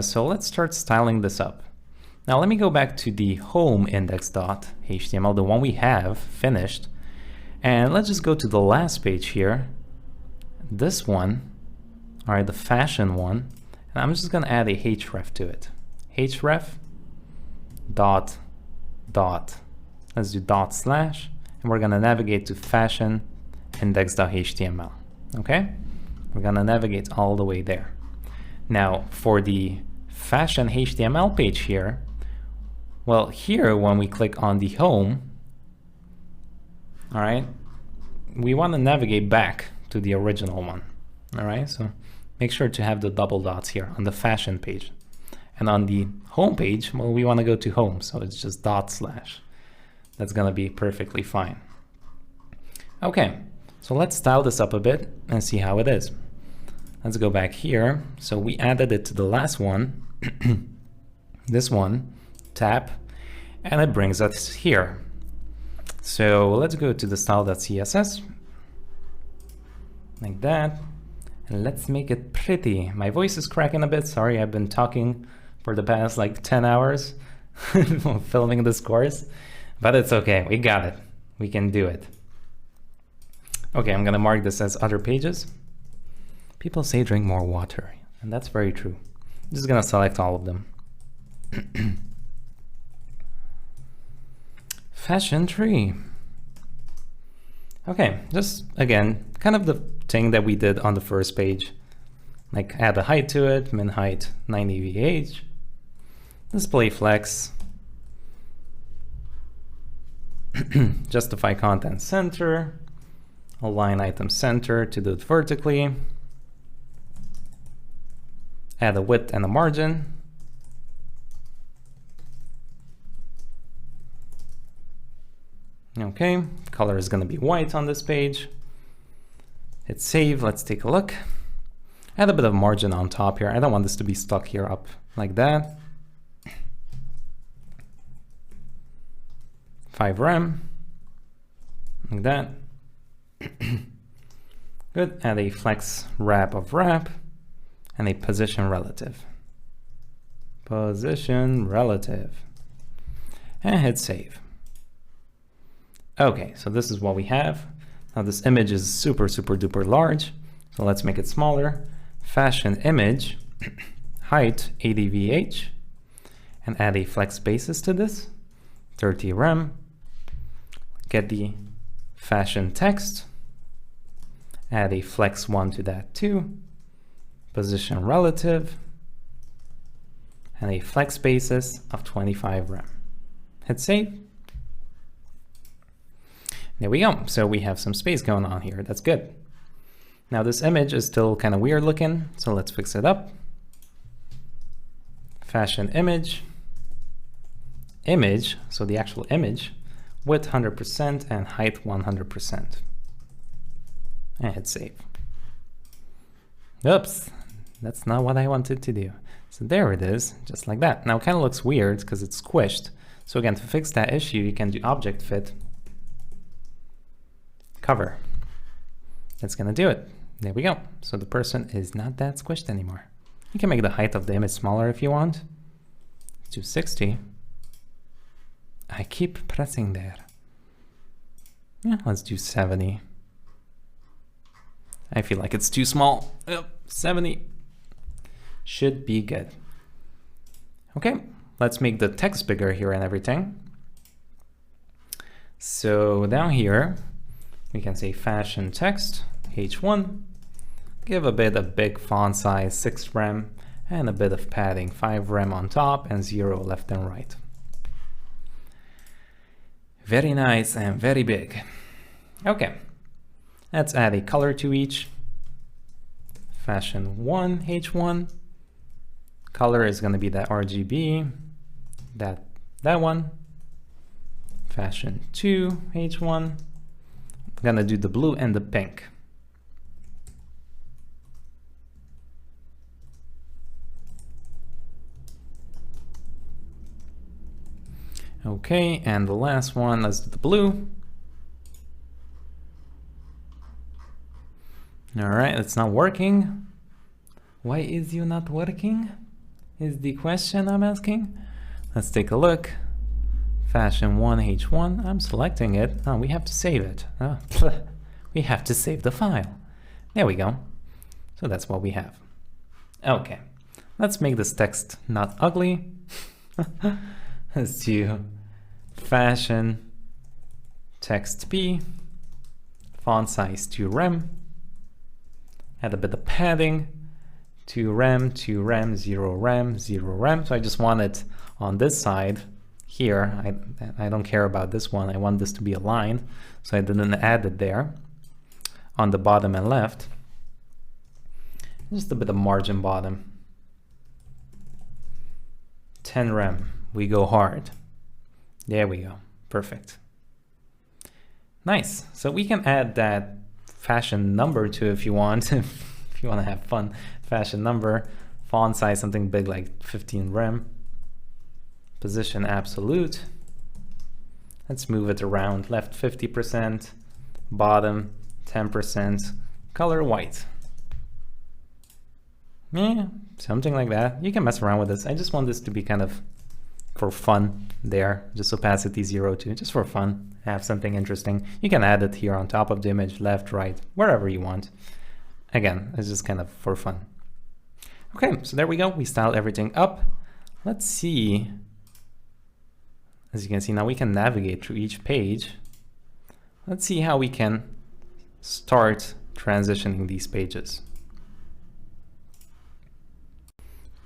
Speaker 2: So let's start styling this up. Now let me go back to the home index.html, the one we have finished. And let's just go to the last page here. This one. All right, the fashion one, and I'm just going to add a href to it. href dot, let's do / and we're going to navigate to fashion index.html. Okay, we're going to navigate all the way there. Now for the fashion HTML page here, well, here when we click on the home, all right, we want to navigate back to the original one. All right, so make sure to have the double dots here on the fashion page. And on the home page, well, we want to go to home, so it's just /. That's going to be perfectly fine. Okay, so let's style this up a bit and see how it is. Let's go back here. So we added it to the last one, this one, tap, and it brings us here. So let's go to the style.css, like that. And let's make it pretty. My voice is cracking a bit. Sorry, I've been talking for the past like 10 hours filming this course, but it's okay. We got it. We can do it. Okay, I'm gonna mark this as other pages. People say drink more water, and that's very true. I'm just gonna select all of them. Fashion tree. Okay, just again, kind of the thing that we did on the first page. Like add a height to it, min height 90 VH, display flex, justify content center, align item center to do it vertically, add a width and a margin, okay, color is going to be white on this page. Hit save, let's take a look. Add a bit of margin on top here. I don't want this to be stuck here up like that. 5 rem, like that. Good, add a flex wrap of wrap and a position relative. Position relative. And hit save. Okay, so this is what we have. Now this image is super duper large, so let's make it smaller. Fashion image, height 80 VH, and add a flex basis to this, 30 rem. Get the fashion text, add a flex 1 to that too, position relative, and a flex basis of 25 rem. Hit save. There we go. So we have some space going on here. That's good. Now this image is still kind of weird looking, so let's fix it up. Fashion image, so the actual image, width 100% and height 100%. And hit save. Oops, that's not what I wanted to do. So there it is, just like that. Now it kind of looks weird because it's squished. So again, to fix that issue, you can do object fit, cover. That's gonna do it. There we go. So the person is not that squished anymore. You can make the height of the image smaller if you want. Let's do 60. I keep pressing there. Yeah, let's do 70. I feel like it's too small. 70 should be good. Okay, let's make the text bigger here and everything. So down here, we can say fashion text, H1, give a bit of big font size, 6 rem, and a bit of padding, 5 rem on top and 0 left and right. Very nice and very big. Okay, let's add a color to each. Fashion 1, H1, color is going to be that RGB, that one. Fashion 2, H1, I'm gonna do the blue and the pink. Okay, and the last one, let's do the blue. All right, it's not working. Why is you not working? Is the question I'm asking. Let's take a look. Fashion 1, H1, I'm selecting it. Oh, we have to save it. Oh, we have to save the file. There we go. So that's what we have. Okay, let's make this text not ugly. Let's do fashion text P, font size 2 rem, add a bit of padding, 2 rem, 2 rem, 0 rem, 0 rem. So I just want it on this side here. I don't care about this one. I want this to be aligned, so I didn't add it there. On the bottom and left, just a bit of margin bottom. 10 rem. We go hard. There we go. Perfect. Nice. So we can add that fashion number to if you want. If you want to have fun. Fashion number, font size, something big like 15 rem. Position absolute. Let's move it around. Left 50%, bottom 10%, color white. Yeah, something like that. You can mess around with this. I just want this to be kind of for fun there. Just opacity 0 to, just for fun. Have something interesting. You can add it here on top of the image, left, right, wherever you want. Again, it's just kind of for fun. Okay, so there we go. We styled everything up. Let's see. As you can see, now we can navigate through each page. Let's see how we can start transitioning these pages.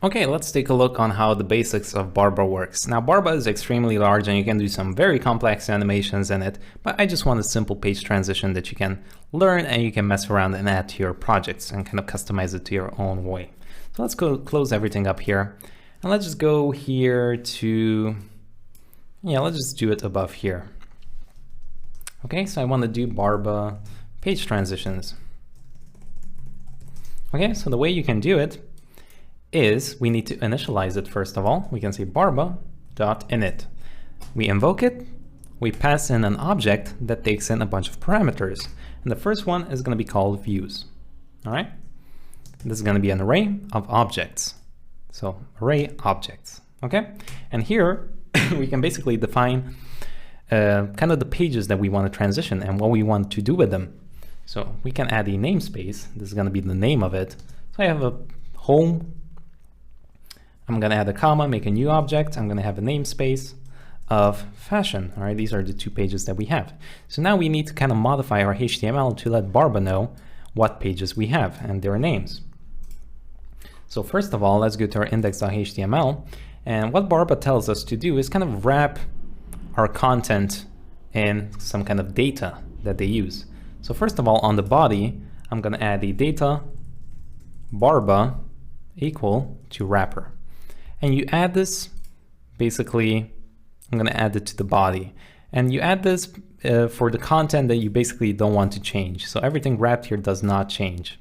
Speaker 2: Okay, let's take a look on how the basics of Barba works. Now, Barba is extremely large and you can do some very complex animations in it, but I just want a simple page transition that you can learn and you can mess around and add to your projects and kind of customize it to your own way. So let's go close everything up here. And let's just go here to, yeah, let's just do it above here. Okay, so I want to do Barba page transitions. Okay, so the way you can do it is we need to initialize it first of all. We can say barba.init. We invoke it, we pass in an object that takes in a bunch of parameters. And the first one is going to be called views. All right, this is going to be an array of objects. So array objects, okay? And here we can basically define kind of the pages that we want to transition and what we want to do with them. So we can add a namespace. This is going to be the name of it. So I have a home. I'm going to add a comma, make a new object. I'm going to have a namespace of fashion. All right, these are the two pages that we have. So now we need to kind of modify our HTML to let Barba know what pages we have and their names. So first of all, let's go to our index.html. And what Barba tells us to do is kind of wrap our content in some kind of data that they use. So first of all, on the body, I'm going to add a data Barba equal to wrapper. And you add this, basically, I'm going to add it to the body. And you add this for the content that you basically don't want to change. So everything wrapped here does not change.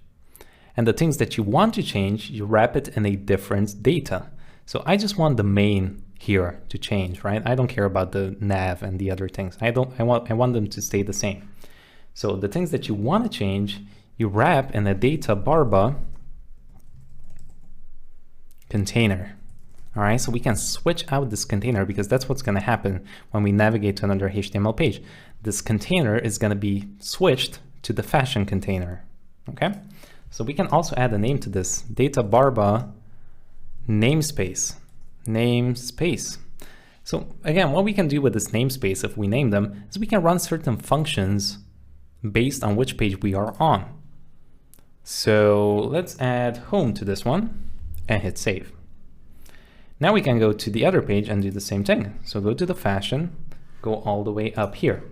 Speaker 2: And the things that you want to change, you wrap it in a different data. So I just want the main here to change, right? I don't care about the nav and the other things. I want them to stay the same. So the things that you want to change, you wrap in a data Barba container. All right, so we can switch out this container because that's what's going to happen when we navigate to another HTML page. This container is going to be switched to the fashion container. Okay, so we can also add a name to this, data Barba namespace. So again, what we can do with this namespace, if we name them, is we can run certain functions based on which page we are on. So let's add home to this one and hit save. Now we can go to the other page and do the same thing. So go to the fashion, go all the way up here.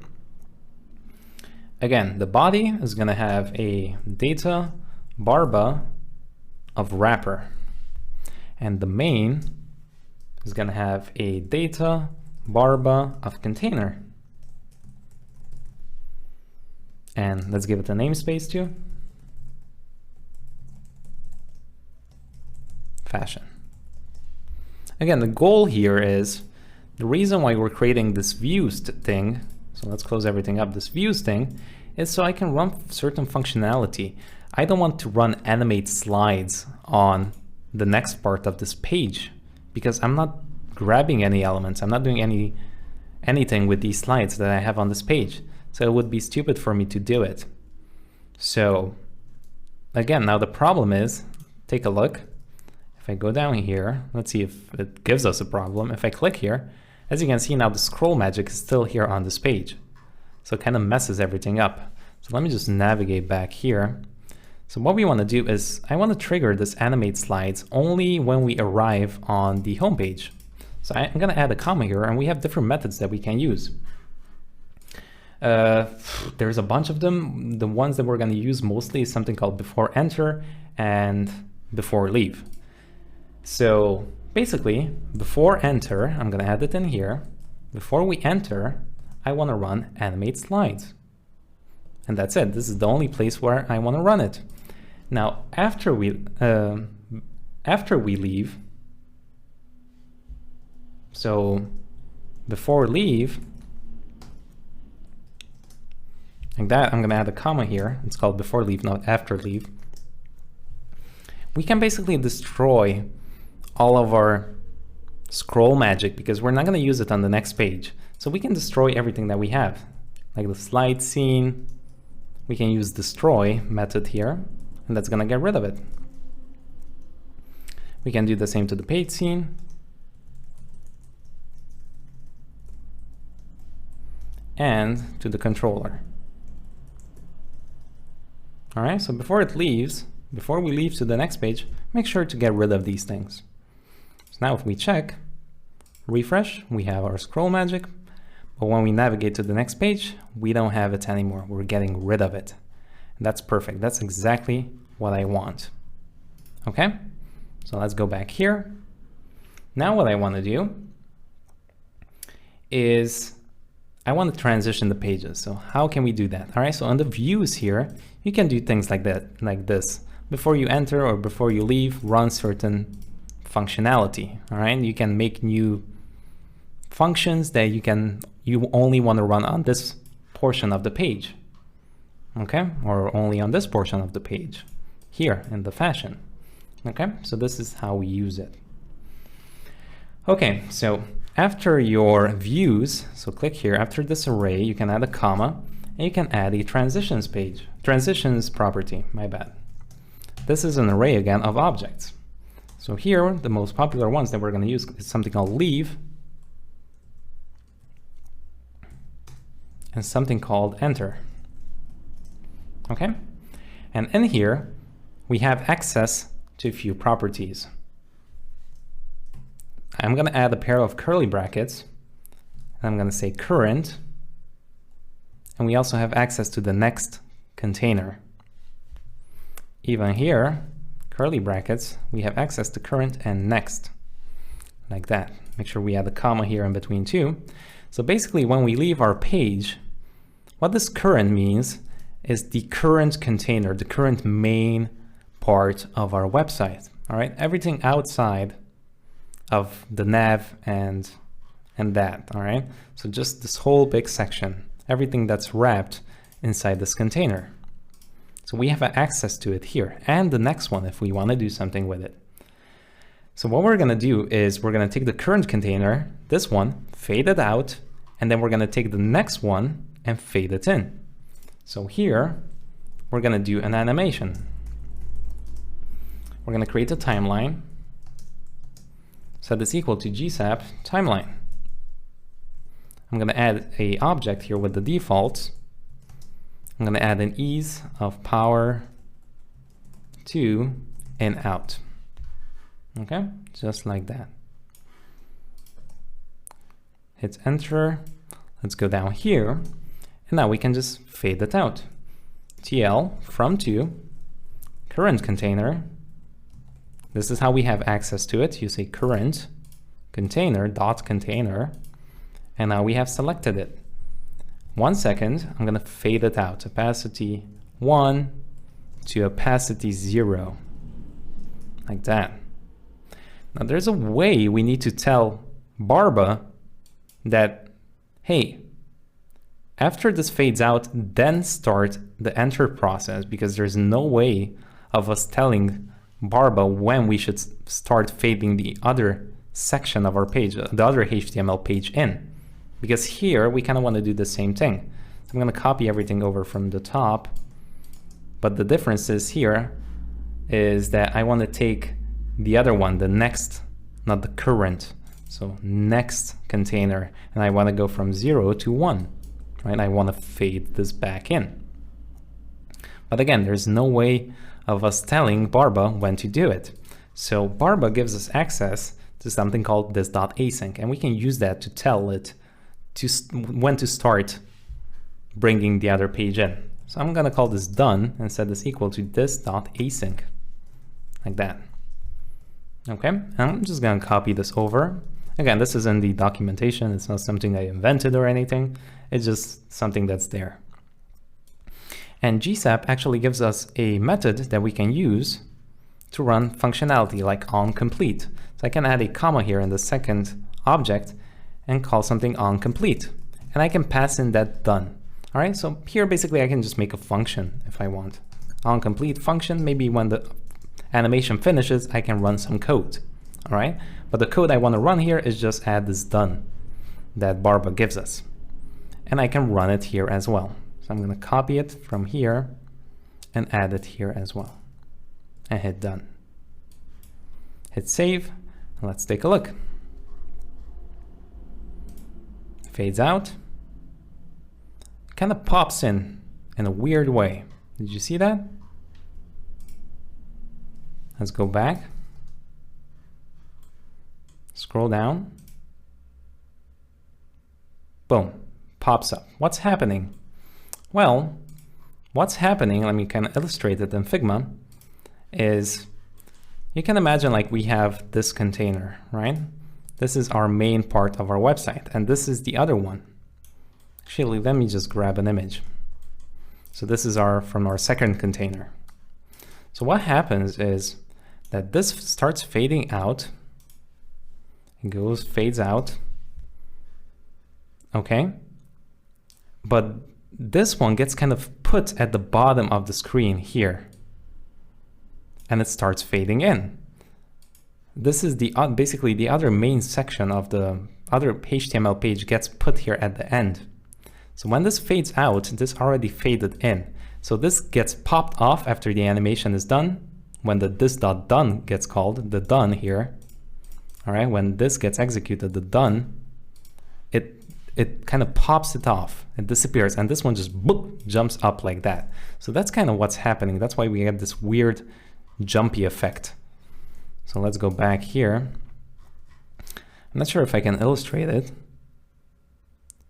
Speaker 2: Again, the body is going to have a data Barba of wrapper. And the main is going to have a data Barba of container. And let's give it a namespace too. Fashion. Again, the goal here is, the reason why we're creating this views thing, so let's close everything up, this views thing, is so I can run certain functionality. I don't want to run animate slides on the next part of this page because I'm not grabbing any elements. I'm not doing anything with these slides that I have on this page. So it would be stupid for me to do it. So again, now the problem is, take a look. If I go down here, let's see if it gives us a problem. If I click here, as you can see now, the scroll magic is still here on this page. So it kind of messes everything up. So let me just navigate back here. So what we want to do is, I want to trigger this animate slides only when we arrive on the home page. So I'm going to add a comma here, and we have different methods that we can use. There's a bunch of them. The ones that we're going to use mostly is something called before enter and before leave. So basically, before enter, I'm going to add it in here. Before we enter, I want to run animate slides. And that's it. This is the only place where I want to run it. Now, after we leave, so before leave, like that, I'm going to add a comma here. It's called before leave, not after leave. we can basically destroy all of our scroll magic because we're not going to use it on the next page. So we can destroy everything that we have, like the slide scene. We can use destroy method here, and that's going to get rid of it. We can do the same to the page scene. And to the controller. All right, so before we leave to the next page, make sure to get rid of these things. So now if we check, refresh, we have our scroll magic, but when we navigate to the next page, we don't have it anymore. We're getting rid of it. And that's perfect. That's exactly what I want. Okay, so let's go back here. Now what I want to do is I want to transition the pages. So how can we do that? All right, so on the views here, you can do things like that, like this. Before you enter or before you leave, run certain functionality. All right, you can make new functions that you only want to run on this portion of the page. Okay, or only on this portion of the page here in the fashion. Okay, so this is how we use it. Okay, so after your views, so click here, after this array, you can add a comma and you can add a transitions page, transitions property, my bad. This is an array again of objects. So here, the most popular ones that we're going to use is something called leave and something called enter. Okay, and in here, we have access to a few properties. I'm going to add a pair of curly brackets. And I'm going to say current. And we also have access to the next container. Even here, curly brackets, we have access to current and next, like that. Make sure we add a comma here in between too. So basically when we leave our page, what this current means is the current container, the current main part of our website. All right, everything outside of the nav and that, all right? So just this whole big section, everything that's wrapped inside this container. So we have access to it here and the next one if we want to do something with it. So what we're going to do is we're going to take the current container, this one, fade it out, and then we're going to take the next one and fade it in. So here we're going to do an animation. We're going to create a timeline. Set this equal to gsap timeline. I'm going to add a object here with the defaults. I'm going to add an ease of power to and out. Okay, just like that. Hit enter. Let's go down here. And now we can just fade it out. TL from to current container. This is how we have access to it. You say current container dot container. And now we have selected it. 1 second, I'm going to fade it out. Opacity 1 to opacity 0. Like that. Now there's a way we need to tell Barba that, hey, after this fades out, then start the enter process, because there's no way of us telling Barba when we should start fading the other section of our page, the other HTML page in. Because here we kind of want to do the same thing. So I'm going to copy everything over from the top. But the difference is here is that I want to take the other one, the next, not the current. So next container, and I want to go from 0 to 1. Right? I want to fade this back in. But again, there's no way of us telling Barba when to do it. So Barba gives us access to something called this.async, and we can use that to tell it when to start bringing the other page in. So I'm going to call this done and set this equal to this.async, like that. Okay, and I'm just going to copy this over. Again, this is in the documentation. It's not something I invented or anything. It's just something that's there. And GSAP actually gives us a method that we can use to run functionality like onComplete. So I can add a comma here in the second object and call something onComplete. And I can pass in that done. All right, so here basically I can just make a function if I want. onComplete function, maybe when the animation finishes, I can run some code, all right? But the code I want to run here is just add this done that Barba gives us. And I can run it here as well. So I'm going to copy it from here and add it here as well. And hit done. Hit save, and let's take a look. Fades out. Kind of pops in a weird way. Did you see that? Let's go back. Scroll down. Boom, pops up. What's happening? Well, what's happening, let me kind of illustrate it in Figma, is you can imagine like we have this container, right? This is our main part of our website, and this is the other one. Actually, let me just grab an image. So this is from our second container. So what happens is that this starts fading out. It fades out. Okay. But this one gets kind of put at the bottom of the screen here. And it starts fading in. This is basically the other main section of the other HTML page gets put here at the end. So when this fades out, this already faded in. So this gets popped off after the animation is done. When the this.done gets called, the done here, all right, when this gets executed, the done, it kind of pops it off, it disappears, and this one just boop, jumps up like that. So that's kind of what's happening. That's why we get this weird jumpy effect. So let's go back here. I'm not sure if I can illustrate it.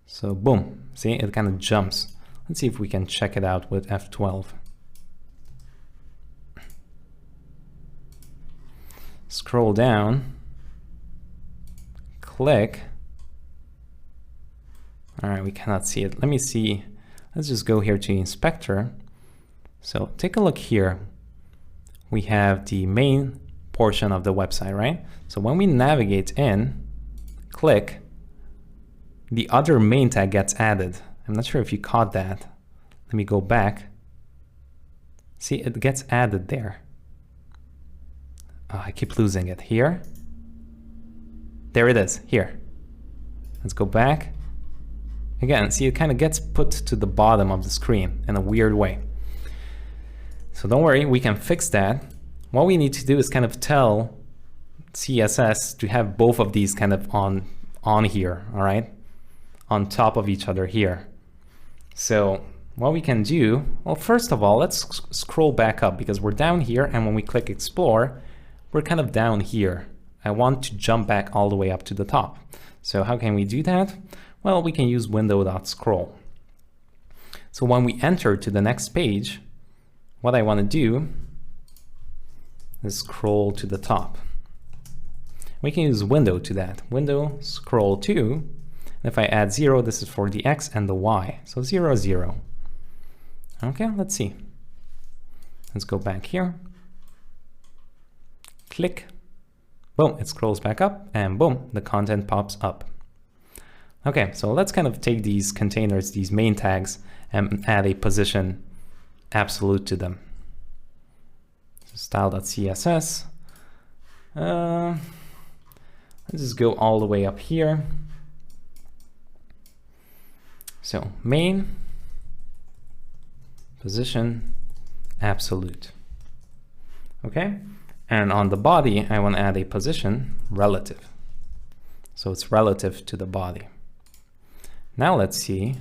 Speaker 2: So boom, see, it kind of jumps. Let's see if we can check it out with F12. Scroll down, click. All right, we cannot see it. Let me see. Let's just go here to inspector. So take a look here. We have the main portion of the website, right? So when we navigate in, click, the other main tag gets added. I'm not sure if you caught that. Let me go back. See, it gets added there. Oh, I keep losing it. Here. There it is, here. Let's go back. Again, see, it kind of gets put to the bottom of the screen in a weird way. So don't worry, we can fix that. What we need to do is kind of tell CSS to have both of these kind of on here, all right? On top of each other here. So what we can do, well, first of all, let's scroll back up because we're down here, and when we click explore, we're kind of down here. I want to jump back all the way up to the top. So how can we do that? Well, we can use window.scroll. So when we enter to the next page, what I want to do is scroll to the top. We can use window to that. Window, scroll to, and if I add 0, this is for the X and the Y. So 0, 0. Okay, let's see. Let's go back here. Click. Boom, it scrolls back up, and boom, the content pops up. Okay, so let's kind of take these containers, these main tags, and add a position absolute to them. So style.css. Let's just go all the way up here. So main, position, absolute. Okay, and on the body, I want to add a position relative. So it's relative to the body. Now let's see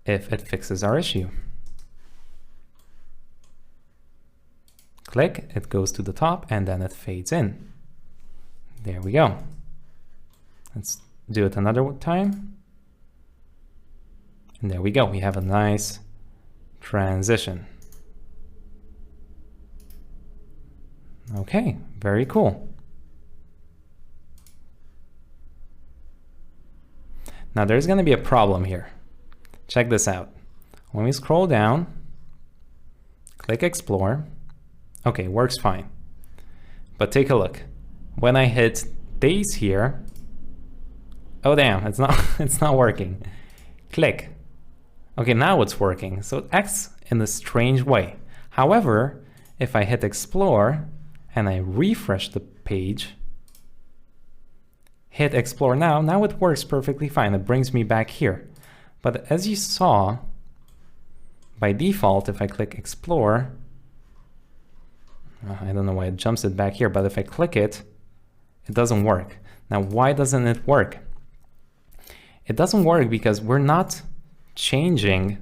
Speaker 2: if it fixes our issue. Click, it goes to the top, and then it fades in. There we go. Let's do it another time. And there we go. We have a nice transition. Okay, very cool. Now there's going to be a problem here. Check this out. When we scroll down, click explore. Okay, works fine. But take a look. When I hit days here, oh damn, it's not working. Click. Okay, now it's working. So it acts in a strange way. However, if I hit explore and I refresh the page, hit explore now it works perfectly fine. It brings me back here. But as you saw, by default, if I click explore, I don't know why it jumps it back here, but if I click it, it doesn't work. Now, why doesn't it work? It doesn't work because we're not changing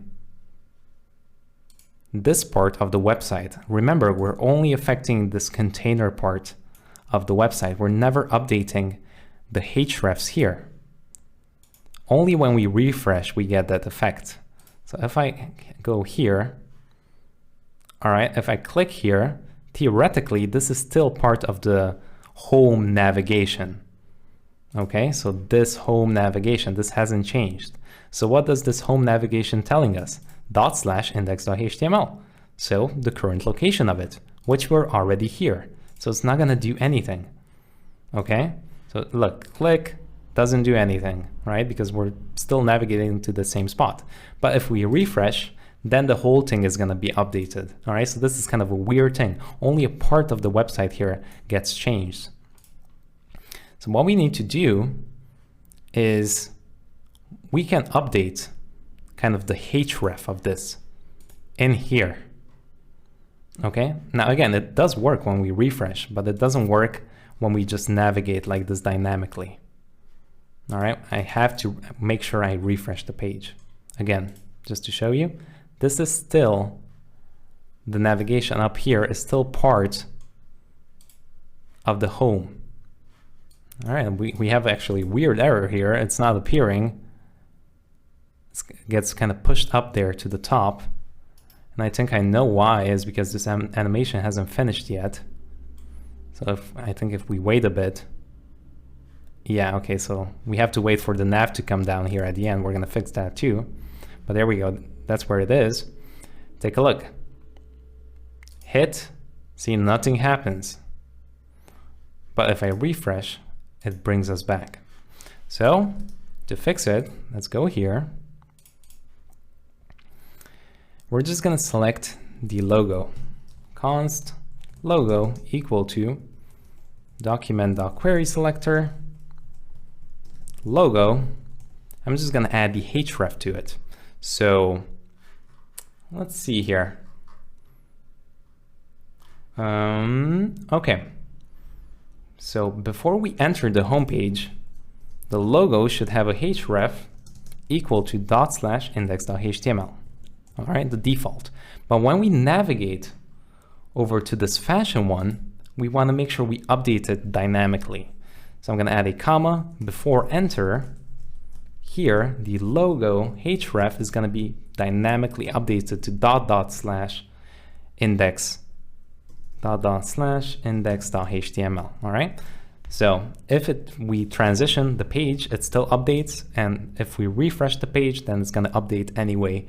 Speaker 2: this part of the website. Remember, we're only affecting this container part of the website. We're never updating the hrefs here. Only when we refresh, we get that effect. So if I go here, all right, if I click here, theoretically, this is still part of the home navigation. Okay, so this home navigation, this hasn't changed. So what does this home navigation telling us? /index.html. So the current location of it, which we're already here. So it's not gonna do anything. Okay, so look, click, doesn't do anything, right? Because we're still navigating to the same spot. But if we refresh, then the whole thing is gonna be updated. All right, so this is kind of a weird thing. Only a part of the website here gets changed. So what we need to do is we can update kind of the href of this in here. Okay, now again, it does work when we refresh, but it doesn't work when we just navigate like this dynamically. All right, I have to make sure I refresh the page. Again, just to show you, this is still, the navigation up here is still part of the home. All right, we have actually weird error here. It's not appearing. It gets kind of pushed up there to the top. And I think I know why, is because this animation hasn't finished yet. So I think if we wait a bit, yeah, okay, so we have to wait for the nav to come down here at the end. We're gonna fix that too. But there we go, that's where it is. Take a look. Hit, see, nothing happens. But if I refresh, it brings us back. So to fix it, let's go here. We're just gonna select the logo. Const logo equal to document.query selector logo. I'm just gonna add the href to it. So let's see here. Okay. So before we enter the home page, the logo should have a href equal to /index.html. All right, the default. But when we navigate over to this fashion one, we want to make sure we update it dynamically. So I'm going to add a comma before enter. Here, the logo href is going to be dynamically updated to /index index.html. All right. So if we transition the page, it still updates, and if we refresh the page, then it's going to update anyway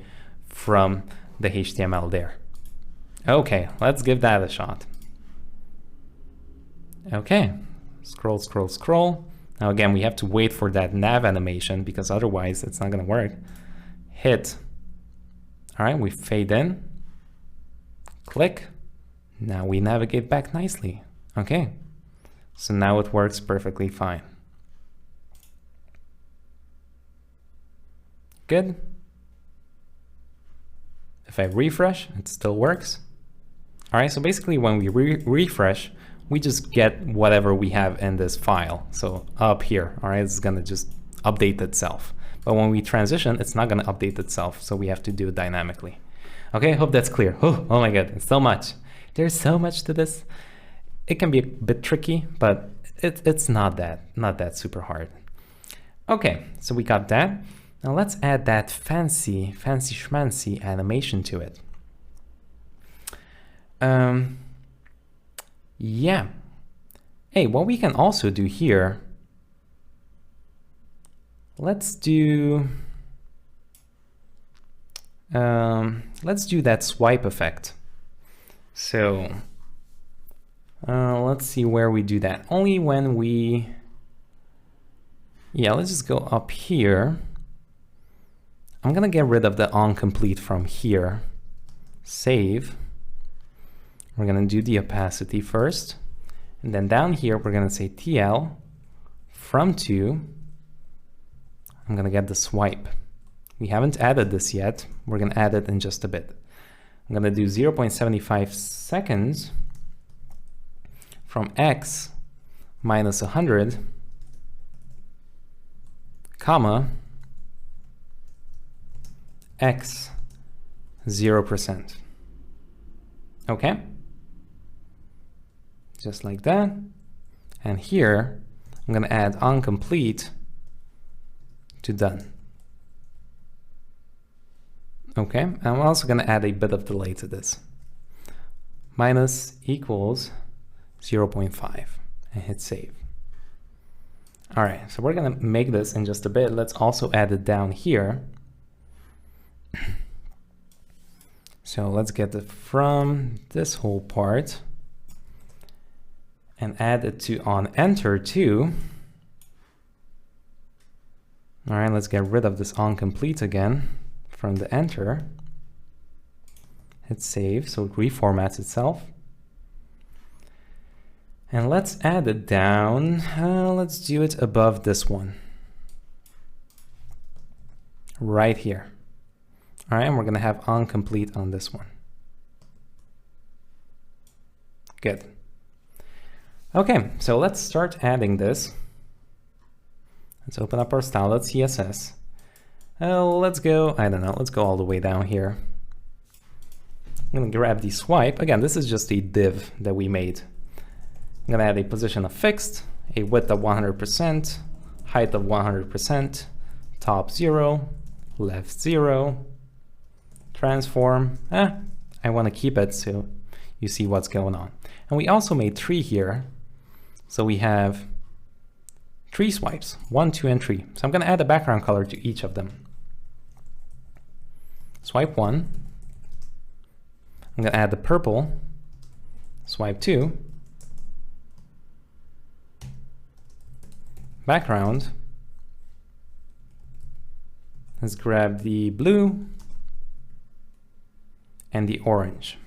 Speaker 2: from the HTML there. Okay, let's give that a shot. Okay, scroll, scroll, scroll. Now again, we have to wait for that nav animation because otherwise it's not going to work. Hit. All right, we fade in. Click. Now we navigate back nicely. Okay, so now it works perfectly fine. Good. If I refresh, it still works. All right, so basically when we refresh, we just get whatever we have in this file. So up here, all right, it's gonna just update itself. But when we transition, it's not gonna update itself, so we have to do it dynamically. Okay, hope that's clear. Oh my God, it's so much. There's so much to this. It can be a bit tricky, but it's not that super hard. Okay, so we got that. Now let's add that fancy schmancy animation to it. Yeah. Hey, what we can also do here, let's do that swipe effect. So let's see where we do that. Only when we, yeah, let's just go up here. I'm gonna get rid of the onComplete from here. Save. we're going to do the opacity first. And then down here, we're going to say TL from 2. I'm going to get the swipe. We haven't added this yet. We're going to add it in just a bit. I'm going to do 0.75 seconds from X minus 100, comma, X 0%. Okay? Just like that. And here, I'm going to add onComplete to done. Okay, and I'm also going to add a bit of delay to this. Minus equals 0.5 and hit save. All right, so we're going to make this in just a bit. Let's also add it down here. So let's get it from this whole part and add it to on enter too. All right, let's get rid of this onComplete again from the enter. Hit save so it reformats itself. And let's add it down. Let's do it above this one. Right here. All right, and we're going to have onComplete on this one. Good. Okay, so let's start adding this. Let's open up our style.css. Let's go, I don't know, let's go all the way down here. I'm going to grab the swipe. Again, this is just a div that we made. I'm going to add a position of fixed, a width of 100%, height of 100%, top 0, left 0, transform. I want to keep it so you see what's going on. And we also made 3 here. So we have 3 swipes, 1, 2, and 3. So I'm going to add a background color to each of them. Swipe 1. I'm going to add the purple. Swipe 2. Background. Let's grab the blue and the orange.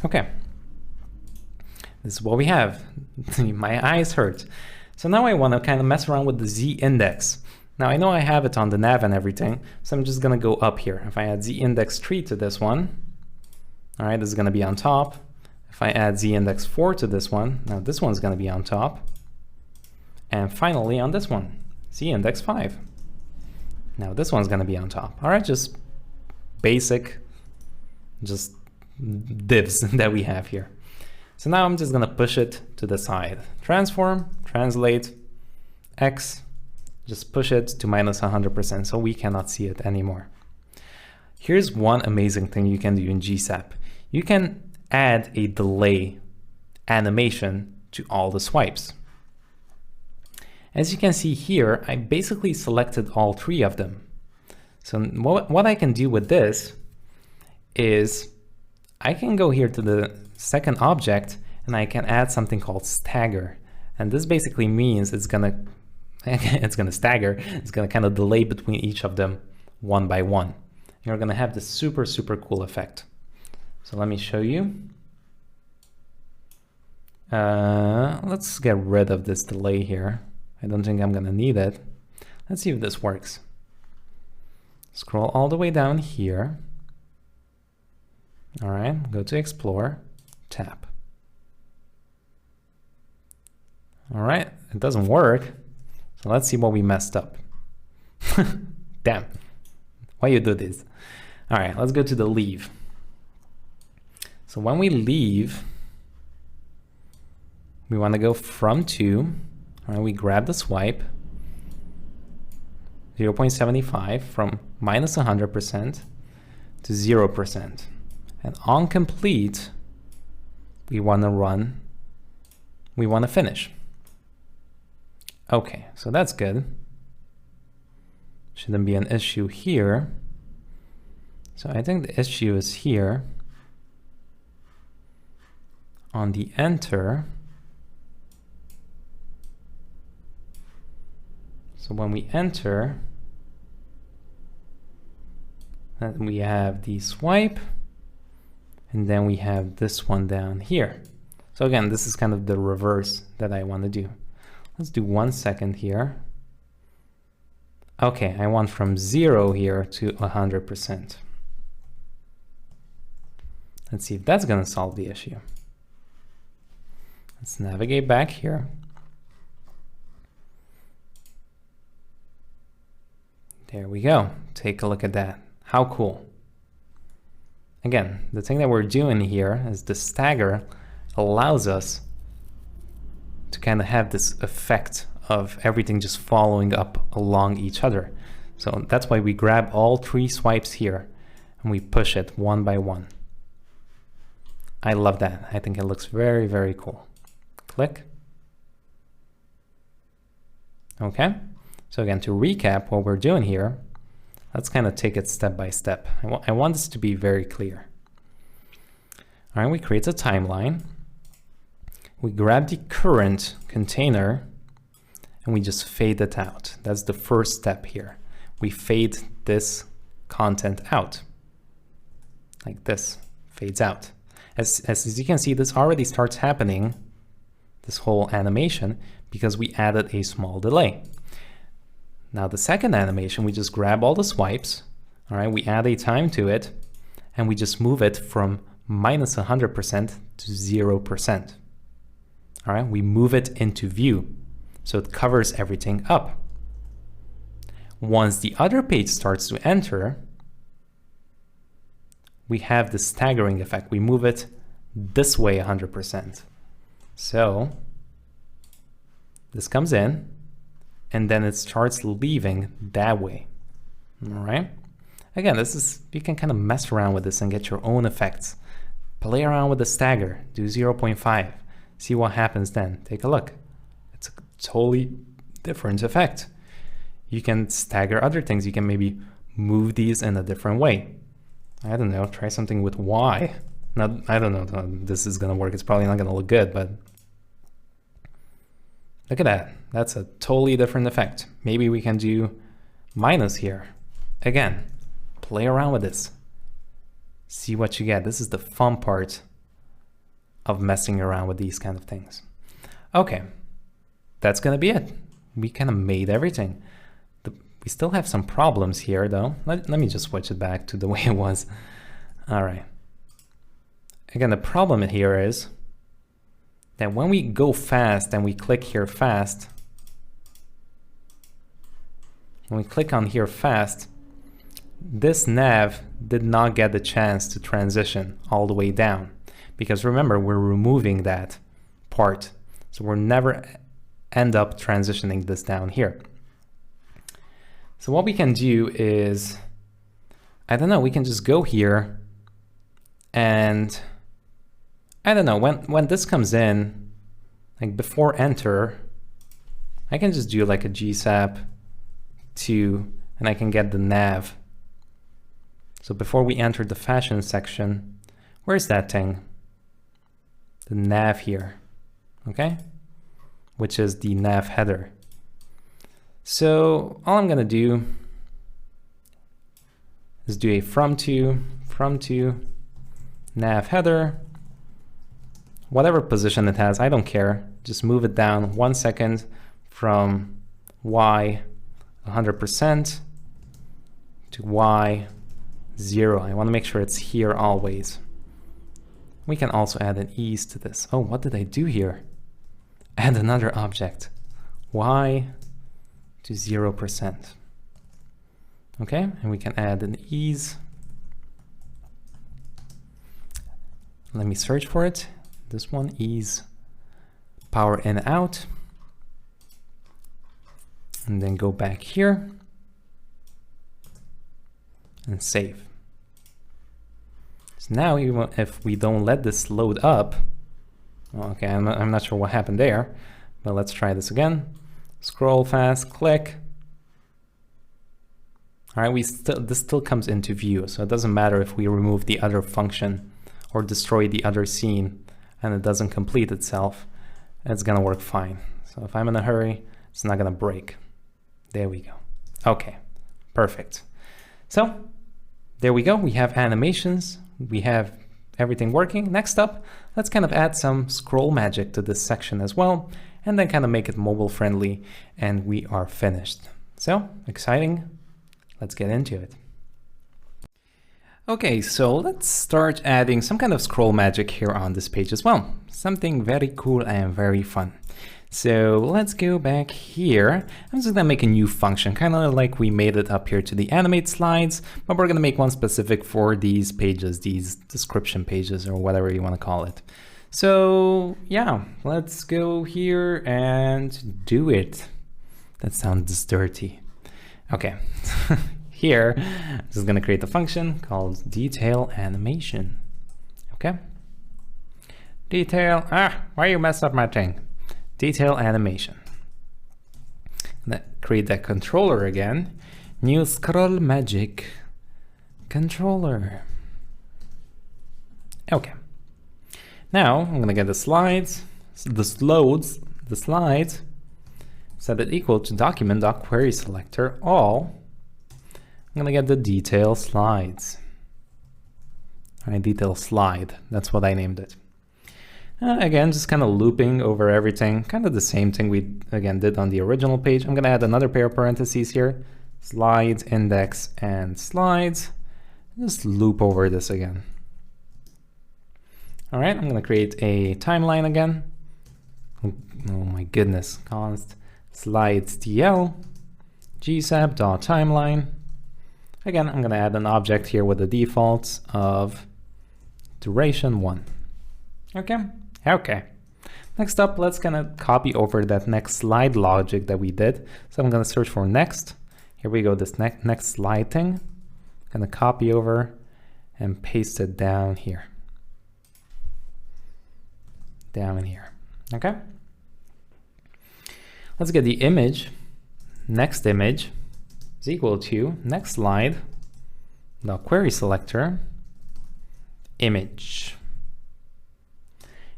Speaker 2: Okay, this is what we have. My eyes hurt. So now I want to kind of mess around with the z-index. Now I know I have it on the nav and everything, so I'm just going to go up here. If I add z-index 3 to this one, all right, this is going to be on top. If I add z-index 4 to this one, now this one's going to be on top. And finally on this one, z-index 5. Now this one's going to be on top. All right, just basic, just divs that we have here. So now I'm just going to push it to the side. Transform, translate, X, just push it to minus 100% so we cannot see it anymore. Here's one amazing thing you can do in GSAP. You can add a delay animation to all the swipes. As you can see here, I basically selected all 3 of them. So what I can do with this is I can go here to the second object and I can add something called stagger. And this basically means it's gonna stagger. It's gonna kind of delay between each of them one by one. You're gonna have this super, super cool effect. So let me show you. Let's get rid of this delay here. I don't think I'm gonna need it. Let's see if this works. Scroll all the way down here. All right, go to Explore, tap. All right, it doesn't work. So let's see what we messed up. Damn, why you do this? All right, let's go to the leave. So when we leave, we want to go from 2. All right, we grab the swipe, 0.75 from minus 100% to 0%. And on complete, we want to finish. Okay, so that's good. Shouldn't be an issue here. So I think the issue is here. On the enter. So when we enter, And we have the swipe, and then we have this one down here. So again, this is kind of the reverse that I want to do. Let's do 1 second here. Okay, I want from 0 here to 100%. Let's see if that's going to solve the issue. Let's navigate back here. There we go. Take a look at that. How cool. Again, the thing that we're doing here is the stagger allows us to kind of have this effect of everything just following up along each other. So that's why we grab all 3 swipes here and we push it one by one. I love that. I think it looks very, very cool. Click. Okay. So again, to recap what we're doing here, let's kind of take it step by step. I want this to be very clear. All right, we create a timeline. We grab the current container and we just fade it out. That's the first step here. We fade this content out. Like this, fades out. As you can see, this already starts happening, this whole animation, because we added a small delay. Now the second animation, we just grab all the swipes, all right, we add a time to it, and we just move it from minus 100% to 0%. All right, we move it into view, so it covers everything up. Once the other page starts to enter, we have the staggering effect. We move it this way 100%. So this comes in, and then it starts leaving that way. All right. Again, this is, you can kind of mess around with this and get your own effects. Play around with the stagger, do 0.5, see what happens then. Take a look. It's a totally different effect. You can stagger other things. You can maybe move these in a different way. I don't know, try something with Y. Now, I don't know if this is gonna work. It's probably not gonna look good, but look at that. That's a totally different effect. Maybe we can do minus here. Again, play around with this. See what you get. This is the fun part of messing around with these kind of things. Okay, that's gonna be it. We kind of made everything. We still have some problems here though. Let me just switch it back to the way it was. All right. Again, the problem here is that when we go fast and we click here fast, when we click on here fast, this nav did not get the chance to transition all the way down, because remember, we're removing that part. So we'll never end up transitioning this down here. So what we can do is, I don't know, we can just go here and I don't know, when this comes in, like before enter, I can just do like a GSAP 2 and I can get the nav. So before we enter the fashion section, where's that thing? The nav here, okay? Which is the nav header. So all I'm gonna do is do a from to nav header, whatever position it has, I don't care. Just move it down 1 second from Y 100% to Y 0. I want to make sure it's here always. We can also add an ease to this. Oh, what did I do here? Add another object. Y to 0%. Okay, and we can add an ease. Let me search for it. This one, ease power in out. And then go back here and save. So now if we don't let this load up, okay, I'm not sure what happened there, but let's try this again. Scroll fast, click. All right, this still comes into view, so it doesn't matter if we remove the other function or destroy the other scene and it doesn't complete itself, it's gonna work fine. So if I'm in a hurry, it's not gonna break. There we go. Okay, perfect. So there we go. We have animations. We have everything working. Next up, let's kind of add some scroll magic to this section as well, and then kind of make it mobile friendly, and we are finished. So exciting. Let's get into it. Okay, so let's start adding some kind of scroll magic here on this page as well. Something very cool and very fun. So let's go back here. I'm just gonna make a new function, kind of like we made it up here to the animate slides, but we're gonna make one specific for these pages, these description pages, or whatever you wanna call it. So yeah, let's go here and do it. That sounds dirty. Okay. Here, I'm just going to create a function called detail animation. Okay. Detail, why you messed up my thing? Detail animation. Create that controller again. New scroll magic controller. Okay. Now I'm going to get the slides, the slides, set it equal to document.querySelector all. I'm gonna get the detail slides. All right, detail slide, that's what I named it. Again, just kind of looping over everything, kind of the same thing we again did on the original page. I'm gonna add another pair of parentheses here, slides, index, and slides. Just loop over this again. All right, I'm gonna create a timeline again. Oh my goodness, const slides tl gsap.timeline. Again, I'm going to add an object here with the defaults of duration 1. Okay. Next up, let's kind of copy over that next slide logic that we did. So I'm going to search for next. Here we go, this next slide thing. I'm going to copy over and paste it down here. Down in here. Okay. Let's get the image. Next image is equal to next slide, the query selector, image.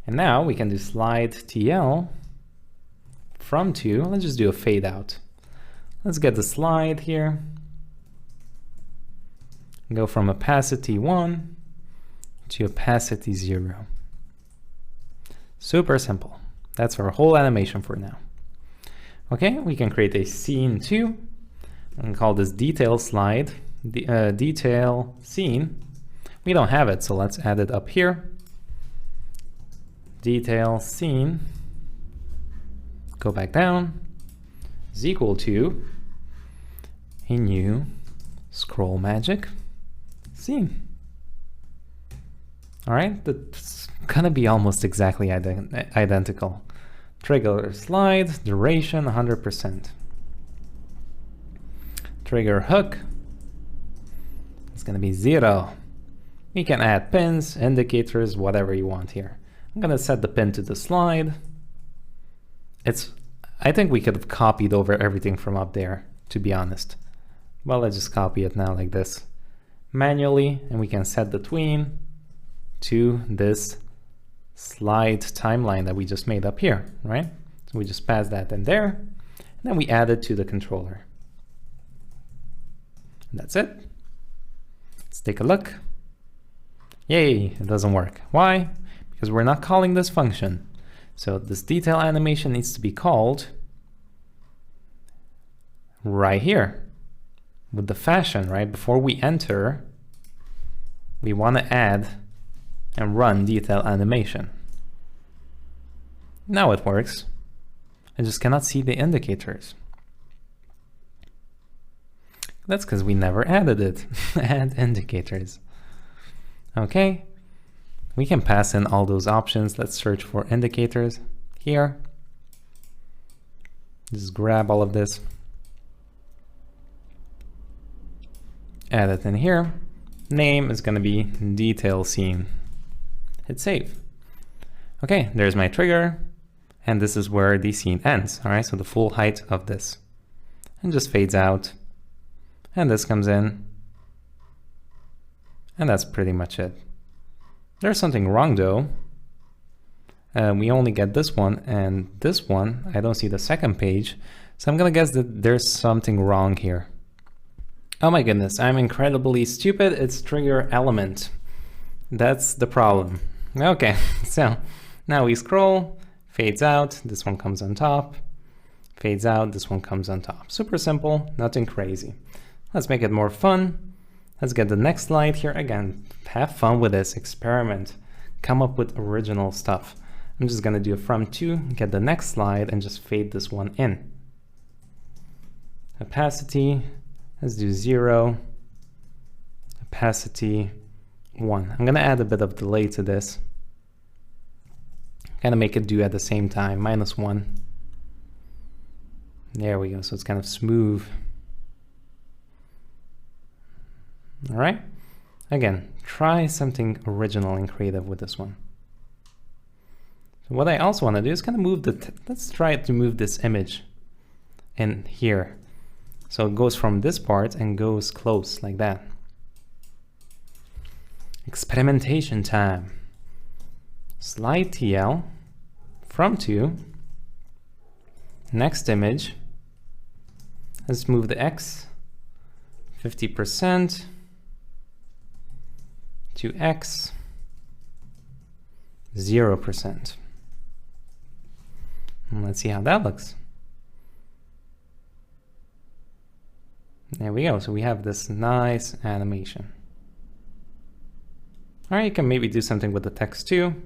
Speaker 2: And now we can do slide TL from to, let's just do a fade out. Let's get the slide here. Go from opacity 1 to opacity 0. Super simple. That's our whole animation for now. Okay, we can create a scene 2 and call this detail slide, detail scene. We don't have it, so let's add it up here. Detail scene, go back down, is equal to a new scroll magic scene. All right, that's gonna be almost exactly identical. Trigger slide, duration 100%. Trigger hook, it's gonna be 0. You can add pins, indicators, whatever you want here. I'm gonna set the pin to the slide. I think we could have copied over everything from up there, to be honest. Well, let's just copy it now like this manually, and we can set the tween to this slide timeline that we just made up here, right? So we just pass that in there, and then we add it to the controller. And that's it. Let's take a look. Yay, it doesn't work. Why? Because we're not calling this function. So this detail animation needs to be called right here with the fashion, right? Before we enter, we want to add and run detail animation. Now it works. I just cannot see the indicators. That's because we never added it. Add indicators. Okay. We can pass in all those options. Let's search for indicators here. Just grab all of this. Add it in here. Name is going to be detail scene. Hit save. Okay, there's my trigger. And this is where the scene ends. All right, so the full height of this. And just fades out. And this comes in. And that's pretty much it. There's something wrong though. We only get this one and this one. I don't see the second page. So I'm gonna guess that there's something wrong here. Oh my goodness, I'm incredibly stupid. It's trigger element. That's the problem. Okay, so now we scroll, fades out, this one comes on top, fades out, this one comes on top. Super simple, nothing crazy. Let's make it more fun. Let's get the next slide here. Again, have fun with this, experiment, come up with original stuff. I'm just gonna do a from to, get the next slide and just fade this one in. Opacity, let's do 0. Opacity 1. I'm gonna add a bit of delay to this. Kind of make it do at the same time, -1. There we go, so it's kind of smooth. All right, again, try something original and creative with this one. So what I also want to do is kind of move let's try to move this image in here. So it goes from this part and goes close like that. Experimentation time. Slide TL, from to, next image. Let's move the X 50% to X 0%. And let's see how that looks. There we go. So we have this nice animation. All right, you can maybe do something with the text too.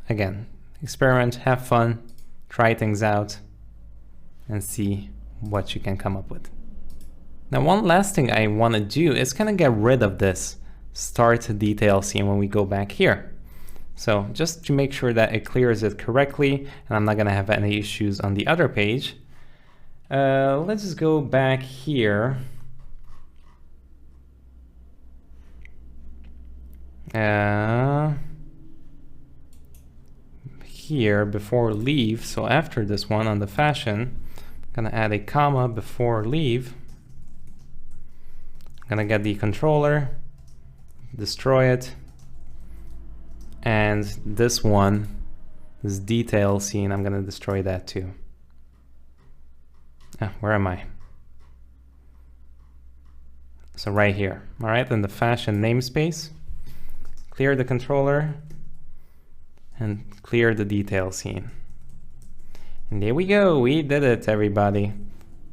Speaker 2: Again, experiment, have fun, try things out, and see what you can come up with. Now, one last thing I want to do is kind of get rid of this start detail scene when we go back here. So just to make sure that it clears it correctly, and I'm not going to have any issues on the other page. Let's just go back here. Here before leave, so after this one on the fashion, I'm gonna add a comma before leave. I'm gonna get the controller, destroy it, and this one, this detail scene, I'm gonna destroy that too. Where am I? So right here. All right, then the fashion namespace, clear the controller, and clear the detail scene. And there we go, we did it, everybody.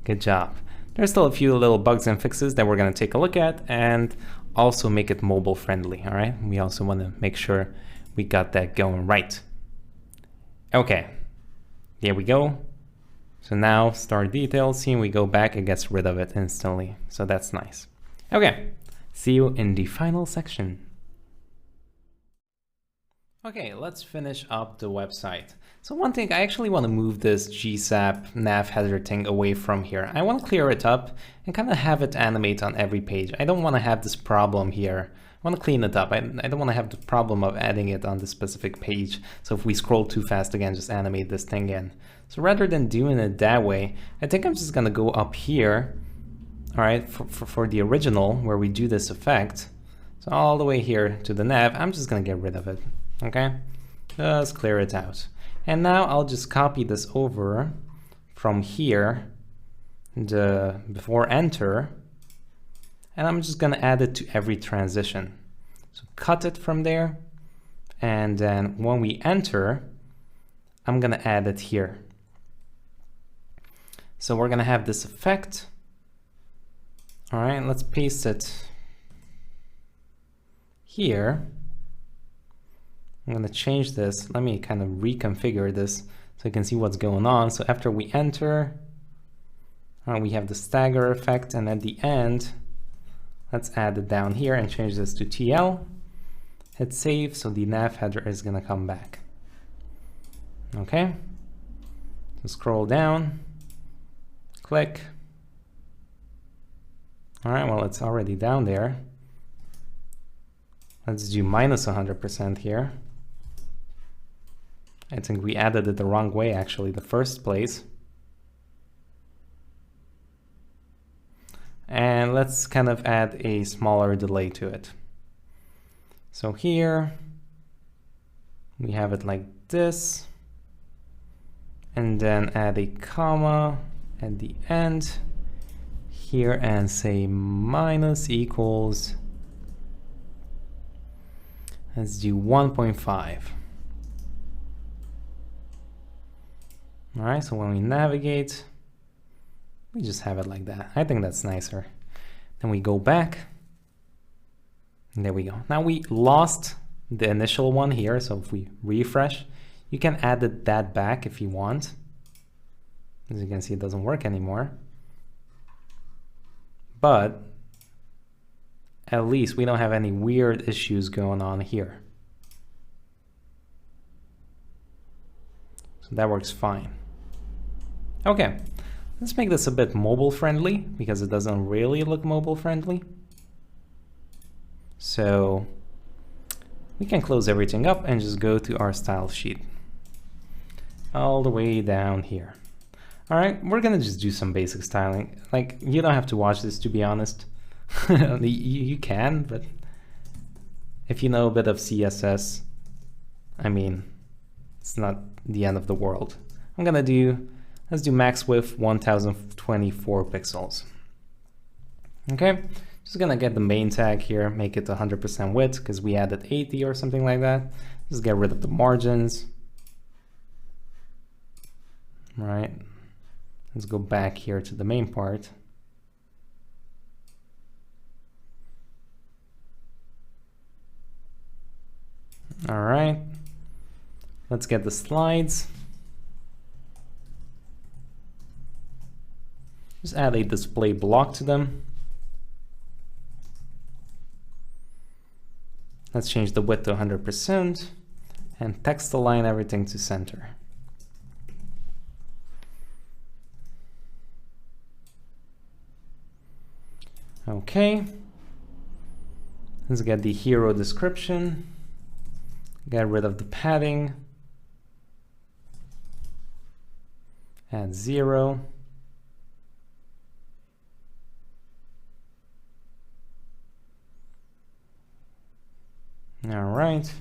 Speaker 2: Good job. There's still a few little bugs and fixes that we're gonna take a look at and also make it mobile friendly, all right? We also wanna make sure we got that going right. Okay, there we go. So now start detail scene, we go back, it gets rid of it instantly. So that's nice. Okay, see you in the final section. Okay, let's finish up the website. So one thing, I actually want to move this GSAP nav header thing away from here. I want to clear it up and kind of have it animate on every page. I don't want to have this problem here. I want to clean it up. I don't want to have the problem of adding it on the specific page. So if we scroll too fast again, just animate this thing in. So rather than doing it that way, I think I'm just going to go up here, all right, for the original where we do this effect. So all the way here to the nav, I'm just going to get rid of it. Okay, just clear it out. And now I'll just copy this over from here, before enter, and I'm just gonna add it to every transition. So cut it from there, and then when we enter, I'm gonna add it here. So we're gonna have this effect. All right, let's paste it here. I'm going to change this. Let me kind of reconfigure this so you can see what's going on. So after we enter, we have the stagger effect, and at the end, let's add it down here and change this to TL. Hit save, so the nav header is going to come back. Okay, so scroll down, click. All right, well, it's already down there. Let's do -100% here. I think we added it the wrong way, actually, the first place. And let's kind of add a smaller delay to it. So here, we have it like this. And then add a comma at the end here and say minus equals, let's do 1.5. All right, so when we navigate, we just have it like that. I think that's nicer. Then we go back. And there we go. Now we lost the initial one here, so if we refresh, you can add that back if you want. As you can see, it doesn't work anymore. But at least we don't have any weird issues going on here. So that works fine. Okay, let's make this a bit mobile friendly because it doesn't really look mobile friendly. So we can close everything up and just go to our style sheet all the way down here. All right, we're gonna just do some basic styling. Like, you don't have to watch this, to be honest. you can, but if you know a bit of CSS, I mean, it's not the end of the world. I'm gonna do, let's do max width 1024 pixels. Okay, just gonna get the main tag here, make it 100% width because we added 80 or something like that. Just get rid of the margins. All right, let's go back here to the main part. All right, let's get the slides. Just add a display block to them. Let's change the width to 100% and text align everything to center. Okay, let's get the hero description, get rid of the padding, add 0. All right,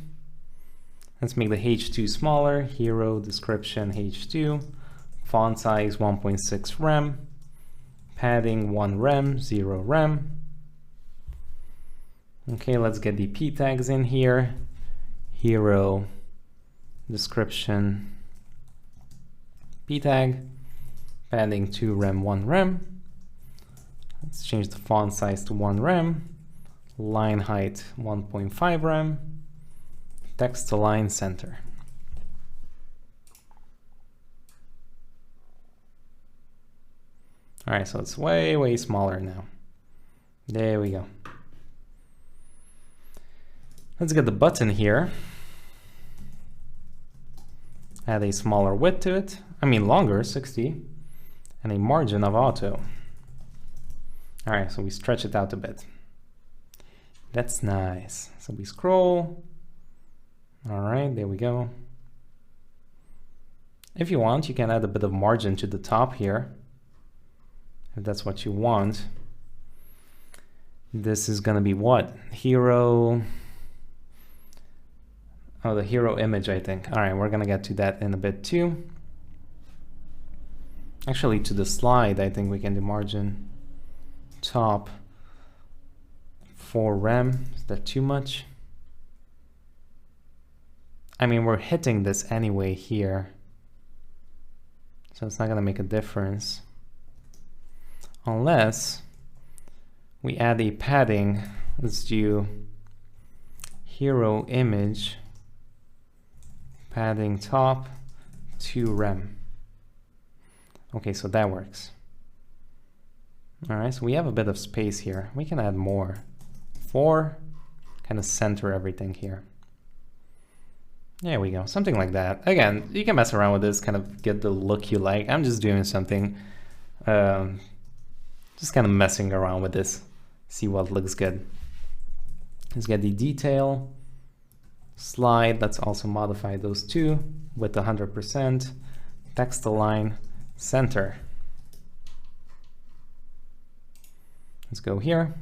Speaker 2: let's make the H2 smaller, hero description H2, font size 1.6 rem, padding 1 rem, 0 rem. Okay, let's get the p tags in here, hero description p tag, padding 2 rem, 1 rem. Let's change the font size to 1 rem. Line height 1.5 rem, text align center. All right, so it's way smaller now. There we go. Let's get the button here. Add a smaller width to it. I mean longer, 60, and a margin of auto. All right, so we stretch it out a bit. That's nice. So we scroll. All right, there we go. If you want, you can add a bit of margin to the top here, if that's what you want. This is gonna be what? Hero. Oh, the hero image, I think. All right, we're gonna get to that in a bit too. Actually, to the slide, I think we can do margin top 4 rem. Is that too much? I mean, we're hitting this anyway here, so it's not gonna make a difference unless we add a padding. Let's do hero image padding top 2 rem. Okay, so that works. All right, so we have a bit of space here. We can add more. 4, kind of center everything here. There we go, something like that. Again, you can mess around with this, kind of get the look you like. I'm just doing something, just kind of messing around with this, see what looks good. Let's get the detail, slide, let's also modify those two with 100%, text align, center. Let's go here.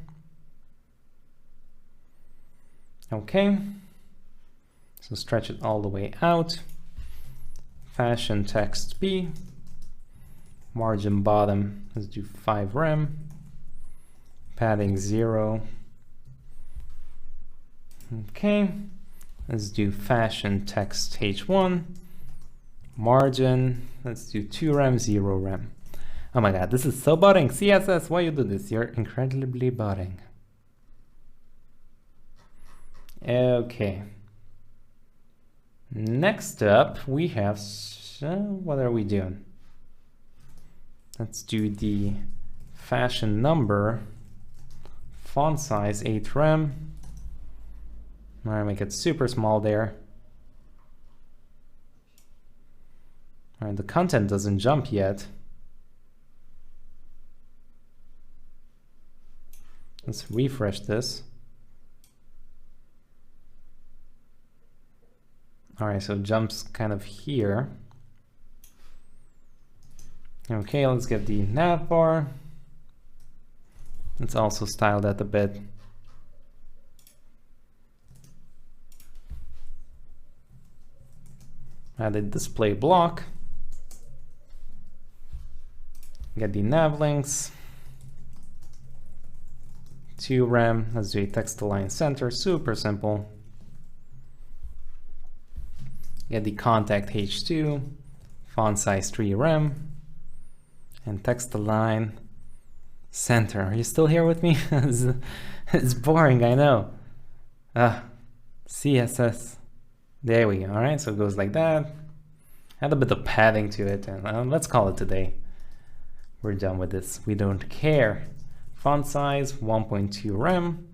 Speaker 2: Okay, so stretch it all the way out. Fashion text B, margin bottom, let's do 5 rem, padding 0. Okay, let's do fashion text h1, margin, let's do 2 rem, 0 rem. Oh my god, this is so boring. CSS, why you do this? You're incredibly boring. Okay. Next up, we have, what are we doing? Let's do the fashion number, font size 8 rem. I'm gonna make it super small there. All right, the content doesn't jump yet. Let's refresh this. All right, so it jumps kind of here. Okay, let's get the nav bar. Let's also style that a bit. Add a display block. Get the nav links. 2 rem. Let's do a text align center. Super simple. Get the contact h2. Font size 3 rem. And text align center. Are you still here with me? It's boring, I know. CSS. There we go. All right, so it goes like that. Add a bit of padding to it, and let's call it today. We're done with this. We don't care. Font size 1.2 rem,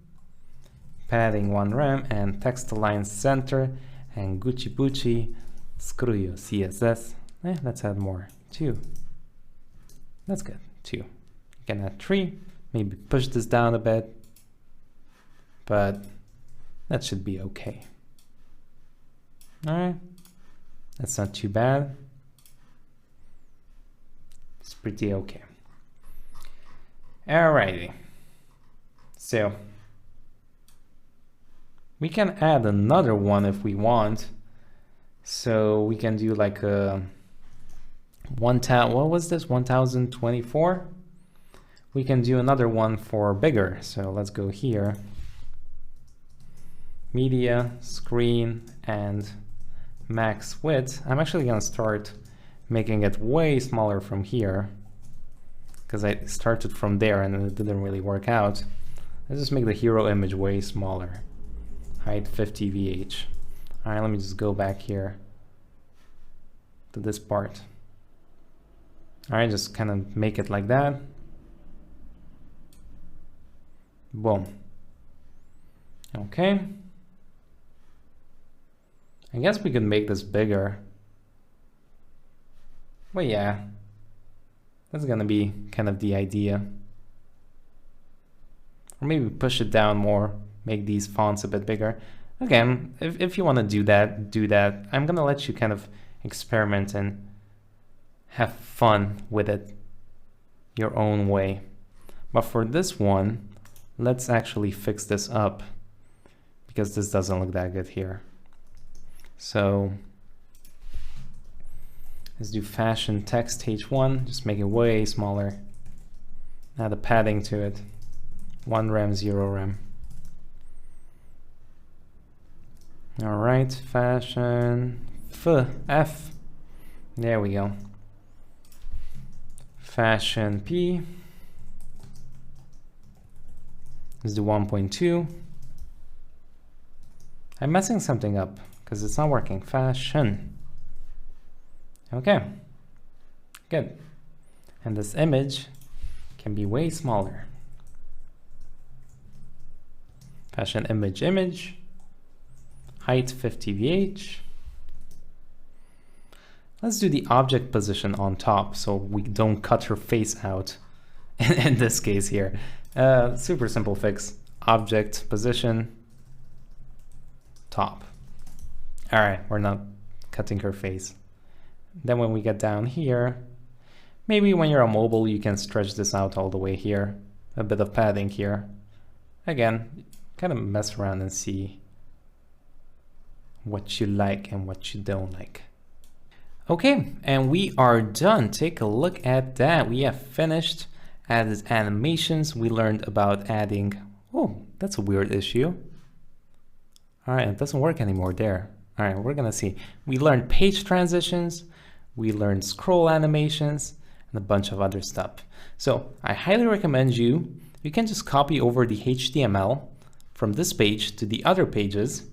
Speaker 2: padding 1 rem, and text align center, and Gucci Pucci, screw you, CSS. Let's add more. 2. That's good. 2. You can add 3. Maybe push this down a bit, but that should be okay. All right, that's not too bad. It's pretty okay. Alrighty, so we can add another one if we want. So we can do like a what was this, 1024? We can do another one for bigger. So let's go here, media, screen, and max width. I'm actually gonna start making it way smaller from here because I started from there and it didn't really work out. Let's just make the hero image way smaller. Height 50 VH. All right, let me just go back here to this part. All right, just kind of make it like that. Boom. Okay. I guess we could make this bigger. Well, yeah, that's gonna be kind of the idea. Or maybe push it down more, make these fonts a bit bigger. Again, if you want to do that, do that. I'm gonna let you kind of experiment and have fun with it your own way. But for this one, let's actually fix this up because this doesn't look that good here. So let's do fashion text h1, just make it way smaller. Add a padding to it. 1 rem, 0 rem. All right, fashion F. There we go. Fashion P. Let's do 1.2. I'm messing something up because it's not working. Fashion. Okay, good. And this image can be way smaller. Fashion image, height 50 VH. Let's do the object position on top so we don't cut her face out in this case here. Super simple fix. Object position, top. All right, we're not cutting her face. Then when we get down here, maybe when you're on mobile, you can stretch this out all the way here. A bit of padding here. Again, kind of mess around and see what you like and what you don't like. Okay, and we are done. Take a look at that. We have finished added animations. We learned about adding, oh, that's a weird issue. All right, it doesn't work anymore there. All right, we're gonna see. We learned page transitions, we learned scroll animations, and a bunch of other stuff. So I highly recommend you can just copy over the HTML from this page to the other pages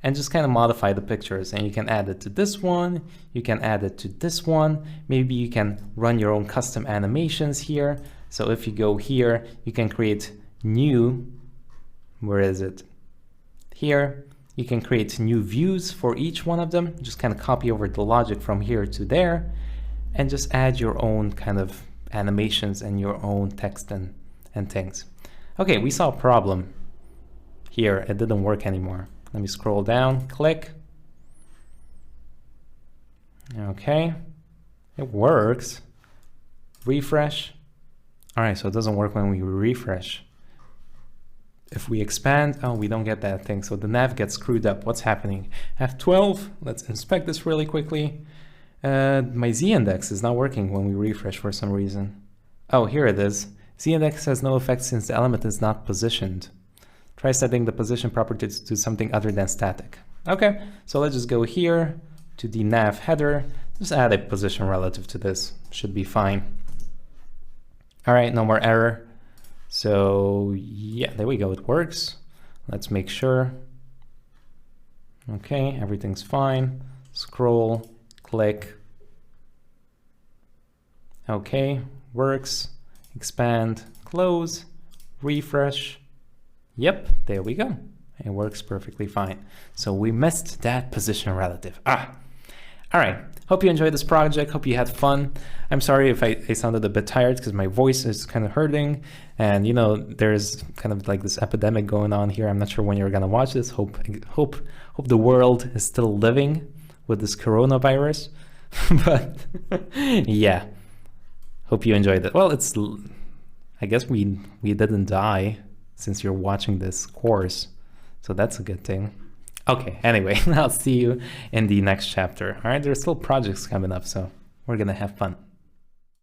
Speaker 2: and just kind of modify the pictures. And you can add it to this one, you can add it to this one. Maybe you can run your own custom animations here. So if you go here, you can create new, where is it? Here, you can create new views for each one of them. Just kind of copy over the logic from here to there and just add your own kind of animations and your own text and things. Okay, we saw a problem here. It didn't work anymore. Let me scroll down, click. Okay, it works. Refresh. All right, so it doesn't work when we refresh. If we expand, oh, we don't get that thing. So the nav gets screwed up. What's happening? F12, let's inspect this really quickly. My z-index is not working when we refresh for some reason. Oh, here it is. Z-index has no effect since the element is not positioned. Try setting the position properties to something other than static. Okay, so let's just go here to the nav header. Just add a position relative to this. Should be fine. All right, no more error. So yeah, there we go, it works. Let's make sure. Okay, everything's fine. Scroll, click. Okay, works. Expand, close, refresh. Yep, there we go. It works perfectly fine. So we missed that position relative. All right, hope you enjoyed this project. Hope you had fun. I'm sorry if I sounded a bit tired because my voice is kind of hurting. And you know, there's kind of like this epidemic going on here. I'm not sure when you're gonna watch this. Hope the world is still living with this coronavirus. But yeah, hope you enjoyed it. Well, I guess we didn't die since you're watching this course. So that's a good thing. Okay, anyway, I'll see you in the next chapter. All right, there's still projects coming up, so we're gonna have fun.